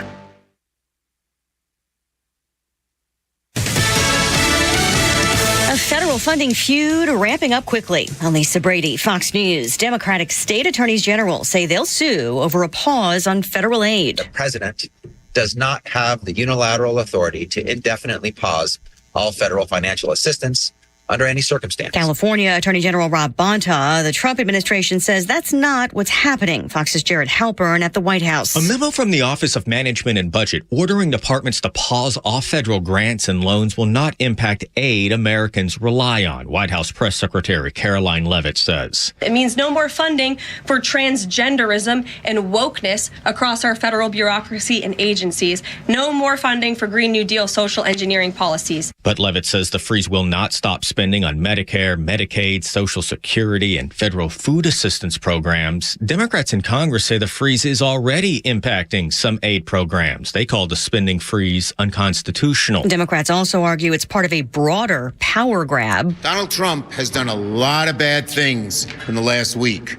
A federal funding feud ramping up quickly. Lisa Brady, Fox News. Democratic state attorneys general say they'll sue over a pause on federal aid. The president does not have the unilateral authority to indefinitely pause all federal financial assistance under any circumstance. California Attorney General Rob Bonta, the Trump administration says that's not what's happening. Fox's Jared Halpern at the White House. A memo from the Office of Management and Budget ordering departments to pause all federal grants and loans will not impact aid Americans rely on, White House Press Secretary Caroline Leavitt says. It means no more funding for transgenderism and wokeness across our federal bureaucracy and agencies. No more funding for Green New Deal social engineering policies. But Leavitt says the freeze will not stop spending on Medicare, Medicaid, Social Security, and federal food assistance programs. Democrats in Congress say the freeze is already impacting some aid programs. They call the spending freeze unconstitutional. Democrats also argue it's part of a broader power grab. Donald Trump has done a lot of bad things in the last week,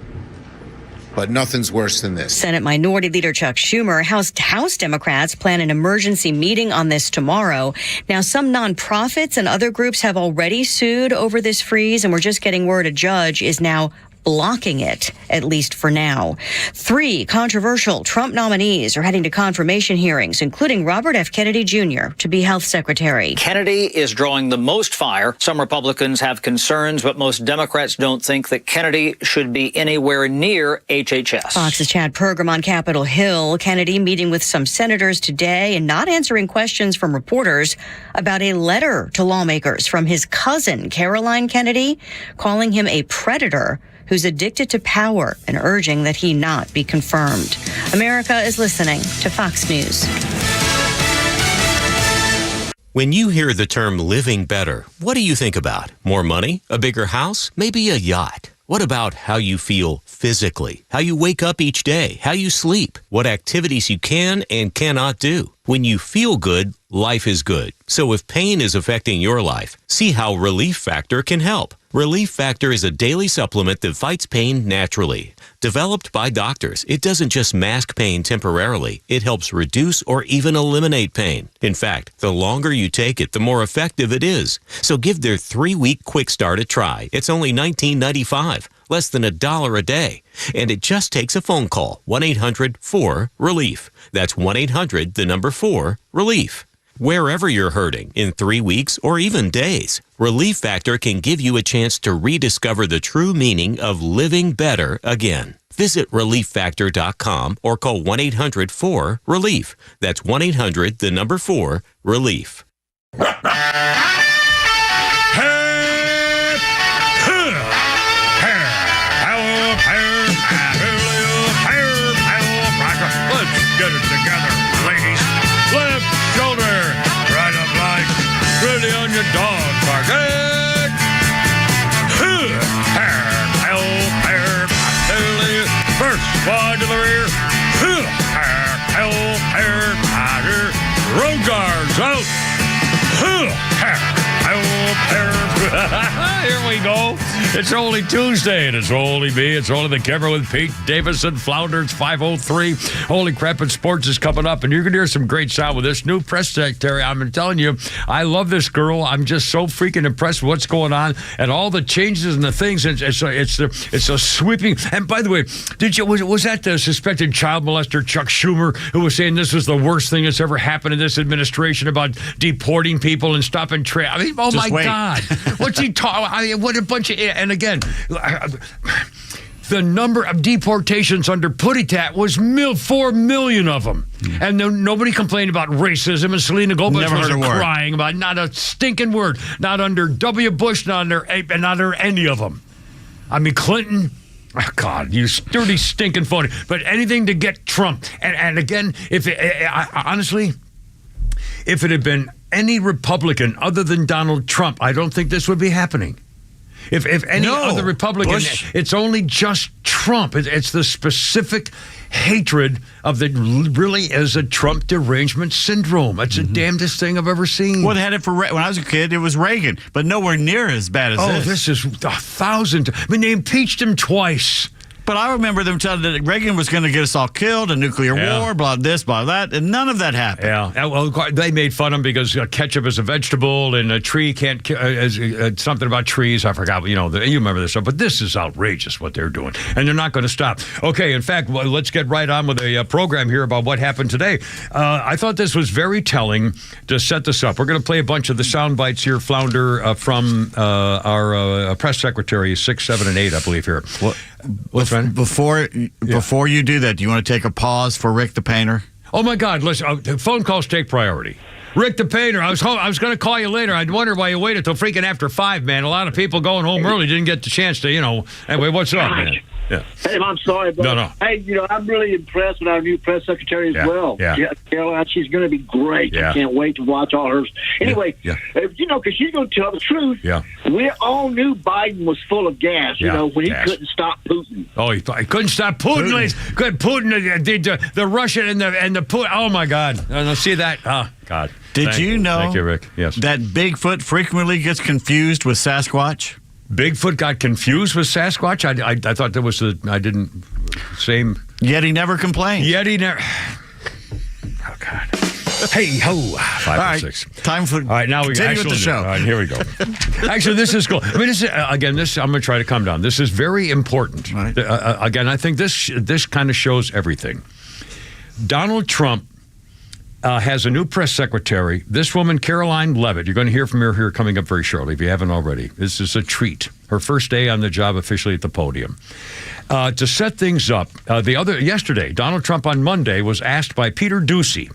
but nothing's worse than this. Senate Minority Leader Chuck Schumer, House Democrats plan an emergency meeting on this tomorrow. Now, some nonprofits and other groups have already sued over this freeze, and we're just getting word a judge is now blocking it, at least for now. 3 controversial Trump nominees are heading to confirmation hearings, including Robert F. Kennedy Jr. to be health secretary. Kennedy is drawing the most fire. Some Republicans have concerns, but most Democrats don't think that Kennedy should be anywhere near HHS. Fox's Chad Pergram on Capitol Hill. Kennedy meeting with some senators today and not answering questions from reporters about a letter to lawmakers from his cousin, Caroline Kennedy, calling him a predator who's addicted to power and urging that he not be confirmed. America is listening to Fox News. When you hear the term living better, what do you think about? More money? A bigger house? Maybe a yacht? What about how you feel physically? How you wake up each day? How you sleep? What activities you can and cannot do? When you feel good, life is good. So if pain is affecting your life, see how Relief Factor can help. Relief Factor is a daily supplement that fights pain naturally. Developed by doctors, it doesn't just mask pain temporarily. It helps reduce or even eliminate pain. In fact, the longer you take it, the more effective it is. So give their 3-week quick start a try. It's only $19.95, less than $1 a day. And it just takes a phone call, 1-800-4-RELIEF. That's 1-800-4-RELIEF. Wherever you're hurting, in 3 weeks or even days, Relief Factor can give you a chance to rediscover the true meaning of living better again. Visit ReliefFactor.com or call 1-800-4-RELIEF. That's 1-800-4-RELIEF. Let's get it together, ladies. Left shoulder, right up like really on your dog park. First one to the rear. Road guards out. Here we go. It's only Tuesday, and it's only me. It's only the Kemmer with Pete Davidson. Flounders 503. Holy crap, and sports is coming up, and you're going to hear some great sound with this new press secretary. I'm telling you, I love this girl. I'm just so freaking impressed with what's going on and all the changes and the things. It's a sweeping. And by the way, was that the suspected child molester Chuck Schumer who was saying this was the worst thing that's ever happened in this administration about deporting people and stopping trade? I mean, oh just my wait. God, what's he talking? I mean, what a bunch of. And again, the number of deportations under Puttitat was 4 million of them. And nobody complained about racism, and Selena Gomez wasn't crying about not a stinking word. Not under W. Bush, not under any of them. I mean, Clinton, oh God, you dirty, stinking phony. But anything to get Trump. And again, honestly, if it had been any Republican other than Donald Trump, I don't think this would be happening. If any other Republican, Bush. It's only just Trump. It's the specific hatred of the really is a Trump derangement syndrome. It's the damnedest thing I've ever seen. Well, they had it for when I was a kid. It was Reagan, but nowhere near as bad as this. Oh, this is 1,000. I mean, they impeached him twice. But I remember them telling that Reagan was going to get us all killed, a nuclear war, blah this, blah that, and none of that happened. Yeah, well, they made fun of him because ketchup is a vegetable and a tree can't, something about trees, I forgot, you remember this stuff, but this is outrageous what they're doing, and they're not going to stop. Okay, in fact, let's get right on with a program here about what happened today. I thought this was very telling to set this up. We're going to play a bunch of the sound bites here, Flounder, from our press secretary, 6, 7, and 8, I believe here. What's right? Before you do that, do you want to take a pause for Rick the Painter? Oh my God! Listen, phone calls take priority. Rick the Painter, I was going to call you later. I'd wonder why you waited till freaking after 5, man. A lot of people going home early didn't get the chance to, Anyway, what's up, man? Yeah. Hey, I'm sorry, but no. Hey, I'm really impressed with our new press secretary as well. Yeah. Caroline, she's going to be great. Yeah. I can't wait to watch all hers. Anyway, because she's going to tell the truth. Yeah. We all knew Biden was full of gas. When he couldn't stop Putin. Oh, he couldn't stop Putin. Putin, the Russian and the Putin. Oh my God! See that? Oh God! Did you know? Thank you, Rick. Yes. That Bigfoot frequently gets confused with Sasquatch. Bigfoot got confused with Sasquatch? I thought that was same. Yet he never complained. Oh, God. Hey, ho. 5 all right, 6. Time for. All right, now we continue with the show. All right, here we go. Actually, this is cool. I mean, I'm going to try to calm down. This is very important. Right. Again, I think this kind of shows everything. Donald Trump has a new press secretary. This woman, Caroline Leavitt, you're going to hear from her here coming up very shortly if you haven't already. This is a treat. Her first day on the job officially at the podium. To set things up, yesterday, Donald Trump on Monday was asked by Peter Doocy.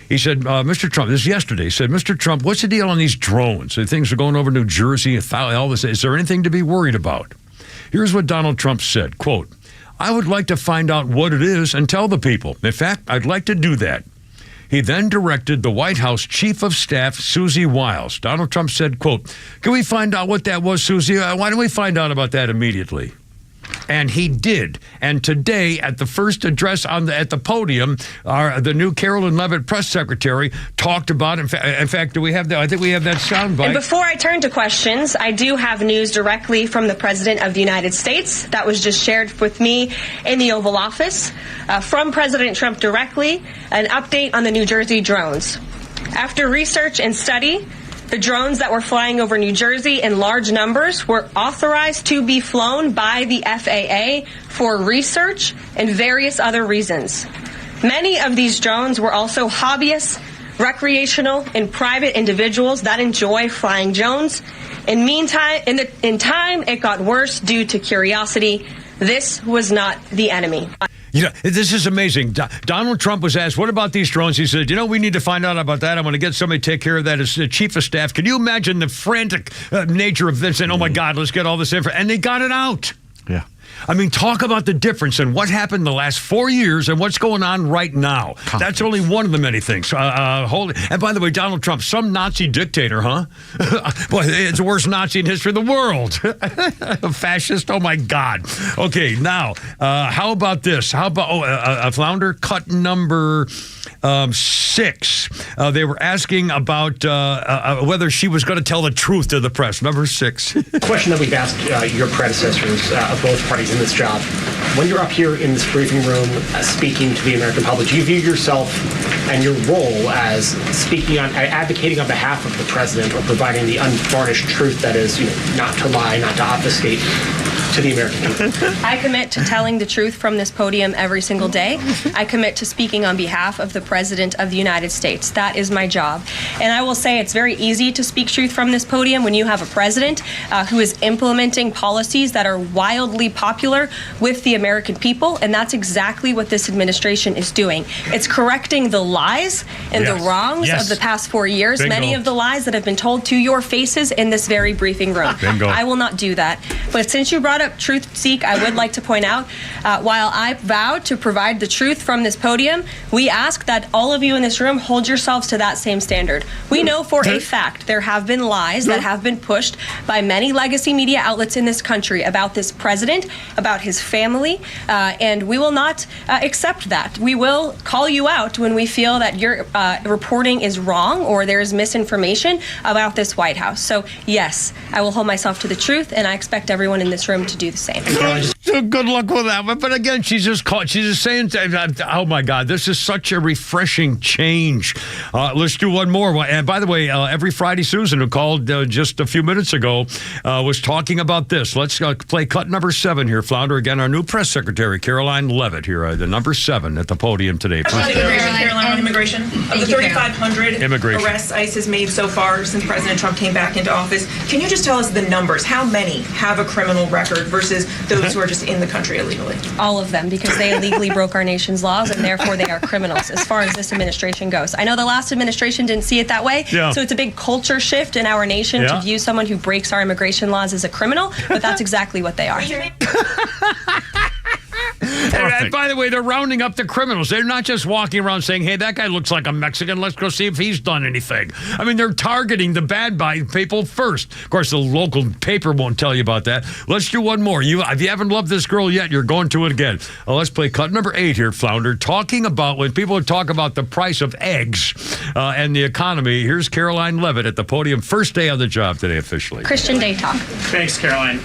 He said, Mr. Trump, this is yesterday, he said, Mr. Trump, what's the deal on these drones? Things are going over New Jersey, all this. Is there anything to be worried about? Here's what Donald Trump said, quote, I would like to find out what it is and tell the people. In fact, I'd like to do that. He then directed the White House Chief of Staff, Susie Wiles. Donald Trump said, quote, can we find out what that was, Susie? Why don't we find out about that immediately? And he did. And today, at the first address at the podium, the new Caroline Leavitt press secretary talked about. In fact, do we have that? I think we have that soundbite. And before I turn to questions, I do have news directly from the President of the United States that was just shared with me in the Oval Office from President Trump directly. An update on the New Jersey drones. After research and study, the drones that were flying over New Jersey in large numbers were authorized to be flown by the FAA for research and various other reasons. Many of these drones were also hobbyists, recreational, and private individuals that enjoy flying drones. In time, it got worse due to curiosity. This was not the enemy. This is amazing. Donald Trump was asked, what about these drones? He said, we need to find out about that. I'm going to get somebody to take care of that as the chief of staff. Can you imagine the frantic nature of this? And, oh, my God, let's get all this info. And they got it out. Yeah. I mean, talk about the difference in what happened the last 4 years and what's going on right now. That's only one of the many things. And by the way, Donald Trump, some Nazi dictator, huh? Boy, it's the worst Nazi in history of the world. A fascist? Oh, my God. Okay, now, how about this? How about, Flounder, cut number 6. They were asking about whether she was going to tell the truth to the press. Number 6. Question that we've asked your predecessors of both parties in this job. When you're up here in this briefing room speaking to the American public, do you view yourself and your role as advocating on behalf of the president or providing the unvarnished truth that is, not to lie, not to obfuscate to the American people? I commit to telling the truth from this podium every single day. I commit to speaking on behalf of the President of the United States. That is my job. And I will say it's very easy to speak truth from this podium when you have a president who is implementing policies that are wildly popular with the American people. And that's exactly what this administration is doing. It's correcting the lies and the wrongs of the past 4 years. Bingo. Many of the lies that have been told to your faces in this very briefing room. Bingo. I will not do that. But since you brought up Truth Seek, I would like to point out, while I vowed to provide the truth from this podium, we ask that all of you in this room hold yourselves to that same standard. We know for a fact there have been lies that have been pushed by many legacy media outlets in this country about this president, about his family, and we will not accept that. We will call you out when we feel that your reporting is wrong or there is misinformation about this White House. So yes, I will hold myself to the truth, and I expect everyone in this room to do the same. Good luck with that one. But again, she's just saying, oh my God, this is such a refreshing change. Let's do one more. And by the way, every Friday, Susan, who called just a few minutes ago, was talking about this. Let's play cut number 7 here, Flounder. Again, our new press secretary, Caroline Levitt, here, the number 7 at the podium today. Caroline, on immigration. Of the 3,500 arrests ICE has made so far since President Trump came back into office, can you just tell us the numbers? How many have a criminal record versus those who are just in the country illegally? All of them, because they illegally broke our nation's laws, and therefore they are criminals as far as this administration goes. I know the last administration didn't see it that way, so it's a big culture shift in our nation to view someone who breaks our immigration laws as a criminal, but that's exactly what they are. And by the way, they're rounding up the criminals. They're not just walking around saying, hey, that guy looks like a Mexican. Let's go see if he's done anything. I mean, they're targeting the bad people first. Of course, the local paper won't tell you about that. Let's do one more. If you haven't loved this girl yet, you're going to it again. Let's play cut number 8 here, Flounder. Talking about when people talk about the price of eggs and the economy, here's Caroline Levitt at the podium. First day on the job today officially. Christian Day Talk. Thanks, Caroline.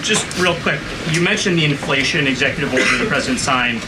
Just real quick, you mentioned the inflation executive order the president signed,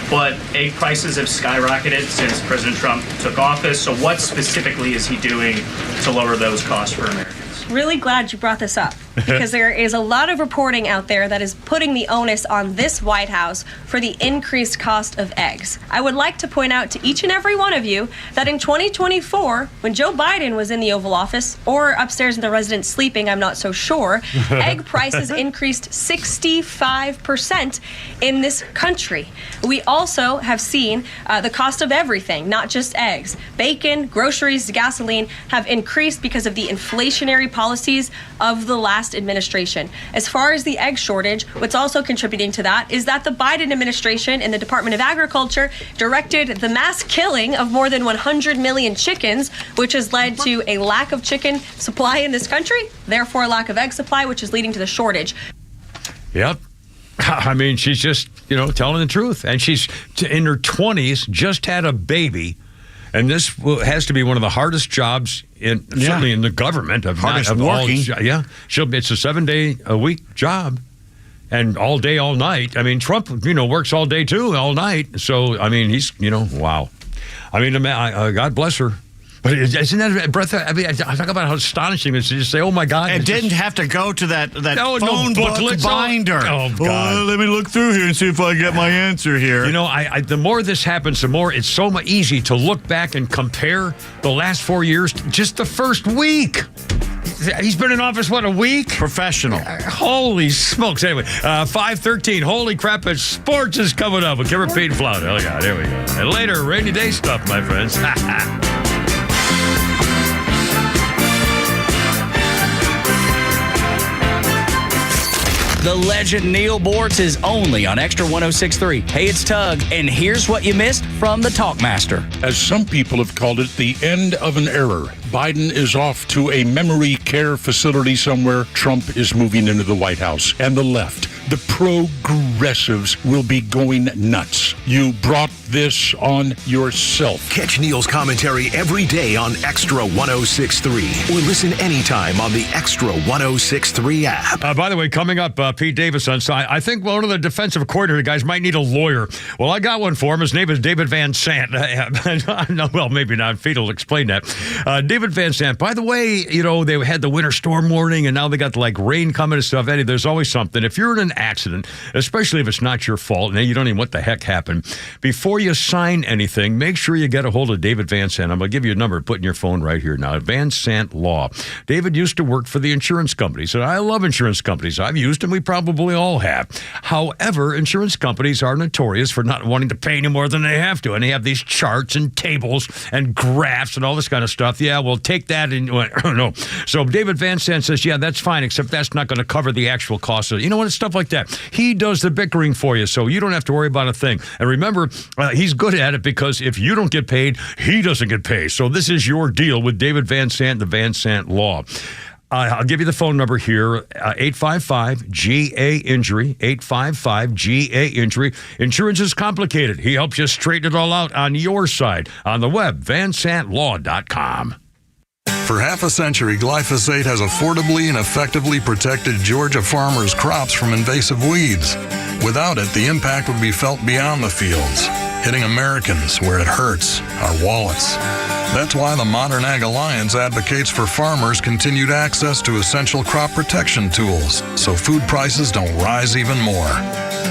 but egg prices have skyrocketed since President Trump took office. So what specifically is he doing to lower those costs for Americans? Really glad you brought this up, because there is a lot of reporting out there that is putting the onus on this White House for the increased cost of eggs. I would like to point out to each and every one of you that in 2024, when Joe Biden was in the Oval Office, or upstairs in the residence sleeping, I'm not so sure, egg prices increased 65% in this country. We also have seen the cost of everything, not just eggs. Bacon, groceries, gasoline have increased because of the inflationary policies of the last administration. As far as the egg shortage, what's also contributing to that is that the Biden administration and the Department of Agriculture directed the mass killing of more than 100 million chickens, which has led to a lack of chicken supply in this country, therefore a lack of egg supply, which is leading to the shortage. Yep. I mean, she's just, telling the truth. And she's in her 20s, just had a baby. And this has to be one of the hardest jobs certainly in the government. Hardest working. It's a 7-day-a-week job, and all day, all night. I mean, Trump, works all day too, all night. So, I mean, he's, wow. I mean, God bless her. But isn't that breath? I mean, I talk about how astonishing it is to just say, "Oh my God!" It didn't have to go to that phone book binder. Oh God! Let me look through here and see if I get my answer here. The more this happens, the more it's so easy to look back and compare the last 4 years to just the first week. He's been in office, a week? Professional. Holy smokes. Anyway, 5:13. Holy crap, sports is coming up with Kevin Pete Flout. Oh, God, here we go. And later, rainy day stuff, my friends. The legend Neil Bortz is only on Extra 106.3. Hey, it's Tug, and here's what you missed from the Talkmaster. As some people have called it, the end of an era. Biden is off to a memory care facility somewhere. Trump is moving into the White House. And the left, the progressives, will be going nuts. You brought this on yourself. Catch Neil's commentary every day on Extra 106.3 or listen anytime on the Extra 106.3 app. By the way, coming up, Pete Davis on side. I think one of the defensive coordinator guys might need a lawyer. Well, I got one for him. His name is David Van Sant. Well, maybe not. Pete will explain that. David Van Sant. By the way, they had the winter storm warning, and now they got rain coming and stuff. Eddie, there's always something. If you're in an accident, especially if it's not your fault, and you don't even know what the heck happened, before you sign anything, make sure you get a hold of David Van Sant. I'm going to give you a number, put in your phone right here now. Van Sant Law. David used to work for the insurance companies, and I love insurance companies. I've used them. We probably all have. However, insurance companies are notorious for not wanting to pay any more than they have to, and they have these charts and tables and graphs and all this kind of stuff. Yeah, we'll take that and no. So David Van Sant says, yeah, that's fine, except that's not going to cover the actual cost of it. You know what? It's stuff like that. He does the bickering for you, so you don't have to worry about a thing. And remember, he's good at it because if you don't get paid, he doesn't get paid. So this is your deal with David Van Sant, the Van Sant Law. I'll give you the phone number here, 855-GA-INJURY, 855-GA-INJURY. Insurance is complicated. He helps you straighten it all out on your side on the web, vansantlaw.com. For half a century, glyphosate has affordably and effectively protected Georgia farmers' crops from invasive weeds. Without it, the impact would be felt beyond the fields, hitting Americans where it hurts, our wallets. That's why the Modern Ag Alliance advocates for farmers' continued access to essential crop protection tools so food prices don't rise even more.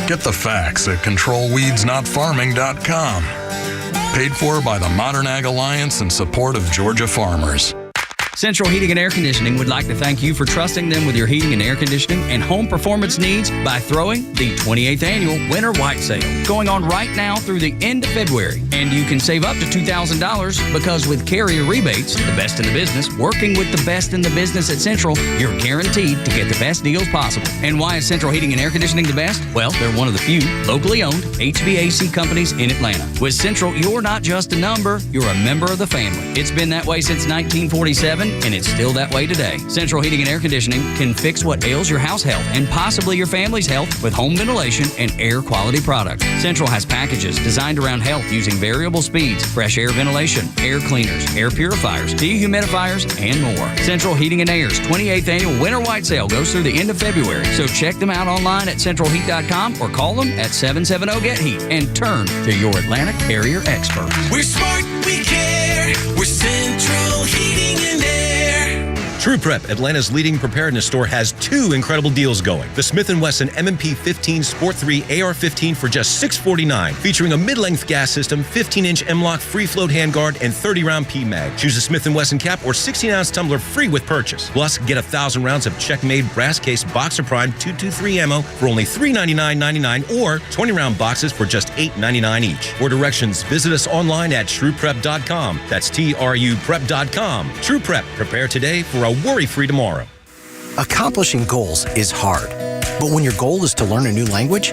Get the facts at controlweedsnotfarming.com. Paid for by the Modern Ag Alliance in support of Georgia farmers. Central Heating and Air Conditioning would like to thank you for trusting them with your heating and air conditioning and home performance needs by throwing the 28th Annual Winter White Sale going on right now through the end of February. And you can save up to $2,000 because with carrier rebates, the best in the business, working with the best in the business at Central, you're guaranteed to get the best deals possible. And why is Central Heating and Air Conditioning the best? Well, they're one of the few locally owned HVAC companies in Atlanta. With Central, you're not just a number, you're a member of the family. It's been that way since 1947. And it's still that way today. Central Heating and Air Conditioning can fix what ails your house health and possibly your family's health with home ventilation and air quality products. Central has packages designed around health using variable speeds, fresh air ventilation, air cleaners, air purifiers, dehumidifiers, and more. Central Heating and Air's 28th Annual Winter White Sale goes through the end of February. So check them out online at centralheat.com or call them at 770-GET-HEAT and turn to your Atlanta carrier expert. We're smart, we care. We're Central Heating and Air. True Prep, Atlanta's leading preparedness store, has two incredible deals going. The Smith & Wesson M&P 15 Sport 3 AR-15 for just $649, featuring a mid-length gas system, 15-inch M-LOK free-float handguard, and 30-round P-Mag. Choose a Smith & Wesson cap or 16-ounce tumbler free with purchase. Plus, get 1,000 rounds of check-made brass case Boxer Prime 223 ammo for only $399.99 or 20-round boxes for just $8.99 each. For directions, visit us online at trueprep.com. That's TRUprep.com. True Prep. Prepare today for a worry-free tomorrow. Accomplishing goals is hard, but when your goal is to learn a new language,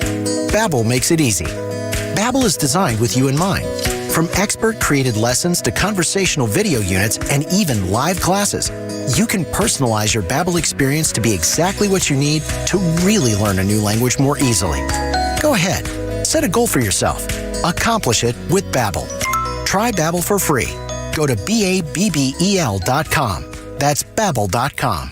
Babbel makes it easy. Babbel is designed with you in mind. From expert-created lessons to conversational video units and even live classes, you can personalize your Babbel experience to be exactly what you need to really learn a new language more easily. Go ahead, set a goal for yourself. Accomplish it with Babbel. Try Babbel for free. Go to BABBEL.com. That's Babbel.com.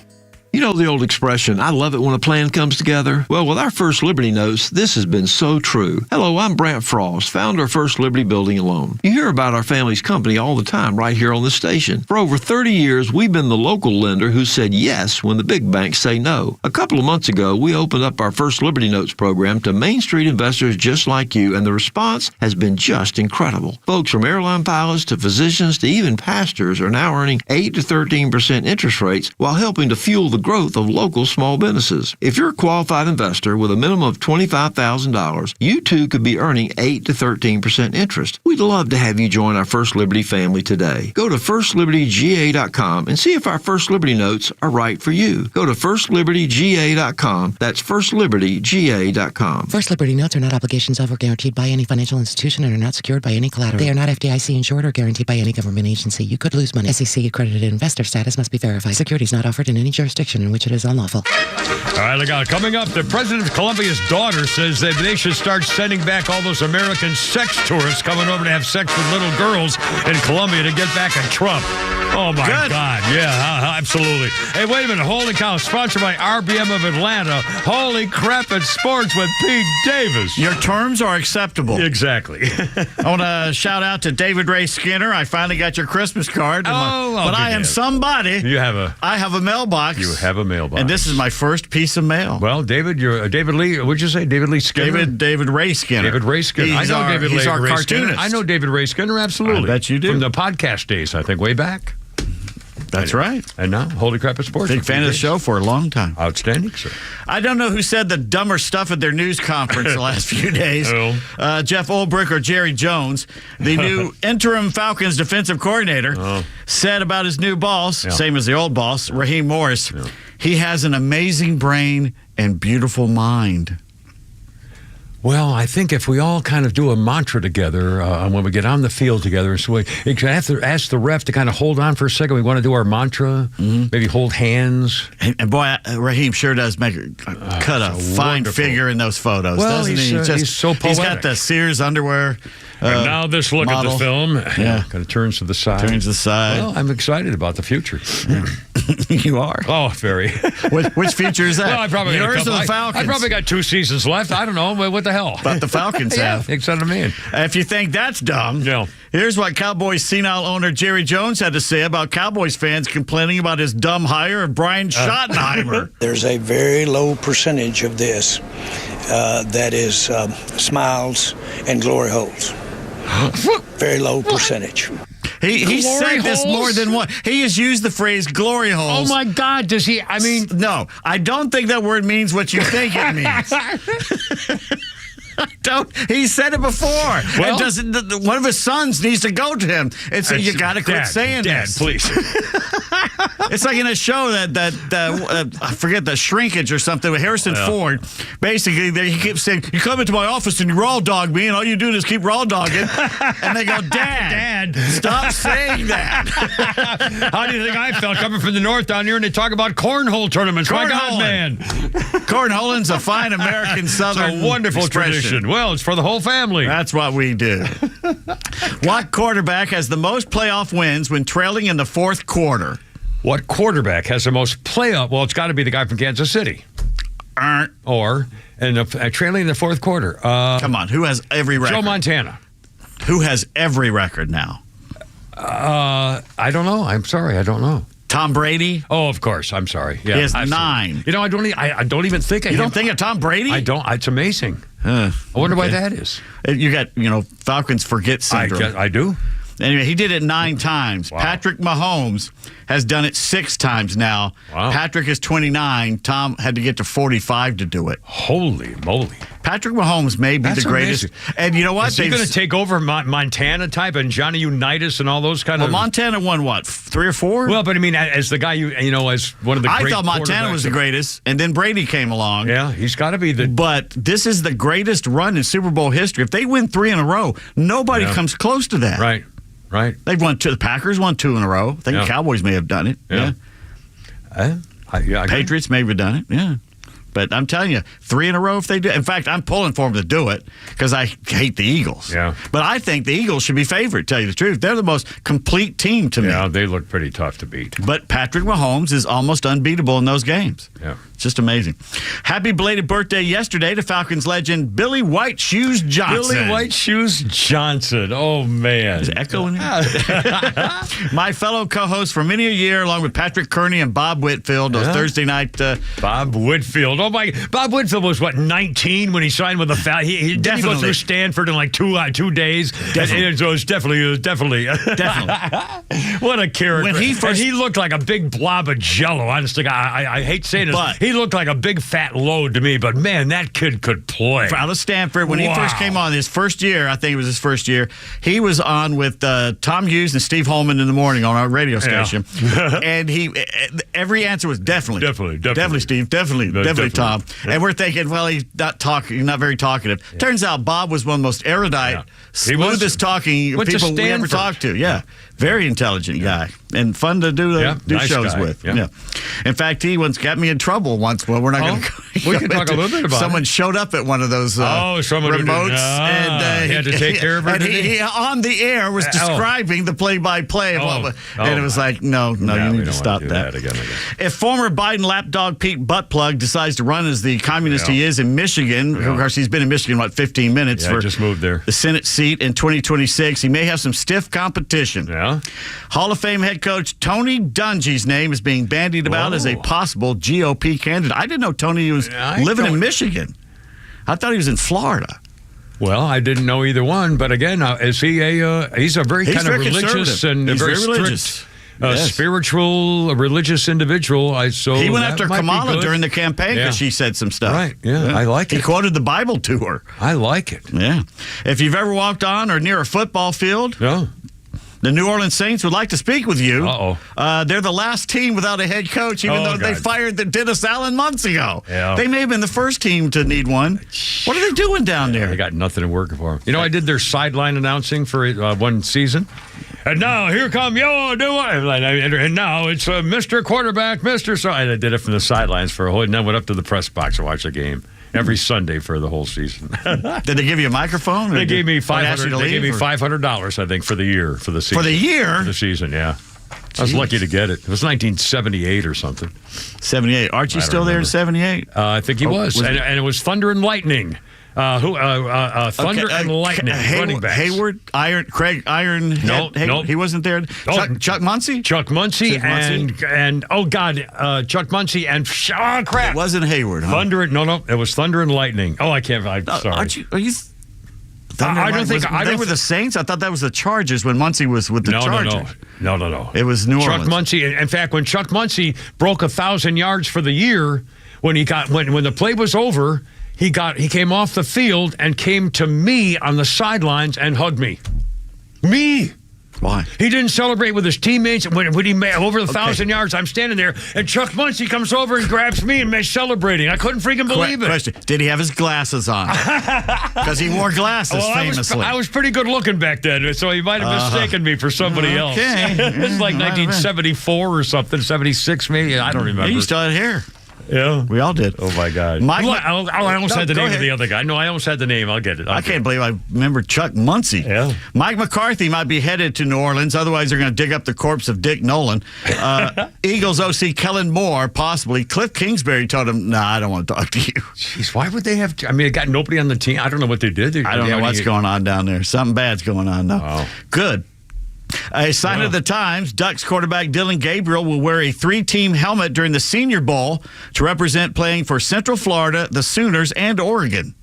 You know the old expression, I love it when a plan comes together? Well, with our First Liberty Notes, this has been so true. Hello, I'm Brant Frost, founder of First Liberty Building and Loan. You hear about our family's company all the time right here on this station. For over 30 years, we've been the local lender who said yes when the big banks say no. A couple of months ago, we opened up our First Liberty Notes program to Main Street investors just like you, and the response has been just incredible. Folks from airline pilots to physicians to even pastors are now earning 8 to 13% interest rates while helping to fuel the growth of local small businesses. If you're a qualified investor with a minimum of $25,000, you too could be earning 8 to 13% interest. We'd love to have you join our First Liberty family today. Go to firstlibertyga.com and see if our First Liberty Notes are right for you. Go to firstlibertyga.com. That's firstlibertyga.com. First Liberty Notes are not obligations of or guaranteed by any financial institution and are not secured by any collateral. They are not FDIC insured or guaranteed by any government agency. You could lose money. SEC accredited investor status must be verified. Securities not offered in any jurisdiction in which it is unlawful. All right, look out. Coming up, the president of Colombia's daughter says that they should start sending back all those American sex tourists coming over to have sex with little girls in Colombia to get back at Trump. Oh, my God. Yeah, absolutely. Hey, wait a minute. Holy cow. Sponsored by RBM of Atlanta. Holy crap at sports with Pete Davis. Your terms are acceptable. Exactly. I want to shout out to David Ray Skinner. I finally got your Christmas card. But I am somebody. I have a mailbox. You have a mailbox. And this is my first piece of mail. Well, David, you're David Lee. What'd you say? David Lee Skinner? David Ray Skinner. David Ray Skinner. He's our cartoonist. Skinner. I know David Ray Skinner, absolutely. I bet you do. From the podcast days, I think, way back. That's right. And now, Holy Crap at Sports. Big fan of the show for a long time. Outstanding, sir. I don't know who said the dumber stuff at their news conference the last few days. Jeff Ulbrich or Jerry Jones, the new interim Falcons defensive coordinator, said about his new boss, same as the old boss, Raheem Morris, he has an amazing brain and beautiful mind. Well, I think if we all kind of do a mantra together when we get on the field together, so we have to ask the ref to kind of hold on for a second. We want to do our mantra, maybe hold hands. And boy, Raheem sure does make cut a fine figure in those photos, doesn't he? He's so poetic. He's got the Sears underwear. And now this look model. at the film. Yeah. Kind of turns to the side. Well, I'm excited about the future. You are? Oh, very. Which future is that? Well, I probably Yours got or the Falcons? I probably got 2 seasons left. I don't know. What the hell? But the Falcons have. That's what I mean. If you think that's dumb, here's what Cowboys senile owner Jerry Jones had to say about Cowboys fans complaining about his dumb hire of Brian Schottenheimer. There's a very low percentage of this that is smiles and glory holes. Very low percentage. He said this more than one. He has used the phrase glory holes. Oh, my God. Does he? I mean. No, I don't think that word means what you think it means. He said it before. Well, one of his sons needs to go to him and say, "You got to quit saying this, please." It's like in a show that I forget the Shrinkage or something with Harrison Ford. Basically, he keeps saying, "You come into my office and you raw dog me, and all you do is keep raw dogging." And they go, "Dad, stop saying that." How do you think I felt coming from the north down here and they talk about cornhole tournaments? My God, man. Cornholing's a fine American Southern It's a wonderful tradition. Well, it's for the whole family. That's what we do. What quarterback has the most playoff wins when trailing in the fourth quarter? What quarterback has the most playoff? Well, it's got to be the guy from Kansas City. Trailing in the fourth quarter. Come on, who has every record? Joe Montana. Who has every record now? I don't know. I'm sorry. I don't know. Tom Brady? Oh, of course. I'm sorry. Yeah, he has 9. You know, I don't even think of him. You don't think of Tom Brady? I don't. It's amazing. I wonder why that is. You got, Falcons forget syndrome. I do. Anyway, he did it 9 times. Wow. Patrick Mahomes has done it 6 times now. Wow. Patrick is 29. Tom had to get to 45 to do it. Holy moly. Patrick Mahomes may be the greatest. Amazing. And you know what? Is he going to take over Montana type and Johnny Unitas and all those kind of... Well, Montana won what, 3 or 4? Well, but I mean, as the guy, as one of the great I thought Montana was the greatest, and then Brady came along. Yeah, he's got to be the... But this is the greatest run in Super Bowl history. If they win 3 in a row, nobody comes close to that. Right. They've won 2. The Packers won 2 in a row. I think the Cowboys may have done it. Yeah. Patriots may have done it. Yeah. But I'm telling you, 3 in a row if they do. In fact, I'm pulling for them to do it because I hate the Eagles. Yeah. But I think the Eagles should be favored, tell you the truth. They're the most complete team to me. Yeah, they look pretty tough to beat. But Patrick Mahomes is almost unbeatable in those games. Yeah. It's just amazing. Happy belated birthday yesterday to Falcons legend Billy White Shoes Johnson. Billy White Shoes Johnson. Oh, man. Is it echoing here? My fellow co-hosts for many a year, along with Patrick Kearney and Bob Whitfield, those Thursday night. Bob Whitfield. Oh, my. Bob Whitfield was, 19 when he signed with the Falcons? He didn't go through Stanford in 2 days. Definitely. And it was definitely. What a character. When he looked like a big blob of Jell-O. Honestly, I hate saying this. But he looked like a big fat load to me, but man, that kid could play. Out of Stanford, when he first came on, his first year, I think it was his first year, he was on with Tom Hughes and Steve Holman in the morning on our radio station. And every answer was definitely Steve, definitely Tom. Yeah. And we're thinking, well, he's not very talkative. Yeah. Turns out Bob was one of the most erudite, smoothest talking people we ever talked to. Yeah. Very intelligent guy and fun to do nice shows guy. With. Yeah. In fact, he once got me in trouble once. Well, we're not going to. We can talk a little bit about someone showed up at one of those remotes, and he had to take care of her. And he on the air was describing the play-by-play, and it was like, no, you need to stop that. Again. If former Biden lapdog Pete Buttplug decides to run as the communist he is in Michigan, of course he's been in Michigan 15 minutes for just moved there. The Senate seat in 2026. He may have some stiff competition. Yeah. Hall of Fame head coach Tony Dungy's name is being bandied about as a possible GOP candidate. I didn't know Tony was living in Michigan. I thought he was in Florida. Well, I didn't know either one, but again, is he he's a very kind of religious and very strict, spiritual, religious individual. He went after Kamala during the campaign because she said some stuff. Right, I like it. He quoted the Bible to her. I like it. Yeah. If you've ever walked on or near a football field, The New Orleans Saints would like to speak with you. Uh-oh. They're the last team without a head coach, even though they fired the Dennis Allen months ago. Yeah. They may have been the first team to need one. What are they doing down there? They got nothing to work for. You know, I did their sideline announcing for one season. And now, here come your new one. And now it's Mr. Quarterback, Mr. So I did it from the sidelines for a whole, and then went up to the press box to watch the game. Every Sunday for the whole season. Did they give you a microphone? They gave me $500. They gave me $500, I think, for the year, for the season. For the year? For the season, yeah. I was lucky to get it. It was 1978 or something. 78. Archie still there in 78? I think he was. And it was Thunder and Lightning. Thunder and Lightning, running backs. Hayward, Craig Iron. No, he wasn't there. Chuck Muncie? Chuck Muncie and oh God, Chuck Muncie and crap. It wasn't Hayward. Huh? Thunder. No, it was Thunder and Lightning. Oh, I can't. I'm sorry. Are you? I don't think they were the Saints. I thought that was the Chargers when Muncie was with the Chargers. No. It was New Orleans. Chuck Muncie. In fact, when Chuck Muncie broke 1,000 yards for the year, when the play was over. He came off the field and came to me on the sidelines and hugged me. Me. Why? He didn't celebrate with his teammates. When he made over 1,000 yards, I'm standing there, and Chuck Muncie comes over and grabs me and celebrating. I couldn't freaking believe it. Question: did he have his glasses on? Because he wore glasses famously. I was pretty good looking back then, so he might have mistaken me for somebody else. It was like 1974 or something, 76 maybe. I don't remember. He still had hair. Yeah. We all did. Oh, my God. I almost had the name of the other guy. No, I almost had the name. I'll get it. I can't believe I remember Chuck Muncie. Yeah. Mike McCarthy might be headed to New Orleans. Otherwise, they're going to dig up the corpse of Dick Nolan. Eagles OC Kellen Moore, possibly. Cliff Kingsbury told him, "Nah, I don't want to talk to you." Jeez, why would they have... I mean, they got nobody on the team. I don't know what they did. I don't know what's going on down there. Something bad's going on, though. Oh. Good. A sign of the times, Ducks quarterback Dylan Gabriel will wear a 3-team helmet during the Senior Bowl to represent playing for Central Florida, the Sooners, and Oregon.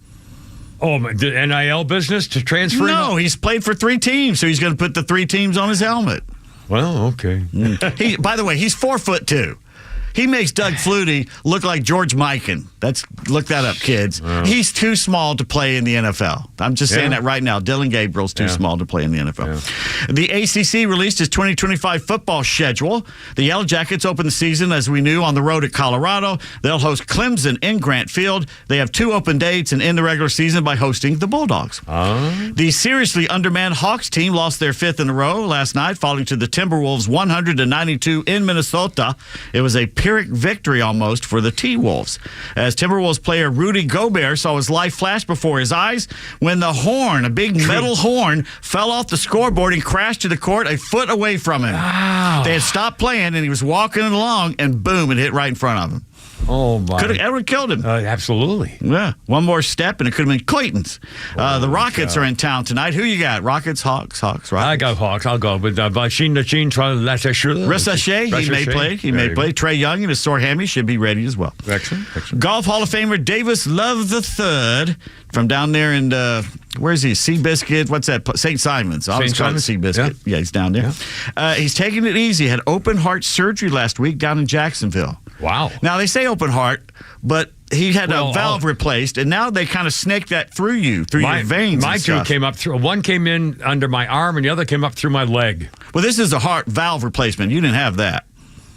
Oh, the NIL business to transfer? No, he's played for 3 teams, so he's going to put the 3 teams on his helmet. Well, okay. By the way, he's 4'2". He makes Doug Flutie look like George Mikan. Look that up, kids. He's too small to play in the NFL. I'm just saying that right now. Dylan Gabriel's too small to play in the NFL. The ACC released its 2025 football schedule. The Yellow Jackets open the season, as we knew, on the road at Colorado. They'll host Clemson in Grant Field. They have 2 open dates and end the regular season by hosting the Bulldogs. The seriously undermanned Hawks team lost their 5th in a row last night, falling to the Timberwolves 100-92 in Minnesota. It was a Pyrrhic victory almost for the T-Wolves, as Timberwolves player Rudy Gobert saw his life flash before his eyes when the horn, a big metal horn, fell off the scoreboard and crashed to the court a foot away from him. Wow. They had stopped playing, and he was walking along, and boom, it hit right in front of him. Oh, my. Could have killed him. Absolutely. Yeah. One more step, and it could have been Clayton's. The Rockets are in town tonight. Who you got? Rockets, Hawks, Rockets? I got Hawks. I'll go with Rissachet. He may play. He may play. Trey Young and his sore hammy should be ready as well. Excellent. Golf Hall of Famer Davis Love III from down there in, where's he? Seabiscuit. What's that? St. Simon's. I was called Seabiscuit. Yeah, he's down there. Yeah. He's taking it easy. Had open heart surgery last week down in Jacksonville. Wow. Now, they say open heart, but he had a valve replaced, and now they kind of snake that through your veins. My 2 came up through. One came in under my arm, and the other came up through my leg. Well, this is a heart valve replacement. You didn't have that.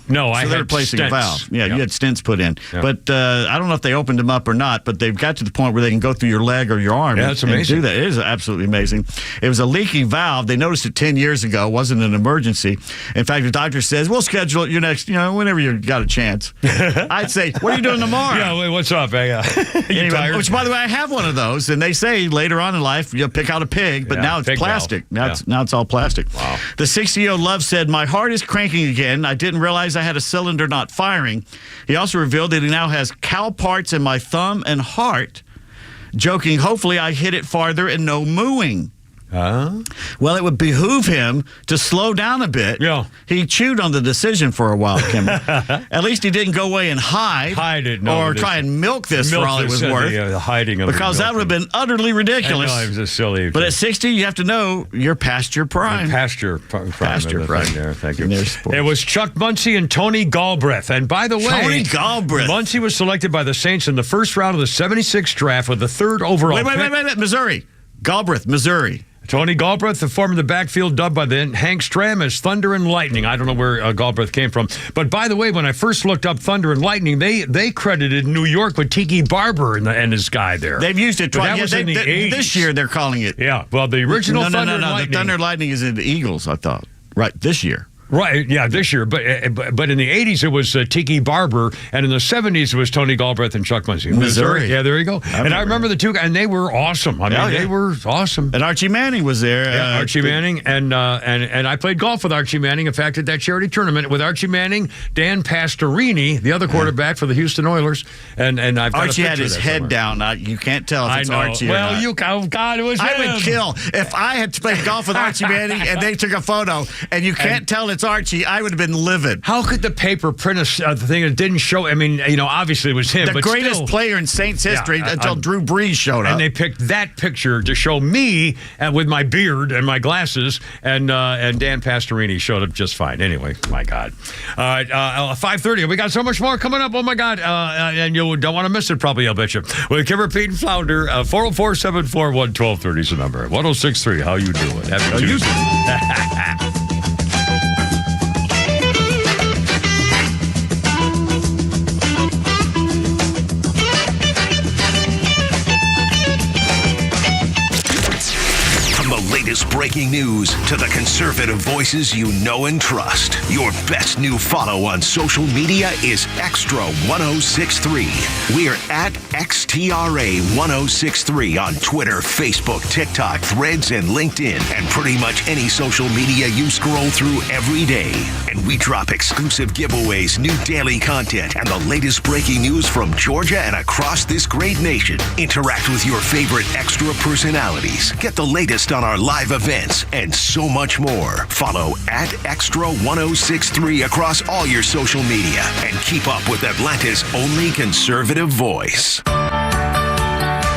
No, I had replacing stents. a valve. Yeah, you had stents put in. Yeah. But I don't know if they opened them up or not, but they've got to the point where they can go through your leg or your arm that's amazing. And do that. It is absolutely amazing. It was a leaky valve. They noticed it 10 years ago. It wasn't an emergency. In fact, the doctor says, we'll schedule it your next, whenever you got a chance. I'd say, what are you doing tomorrow? Yeah, wait, what's up? Anyway, which, by the way, I have one of those, and they say later on in life, you'll pick out a pig, but now it's plastic. Now it's all plastic. Wow. The 60-year-old Love said, my heart is cranking again. I didn't realize I had a cylinder not firing. He also revealed that he now has cow parts in my thumb and heart, joking, hopefully I hit it farther and no mooing. Well, it would behoove him to slow down a bit. Yeah. He chewed on the decision for a while, Kim. At least he didn't go away and hide it, or try and milk this for all it was worth. The hiding of because that would have been utterly ridiculous. I know, it was just silly. But at 60, you have to know you're past your prime. Past your prime. There. Thank you. It was Chuck Muncie and Tony Galbraith. And by the way, Tony Galbraith. Muncie was selected by the Saints in the first round of the 76th draft with the 3rd overall pick. Wait. Missouri. Galbraith, Missouri. Tony Galbraith, the former of the backfield, dubbed by then Hank Stram as Thunder and Lightning. I don't know where Galbraith came from. But by the way, when I first looked up Thunder and Lightning, they credited New York with Tiki Barber and his guy there. They've used it twice. That was in the 80s. This year they're calling it. Yeah, well, the original Thunder and Lightning. The Thunder and Lightning is in the Eagles, I thought. Right, this year. Right, yeah, this year. But in the 80s, it was Tiki Barber, and in the 70s, it was Tony Galbraith and Chuck Muncie. Missouri. Yeah, there you go. I remember the two guys, and they were awesome. I mean, they were awesome. And Archie Manning was there. Yeah, Archie Manning, and I played golf with Archie Manning. In fact, at that charity tournament with Archie Manning, Dan Pastorini, the other quarterback for the Houston Oilers, and I've got Archie a had his head down. You can't tell if it's Archie or not. Oh, God, it was him. I would kill. If I had played golf with Archie Manning and they took a photo and you can't tell it's Archie, I would have been livid. How could the paper print a thing that didn't show? I mean, obviously it was him. The but greatest still, player in Saints history until Drew Brees showed up. And they picked that picture to show me with my beard and my glasses, and Dan Pastorini showed up just fine. Anyway, my God. All right, 5:30. We got so much more coming up. Oh, my God. And you don't want to miss it, probably, I'll bet you. With Kimmer, Pete, and Flounder, 404-741-1230 is the number. 1063, how you doing? Happy Tuesday. Latest breaking news to the conservative voices you know and trust. Your best new follow on social media is Extra 1063. We're at XTRA 1063 on Twitter, Facebook, TikTok, Threads, and LinkedIn, and pretty much any social media you scroll through every day. And we drop exclusive giveaways, new daily content, and the latest breaking news from Georgia and across this great nation. Interact with your favorite Extra personalities. Get the latest on our live events, and so much more. Follow at Extra 1063 across all your social media and keep up with Atlanta's only conservative voice.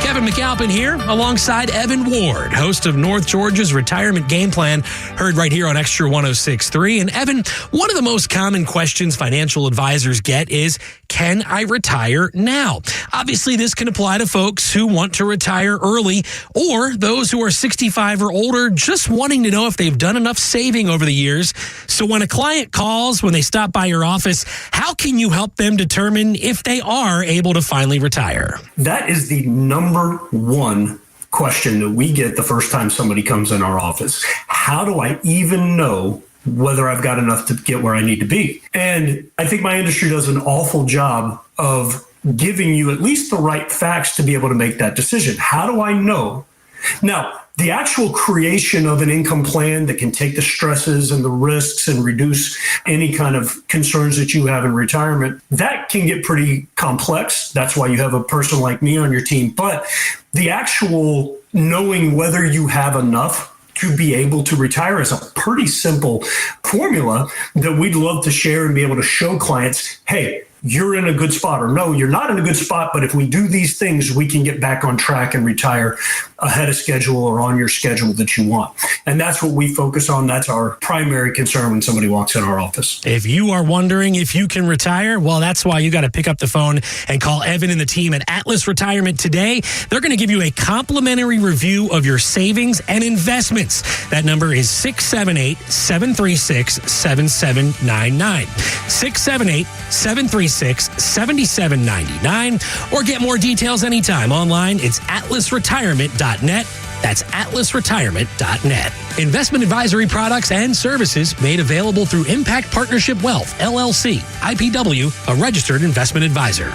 Kevin McAlpin here, alongside Evan Ward, host of North Georgia's Retirement Game Plan, heard right here on Extra 1063. And Evan, one of the most common questions financial advisors get is, can I retire now? Obviously, this can apply to folks who want to retire early or those who are 65 or older just wanting to know if they've done enough saving over the years. So when a client calls, when they stop by your office, how can you help them determine if they are able to finally retire? That is the number one question that we get the first time somebody comes in our office. How do I even know whether I've got enough to get where I need to be? And I think my industry does an awful job of giving you at least the right facts to be able to make that decision. How do I know? Now, the actual creation of an income plan that can take the stresses and the risks and reduce any kind of concerns that you have in retirement, that can get pretty complex. That's why you have a person like me on your team. But the actual knowing whether you have enough to be able to retire is a pretty simple formula that we'd love to share and be able to show clients, hey, you're in a good spot, or no, you're not in a good spot, but if we do these things, we can get back on track and retire ahead of schedule or on your schedule that you want. And that's what we focus on. That's our primary concern when somebody walks in our office. If you are wondering if you can retire, well, that's why you got to pick up the phone and call Evan and the team at Atlas Retirement today. They're going to give you a complimentary review of your savings and investments. That number is 678-736-7799. 678-736-7799. Or get more details anytime online. It's atlasretirement.net. That's atlasretirement.net. Investment advisory products and services made available through Impact Partnership Wealth, LLC, IPW, a registered investment advisor.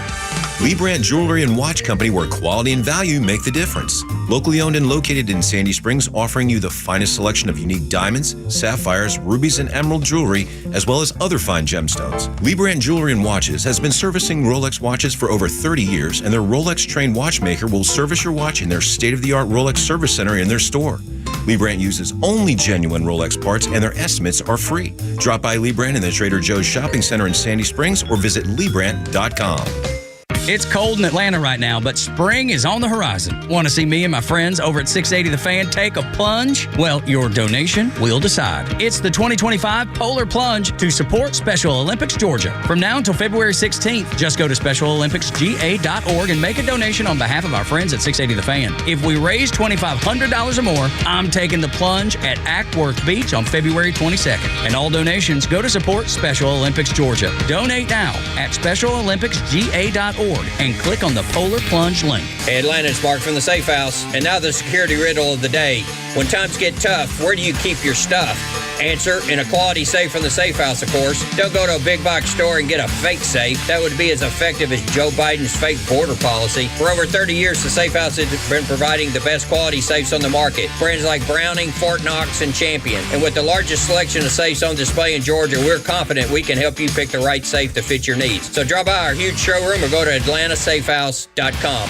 Lee Brandt Jewelry and Watch Company, where quality and value make the difference. Locally owned and located in Sandy Springs, offering you the finest selection of unique diamonds, sapphires, rubies, and emerald jewelry, as well as other fine gemstones. Lee Brandt Jewelry and Watches has been servicing Rolex watches for over 30 years, and their Rolex-trained watchmaker will service your watch in their state-of-the-art Rolex service center in their store. Lee Brandt uses only genuine Rolex parts, and their estimates are free. Drop by Lee Brandt in the Trader Joe's Shopping Center in Sandy Springs or visit LeeBrandt.com. It's cold in Atlanta right now, but spring is on the horizon. Want to see me and my friends over at 680 The Fan take a plunge? Well, your donation will decide. It's the 2025 Polar Plunge to support Special Olympics Georgia. From now until February 16th, just go to SpecialOlympicsGA.org and make a donation on behalf of our friends at 680 The Fan. If we raise $2,500 or more, I'm taking the plunge at Acworth Beach on February 22nd. And all donations go to support Special Olympics Georgia. Donate now at SpecialOlympicsGA.org and click on the Polar Plunge link. Hey, Atlanta, it's Mark from the Safe House. And now the security riddle of the day. When times get tough, where do you keep your stuff? Answer, in a quality safe from the Safe House, of course. Don't go to a big box store and get a fake safe. That would be as effective as Joe Biden's fake border policy. For over 30 years, the Safe House has been providing the best quality safes on the market. Brands like Browning, Fort Knox, and Champion. And with the largest selection of safes on display in Georgia, we're confident we can help you pick the right safe to fit your needs. So drop by our huge showroom or go to AtlantaSafehouse.com.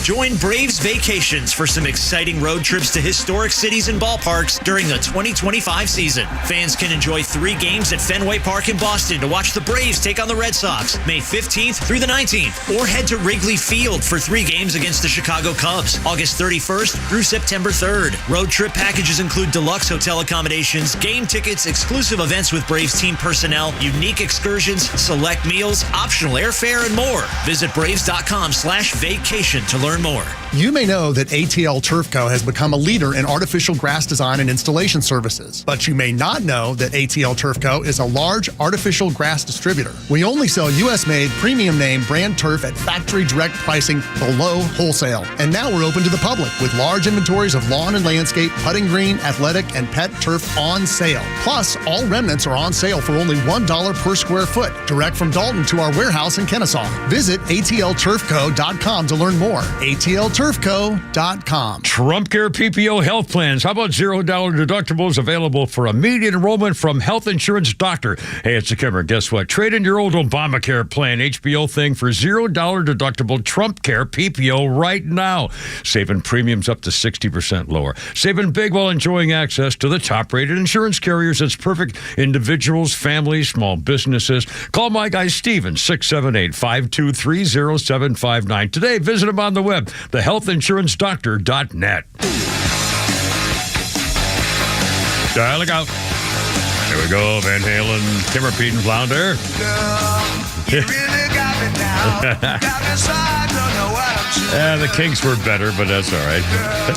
Join Braves Vacations for some exciting road trips to historic cities and ballparks during the 2025 season. Fans can enjoy 3 games at Fenway Park in Boston to watch the Braves take on the Red Sox May 15th through the 19th, or head to Wrigley Field for 3 games against the Chicago Cubs August 31st through September 3rd. Road trip packages include deluxe hotel accommodations, game tickets, exclusive events with Braves team personnel, unique excursions, select meals, optional airfare, and more. Visit Braves.com/vacation to learn more. You may know that ATL Turf Co. has become a leader in artificial grass design and installation services, but you may not know that ATL Turf Co. is a large artificial grass distributor. We only sell U.S.-made, premium name brand turf at factory direct pricing below wholesale. And now we're open to the public with large inventories of lawn and landscape, putting green, athletic, and pet turf on sale. Plus, all remnants are on sale for only $1 per square foot, direct from Dalton to our warehouse in Kennesaw. Visit atlturfco.com to learn more. atlturfco.com. Trump Care PPO health plans. How about $0 deductibles available for immediate enrollment from Health Insurance Doctor? Hey, it's the Kimmer. Guess what? Trade in your old Obamacare plan, HBO thing, for $0 deductible Trump Care PPO right now. Saving premiums up to 60% lower. Saving big while enjoying access to the top-rated insurance carriers. It's perfect. Individuals, families, small businesses. Call my guy Steven, 678-523-0759. Today, visit him on the web, thehealthinsurancedoctor.net. Look out. Here we go, Van Halen, Kimmer, Pete, and Flounder. The Kinks were better, but that's all right.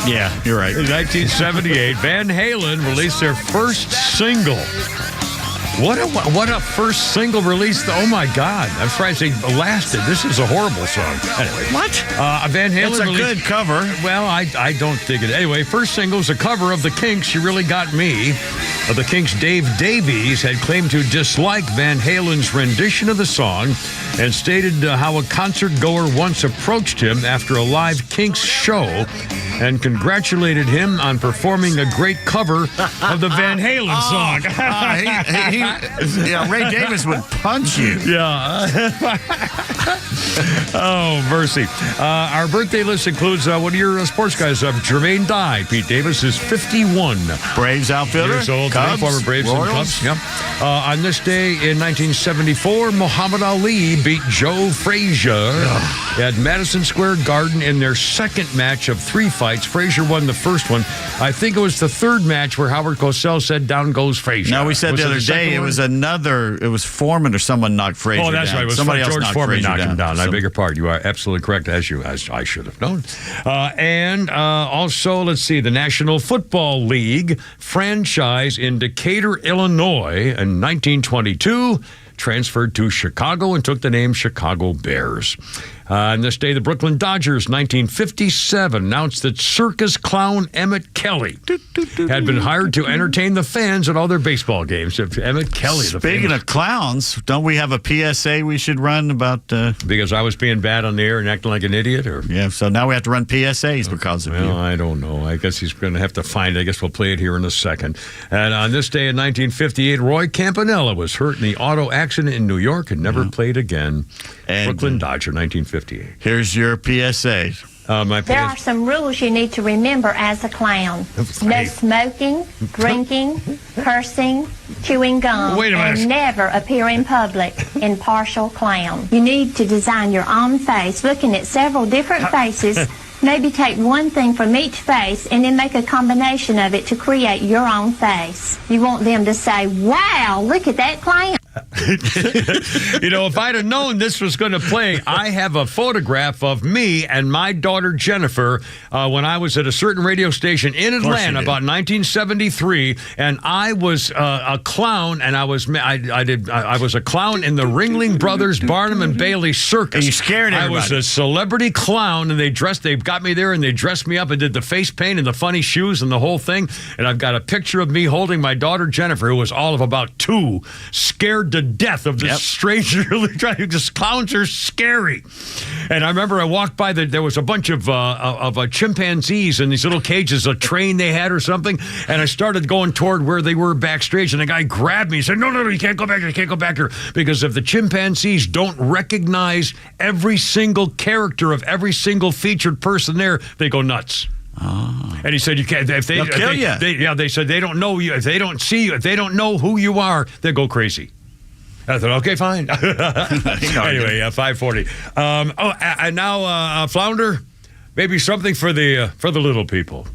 Yeah, you're right. In 1978, Van Halen released their first single. What a first single release. Oh, my God. I'm surprised they lasted. This is a horrible song. Anyway. What? Van Halen. It's a good cover. Well, I don't think it. Anyway, first single is a cover of The Kinks, You Really Got Me. The Kinks' Dave Davies had claimed to dislike Van Halen's rendition of the song and stated how a concert goer once approached him after a live Kinks show and congratulated him on performing a great cover of the Van Halen song. Ray Davis would punch you. Yeah. Oh, mercy. Our birthday list includes one of your sports guys, Jermaine Dye. Pete Davis is 51. Braves outfielder. Years old. Cubs, former Braves Royals. and Cubs. Yep. On this day in 1974, Muhammad Ali beat Joe Frazier at Madison Square Garden in their second match of 3 fights. Frazier won the first one. I think it was the third match where Howard Cosell said, "Down goes Frazier." No, we said the other day it was Foreman or someone knocked Frazier down. Oh, that's right. It was somebody else George knocked Foreman Frazier knocked him down. So, I beg your pardon. You are absolutely correct, as I should have known. And also, let's see, the National Football League franchise in Decatur, Illinois in 1922 transferred to Chicago and took the name Chicago Bears. On this day, the Brooklyn Dodgers, 1957, announced that circus clown Emmett Kelly had been hired to entertain the fans at all their baseball games. Emmett Kelly. Speaking of clowns, don't we have a PSA we should run about... Because I was being bad on the air and acting like an idiot? Or Yeah, so now we have to run PSAs because of you. Well, I don't know. I guess he's going to have to find it. I guess we'll play it here in a second. And on this day in 1958, Roy Campanella was hurt in the auto accident in New York and never played again. And Brooklyn Dodger, 1958. Here's your PSA. There are some rules you need to remember as a clown. No smoking, drinking, cursing, chewing gum, Wait a minute. and never appear in public in partial clown. You need to design your own face, looking at several different faces. Maybe take one thing from each face and then make a combination of it to create your own face. You want them to say, wow, look at that clown. If I'd have known this was going to play, I have a photograph of me and my daughter Jennifer when I was at a certain radio station in Atlanta about 1973, and I was a clown, and I was a clown in the Ringling Brothers Barnum and Bailey Circus. And you scared everybody. I was a celebrity clown, and they got me there, and they dressed me up and did the face paint and the funny shoes and the whole thing. And I've got a picture of me holding my daughter Jennifer, who was all of about 2, scared to death of this stranger. Just clowns are scary. And I remember I walked by there was a bunch of chimpanzees in these little cages, a train they had or something. And I started going toward where they were backstage, and the guy grabbed me and said, no, you can't go back there. You can't go back there. Because if the chimpanzees don't recognize every single character of every single featured person there, they go nuts. Oh. And he said, "You can't. If they'll kill you." They said they don't know you. If they don't see you, if they don't know who you are, they go crazy. I thought, okay, fine. Anyway, 5:40. And now, Flounder, maybe something for the little people,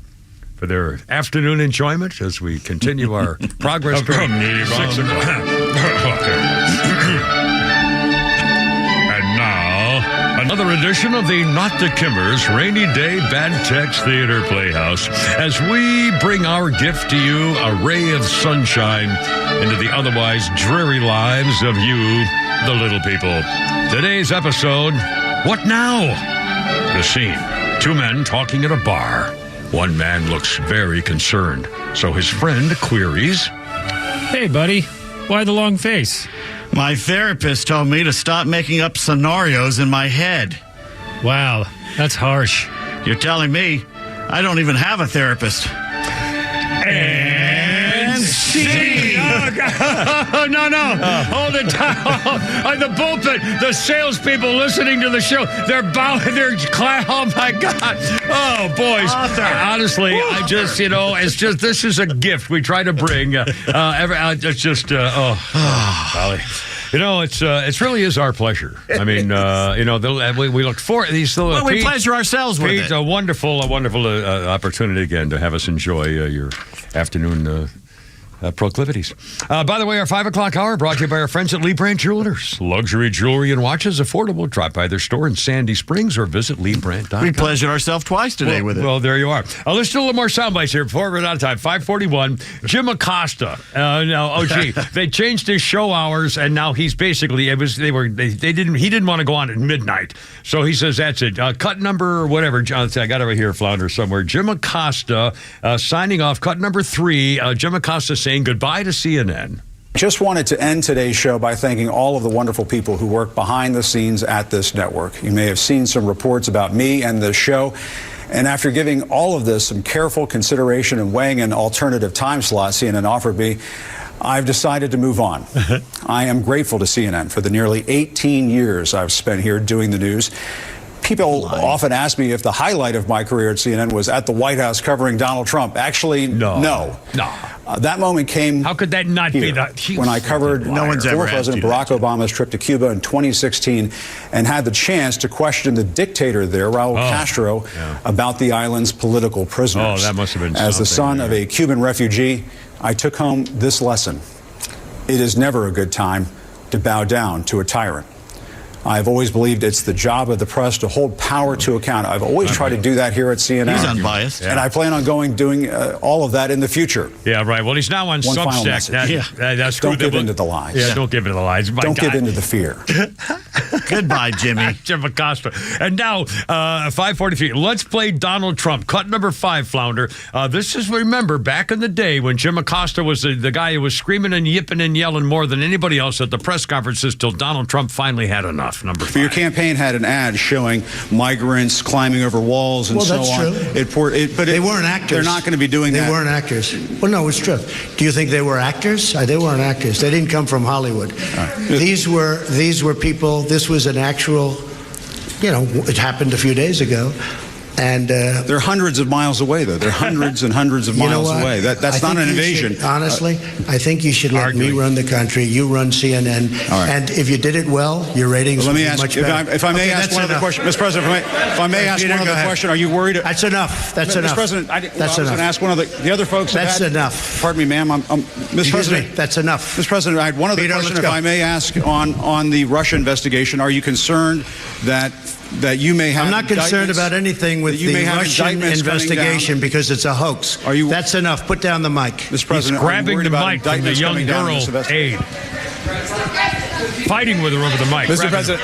for their afternoon enjoyment as we continue our progress from 6 o'clock. Another edition of the Not the Kimmers Rainy Day Bad Text Theater Playhouse as we bring our gift to you, a ray of sunshine into the otherwise dreary lives of you, the little people. Today's episode, What Now? The scene, 2 men talking at a bar. One man looks very concerned, so his friend queries, Hey, buddy, why the long face? My therapist told me to stop making up scenarios in my head. Wow, that's harsh. You're telling me I don't even have a therapist. And scene. Oh, no. Hold it down. The bullpen, the salespeople listening to the show, they're oh, my God. Oh, boys. Honestly, I just, this is a gift we try to bring. It's just, golly. It really is our pleasure. I mean, we look forward to these little. Well, we pleasure ourselves with it. A wonderful opportunity again to have us enjoy your afternoon proclivities. By the way, our 5 o'clock hour brought to you by our friends at Lee Brandt Jewelers. Luxury jewelry and watches, affordable. Drop by their store in Sandy Springs or visit LeeBrandt.com. We pleasured ourselves twice today with it. Well, there you are. Let's do a little more sound bites here before we run out of time. 5:41. Jim Acosta. They changed his show hours, and now he's basically he didn't want to go on at midnight, so he says that's it. Cut number or whatever. Jonathan, I got it right here, Flounder somewhere. Jim Acosta signing off. Cut number 3. Jim Acosta saying goodbye to CNN. Just wanted to end today's show by thanking all of the wonderful people who work behind the scenes at this network. You may have seen some reports about me and this show. And after giving all of this some careful consideration and weighing an alternative time slot CNN offered me, I've decided to move on. I am grateful to CNN for the nearly 18 years I've spent here doing the news. People often ask me if the highlight of my career at CNN was at the White House covering Donald Trump. Actually, no. That moment came. How could that not be that? When I covered former President Barack Obama's trip to Cuba in 2016 and had the chance to question the dictator there, Raul Castro, about the island's political prisoners. Oh, that must have been As the son of a Cuban refugee, I took home this lesson. It is never a good time to bow down to a tyrant. I've always believed it's the job of the press to hold power to account. I've always tried to do that here at CNN. He's unbiased. And I plan on doing all of that in the future. Yeah, right. Well, he's now on One final Substack. message. Don't give in to the lies. Yeah, don't give in to the lies. Don't give in to the fear. Goodbye, Jimmy. Jim Acosta. And now, 5:43. Let's play Donald Trump. Cut number 5, Flounder. This is, remember, back in the day when Jim Acosta was the guy who was screaming and yipping and yelling more than anybody else at the press conferences till Donald Trump finally had enough. Number 5. Your campaign had an ad showing migrants climbing over walls and so on. Well, that's true. But they weren't actors. They're not going to be doing that. They weren't actors. Well, no, it's true. Do you think they were actors? They weren't actors. They didn't come from Hollywood. These were people. This was an actual, it happened a few days ago. And they're hundreds of miles away, though. They're hundreds and hundreds of miles away. That's not an invasion. Honestly, I think you should let me run the country. You run CNN. All right. And if you did it well, your ratings would be much better. If I may ask one other question, Mr. President, if I may ask one other question, are you worried? That's enough. That's enough. Mr. President, I was enough. going to ask one of the other folks. That's enough. Pardon me, ma'am. Mr. President, that's enough. Mr. President, I had one other question, if I may ask, on the Russia investigation. Are you concerned that you may have? I'm not concerned about anything with the Russian investigation because it's a hoax. That's enough. Put down the mic. Mr. President, he's grabbing the mic from the young girl aide. Fighting with her over the mic. Mr. President.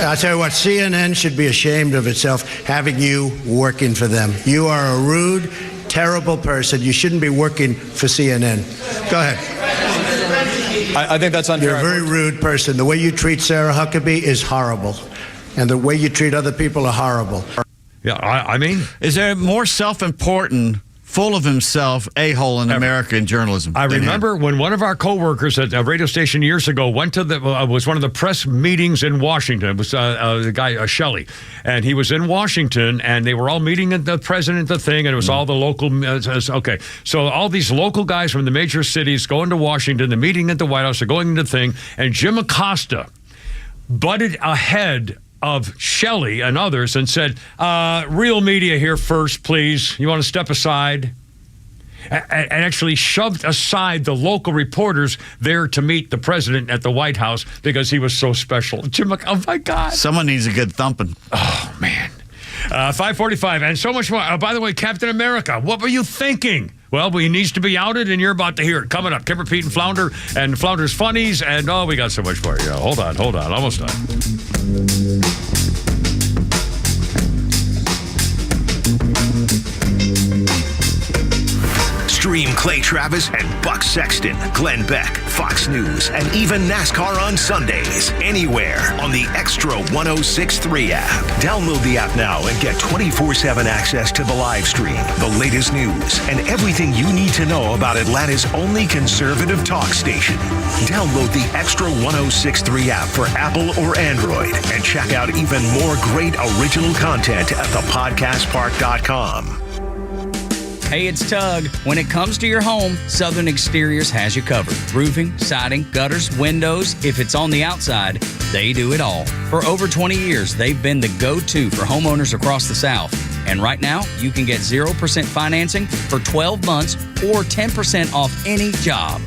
I'll tell you what, CNN should be ashamed of itself having you working for them. You are a rude, terrible person. You shouldn't be working for CNN. Go ahead. I think that's unfair. You're a very rude person. The way you treat Sarah Huckabee is horrible. And the way you treat other people are horrible. Yeah, I mean, is there more self-important, full of himself a-hole in American journalism? I remember when one of our coworkers at a radio station years ago went to was one of the press meetings in Washington. It was the guy Shelley, and he was in Washington, and they were all meeting at the president, the thing, and it was all the local. Okay, so all these local guys from the major cities going to Washington, the meeting at the White House, they're going to the thing, and Jim Acosta butted ahead of Shelley and others and said, real media here first, please. You want to step aside? And actually shoved aside the local reporters there to meet the president at the White House because he was so special. Jim, oh my God. Someone needs a good thumping. Oh, man. 5:45 and so much more. By the way, Captain America, what were you thinking? Well, he needs to be outed, and you're about to hear it. Coming up, Kimber, Pete, and Flounder, and Flounder's Funnies, and we got so much more. Yeah, hold on, almost done. Stream Clay Travis and Buck Sexton, Glenn Beck, Fox News, and even NASCAR on Sundays. Anywhere on the Extra 106.3 app. Download the app now and get 24/7 access to the live stream, the latest news, and everything you need to know about Atlanta's only conservative talk station. Download the Extra 106.3 app for Apple or Android and check out even more great original content at thepodcastpark.com. Hey, it's Tug. When it comes to your home, Southern Exteriors has you covered. Roofing, siding, gutters, windows. If it's on the outside, they do it all. For over 20 years, they've been the go-to for homeowners across the South. And right now, you can get 0% financing for 12 months or 10% off any job.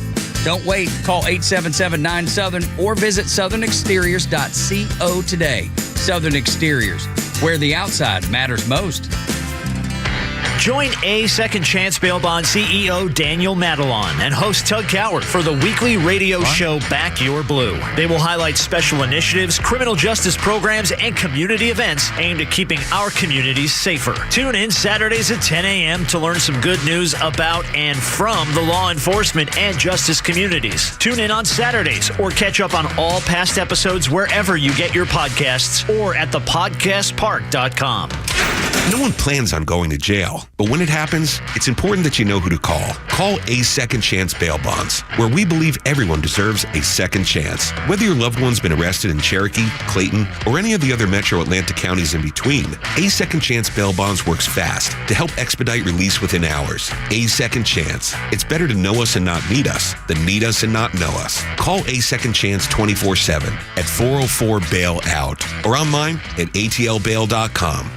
Don't wait. Call 877-9-SOUTHERN or visit southernexteriors.co today. Southern Exteriors, where the outside matters most. Join A Second Chance Bail Bond CEO Daniel Madelon and host Tug Coward for the weekly radio show Back Your Blue. They will highlight special initiatives, criminal justice programs, and community events aimed at keeping our communities safer. Tune in Saturdays at 10 a.m. to learn some good news about and from the law enforcement and justice communities. Tune in on Saturdays or catch up on all past episodes wherever you get your podcasts or at thepodcastpark.com. No one plans on going to jail, but when it happens, it's important that you know who to call. Call A Second Chance Bail Bonds, where we believe everyone deserves a second chance. Whether your loved one's been arrested in Cherokee, Clayton, or any of the other metro Atlanta counties in between, A Second Chance Bail Bonds works fast to help expedite release within hours. A Second Chance. It's better to know us and not need us than need us and not know us. Call A Second Chance 24/7 at 404-BAIL-OUT or online at atlbail.com.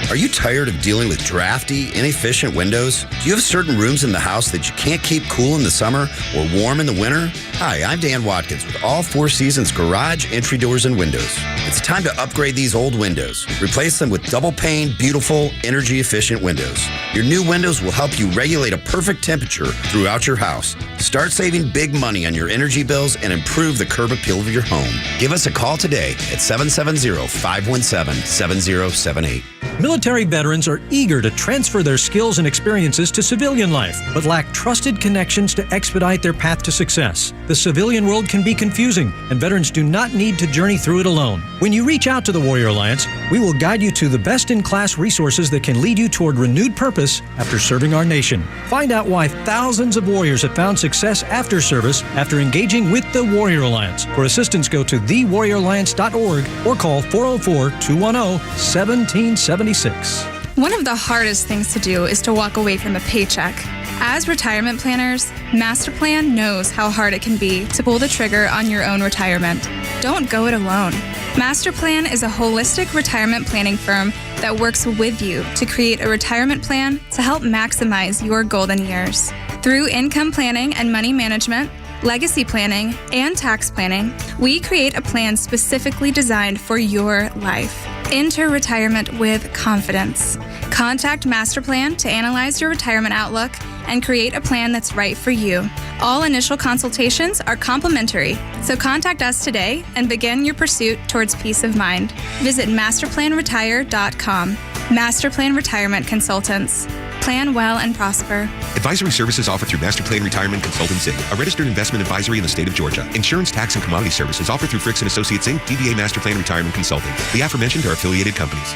Are you tired of dealing with drafty, inefficient windows? Do you have certain rooms in the house that you can't keep cool in the summer or warm in the winter? Hi, I'm Dan Watkins with All Four Seasons Garage Entry Doors and Windows. It's time to upgrade these old windows. Replace them with double-pane, beautiful, energy-efficient windows. Your new windows will help you regulate a perfect temperature throughout your house. Start saving big money on your energy bills and improve the curb appeal of your home. Give us a call today at 770-517-7078. Military veterans are eager to transfer their skills and experiences to civilian life, but lack trusted connections to expedite their path to success. The civilian world can be confusing, and veterans do not need to journey through it alone. When you reach out to the Warrior Alliance, we will guide you to the best-in-class resources that can lead you toward renewed purpose after serving our nation. Find out why thousands of warriors have found success after service after engaging with the Warrior Alliance. For assistance, go to thewarrioralliance.org or call 404-210-1776. 26. One of the hardest things to do is to walk away from a paycheck. As retirement planners, Masterplan knows how hard it can be to pull the trigger on your own retirement. Don't go it alone. Masterplan is a holistic retirement planning firm that works with you to create a retirement plan to help maximize your golden years. Through income planning and money management, legacy planning, and tax planning, we create a plan specifically designed for your life. Enter retirement with confidence. Contact Masterplan to analyze your retirement outlook and create a plan that's right for you. All initial consultations are complimentary, so contact us today and begin your pursuit towards peace of mind. Visit masterplanretire.com. Masterplan Retirement Consultants. Plan well and prosper. Advisory services offered through Masterplan Retirement Consultants, Inc., a registered investment advisory in the state of Georgia. Insurance, tax, and commodity services offered through Fricks & Associates, Inc., DBA Masterplan Retirement Consulting. The aforementioned are affiliated companies.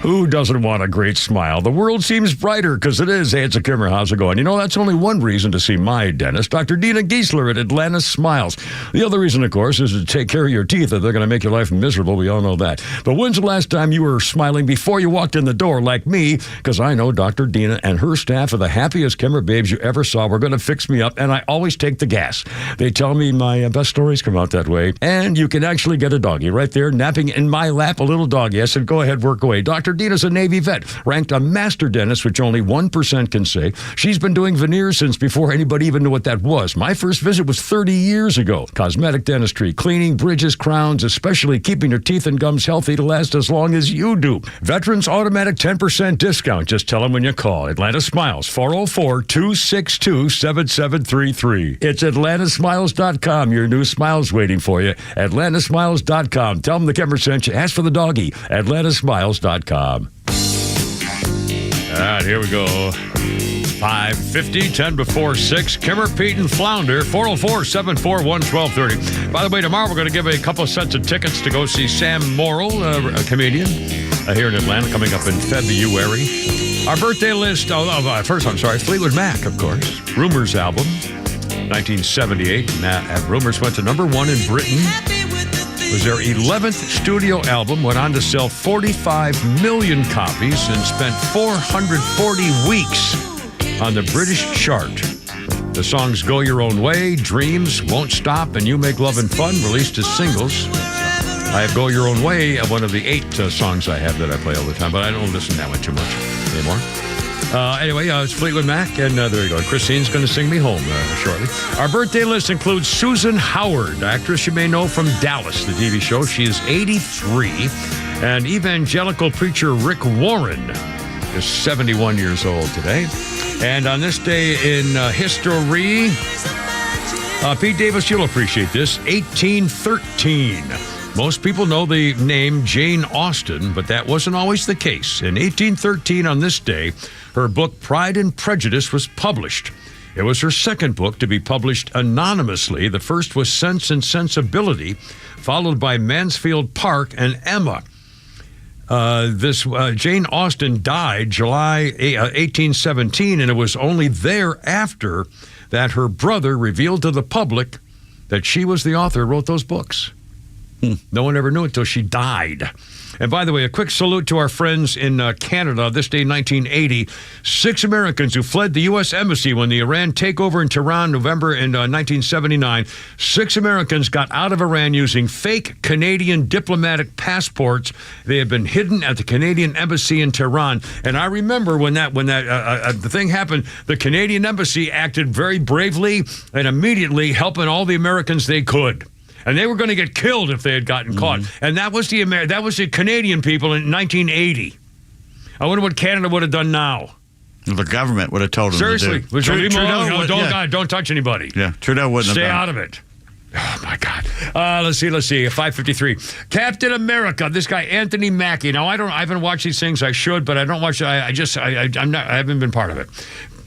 Who doesn't want a great smile? The world seems brighter because it is. Hey, it's a Kimmer. How's it going? You know, that's only one reason to see my dentist, Dr. Dina Giesler at Atlanta Smiles. The other reason, of course, is to take care of your teeth if they're going to make your life miserable. We all know that. But when's the last time you were smiling before you walked in the door like me? Because I know Dr. Dina and her staff are the happiest Kimmer babes you ever saw. We're going to fix me up, and I always take the gas. They tell me my best stories come out that way. And you can actually get a doggy right there, napping in my lap, a little doggy. I said, go ahead, work away. Dr. Dina's a Navy vet, ranked a master dentist, which only 1% can say. She's been doing veneers since before anybody even knew what that was. My first visit was 30 years ago. Cosmetic dentistry, cleaning, bridges, crowns, especially keeping your teeth and gums healthy to last as long as you do. Veterans automatic 10% discount. Just tell them when you call. Atlanta Smiles, 404-262-7733. It's atlantasmiles.com. Your new smile's waiting for you. atlantasmiles.com. Tell them the Kimmer sent you. Ask for the doggy. atlantasmiles.com. All right, here we go. 5:50, 10 before 6. Kimmer, Pete, and Flounder, 404-741-1230. By the way, tomorrow we're going to give a couple of sets of tickets to go see Sam Morrill, a comedian, here in Atlanta, coming up in February. Our birthday list, Fleetwood Mac, of course. Rumors album, 1978. Rumors went to number 1 in Britain. It was their 11th studio album, went on to sell 45 million copies and spent 440 weeks on the British chart. The songs Go Your Own Way, Dreams, Won't Stop, and You Make Love and Fun released as singles. I have Go Your Own Way, one of the 8 songs I have that I play all the time, but I don't listen to that one too much anymore. Anyway, it's Fleetwood Mac, and there you go. Christine's going to sing me home shortly. Our birthday list includes Susan Howard, actress you may know from Dallas, the TV show. She is 83. And evangelical preacher Rick Warren is 71 years old today. And on this day in history, Pete Davis, you'll appreciate this, 1813. Most people know the name Jane Austen, but that wasn't always the case. In 1813, on this day, her book Pride and Prejudice was published. It was her second book to be published anonymously. The first was Sense and Sensibility, followed by Mansfield Park and Emma. Jane Austen died July 1817, and it was only thereafter that her brother revealed to the public that she was the author who wrote those books. No one ever knew it until she died. And by the way, a quick salute to our friends in Canada. This day, 1980, 6 Americans who fled the U.S. Embassy when the Iran takeover in Tehran, November in 1979. 6 Americans got out of Iran using fake Canadian diplomatic passports. They had been hidden at the Canadian Embassy in Tehran. And I remember when the thing happened, the Canadian Embassy acted very bravely and immediately helping all the Americans they could. And they were going to get killed if they had gotten caught. And that was the Canadian people in 1980. I wonder what Canada would have done now. The government would have told them Seriously. to do. Don't touch anybody. Yeah, Trudeau wouldn't Stay have out of it. Oh, my God. Let's see. 5:53. Captain America, this guy, Anthony Mackie. Now, I haven't watched these things. I should, but I don't watch it. I haven't been part of it.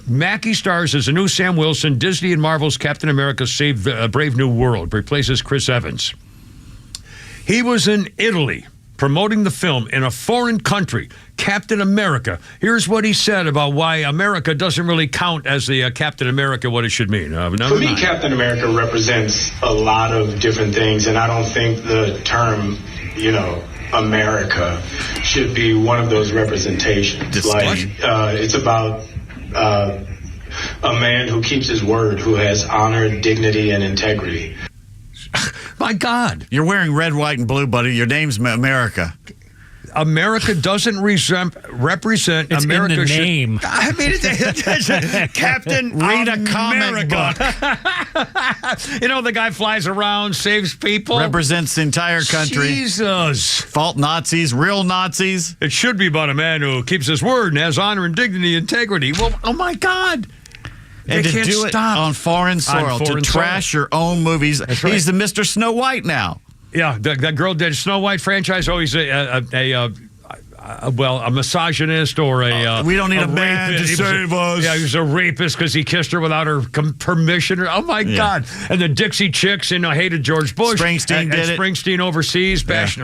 Mackie stars as a new Sam Wilson. Disney and Marvel's Captain America Save the Brave New World replaces Chris Evans. He was in Italy promoting the film in a foreign country, Captain America. Here's what he said about why America doesn't really count as the Captain America, what it should mean. For me, Captain America represents a lot of different things, and I don't think the term, America should be one of those representations. It's about a man who keeps his word, who has honor, dignity, and integrity. My God. You're wearing red, white, and blue, buddy. Your name's America. America doesn't represent it's America. In the name. I mean, it's Captain Read a comic book. You know, the guy flies around, saves people. Represents the entire country. Jesus. Fault Nazis, real Nazis. It should be about a man who keeps his word and has honor and dignity and integrity. Well, oh, my God. And they to can't do stop. it on foreign soil, to trash your own movies. That's right. He's the Mr. Snow White now. Yeah, that girl did Snow White franchise. Oh, he's a misogynist or a we don't need a man to save us. Yeah, he was a rapist because he kissed her without her permission. Oh, my God. And the Dixie Chicks, hated George Bush. Springsteen did it. Springsteen overseas. Bashing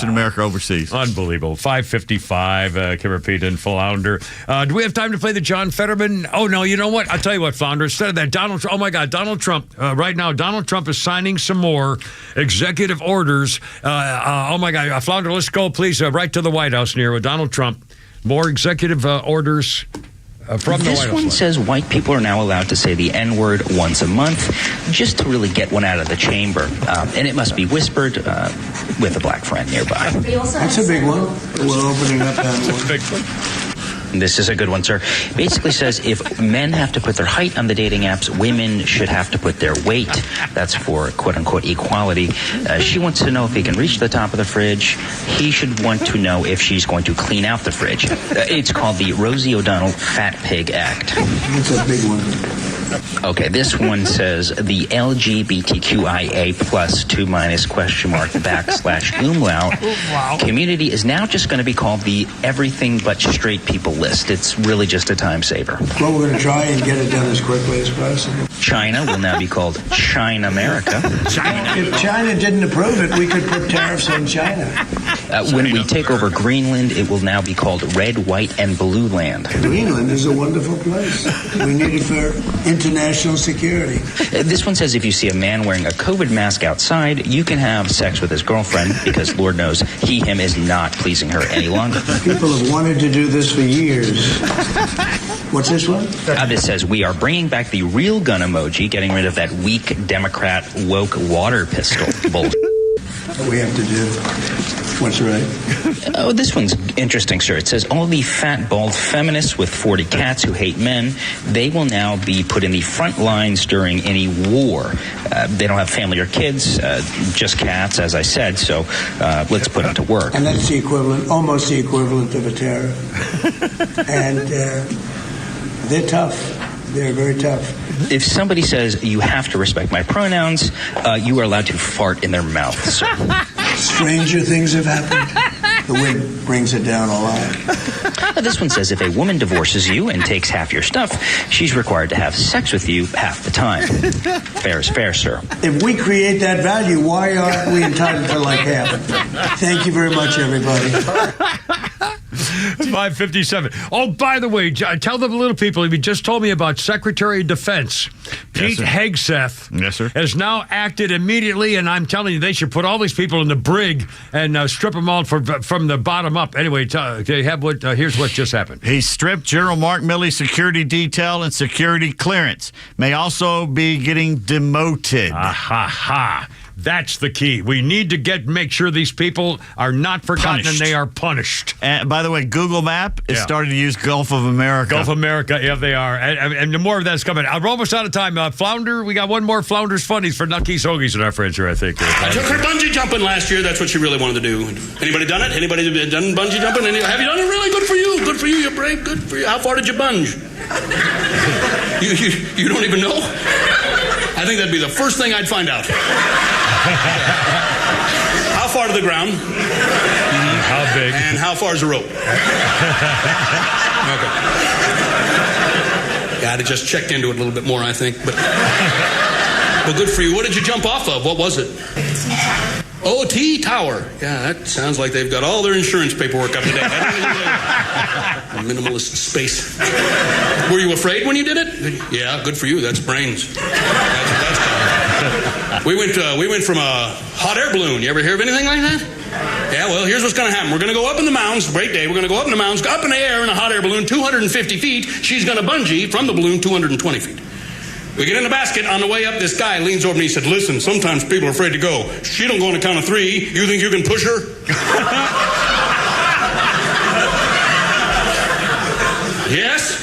America overseas. Unbelievable. 5:55, Kim Repeat and Flounder. Do we have time to play the John Fetterman? Oh, no, you know what? I'll tell you what, Flounder. Instead of that, Donald Trump. Right now, Donald Trump is signing some more executive orders. Oh, my God. Flounder, let's go, please, right to the White House near with Donald Trump. More executive orders from the White House. This one says white people are now allowed to say the N-word once a month just to really get one out of the chamber. And it must be whispered with a black friend nearby. That's a big one. We're opening up that one. Big one. This is a good one, sir. Basically says if men have to put their height on the dating apps, women should have to put their weight. That's for quote-unquote equality. She wants to know if he can reach the top of the fridge. He should want to know if she's going to clean out the fridge. It's called the Rosie O'Donnell Fat Pig Act. That's a big one. Okay, this one says the LGBTQIA plus 2- umlaut community is now just going to be called the everything but straight people list. It's really just a time saver. Well, we're going to try and get it done as quickly as possible. China will now be called China America. If China didn't approve it, we could put tariffs on China. When we take over Greenland, it will now be called Red, White, and Blue Land. Greenland is a wonderful place. We need it for international security. This one says if you see a man wearing a COVID mask outside, you can have sex with his girlfriend because Lord knows him is not pleasing her any longer. People have wanted to do this for years. What's this one? This says we are bringing back the real gun emoji, getting rid of that weak Democrat woke water pistol bullshit. What we have to do. What's right? Oh, this one's interesting, sir. It says all the fat, bald feminists with 40 cats who hate men, they will now be put in the front lines during any war. They don't have family or kids, just cats, as I said, so let's put them to work. And that's the equivalent, almost the equivalent of a tariff. And they're tough. They're very tough. If somebody says you have to respect my pronouns, you are allowed to fart in their mouth, sir. Stranger things have happened. The wind brings it down a lot. This one says if a woman divorces you and takes half your stuff, she's required to have sex with you half the time. Fair is fair, sir. If we create that value, why aren't we entitled to like half? Thank you very much, everybody. 5:57. Oh, by the way, tell the little people, you just told me about Secretary of Defense Pete Hegseth. Yes, sir. Has now acted immediately, and I'm telling you, they should put all these people in the brig and strip them all from the bottom up. Anyway, here's what just happened. He stripped General Mark Milley's security detail and security clearance. May also be getting demoted. Ha. That's the key. We need to make sure these people are not forgotten and they are punished. And by the way, Google Map is starting to use Gulf of America. Gulf of America, yeah, they are. And the more of that's coming. We're almost out of time. Flounder, we got one more Flounder's Funnies for Nuckies Hoagies and our friends here, I think. I took her bungee jumping last year. That's what she really wanted to do. Anybody done it? Anybody done bungee jumping? Have you done it? Really? Good for you. Good for you. You're brave. Good for you. How far did you bunge? You don't even know? I think that'd be the first thing I'd find out. How far to the ground? How big? And how far is the rope? Okay. Yeah, I'd have just checked into it a little bit more, I think. But good for you. What did you jump off of? What was it? OT Tower. Yeah, that sounds like they've got all their insurance paperwork up to date. Minimalist space. Were you afraid when you did it? Yeah, good for you. That's brains. We went from a hot air balloon. You ever hear of anything like that? Yeah, well, here's what's going to happen. We're going to go up in the mountains. Great day. We're going to go up in the mountains, up in the air in a hot air balloon, 250 feet. She's going to bungee from the balloon 220 feet. We get in the basket. On the way up, this guy leans over and he said, listen, sometimes people are afraid to go. She don't go on the count of 3. You think you can push her? Yes?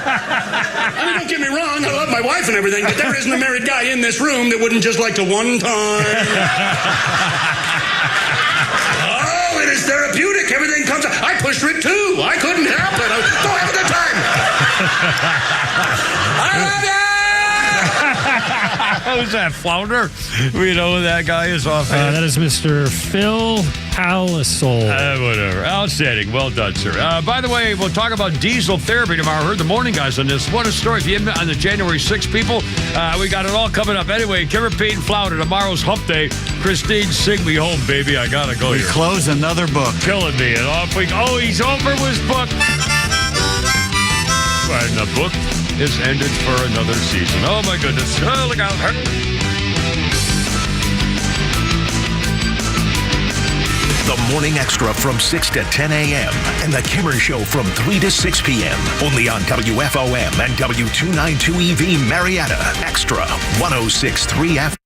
I mean, don't get me wrong, I love my wife and everything, but there isn't a married guy in this room that wouldn't just like to one time. Oh, it is therapeutic. Everything comes out. I pushed her too. I couldn't help it. Go have a good time. I love you. Who's that, Flounder? We know who that guy is offhand. That is Mr. Phil Palisol. Whatever. Outstanding. Well done, sir. By the way, we'll talk about diesel therapy tomorrow. I heard the morning guys on this. What a story. If you haven't on the January 6th, people, we got it all coming up. Anyway, Kimmer, Pete, and Flounder. Tomorrow's hump day. Christine, sing me home, baby. I got to go here. We close another book. Killing me. And off we go. Oh, he's over with his book. And the book is ended for another season. Oh, my goodness. Oh, look out. The Morning Extra from 6 to 10 a.m. and The Kimmer Show from 3 to 6 p.m. Only on WFOM and W292EV Marietta. Extra 106.3 FM.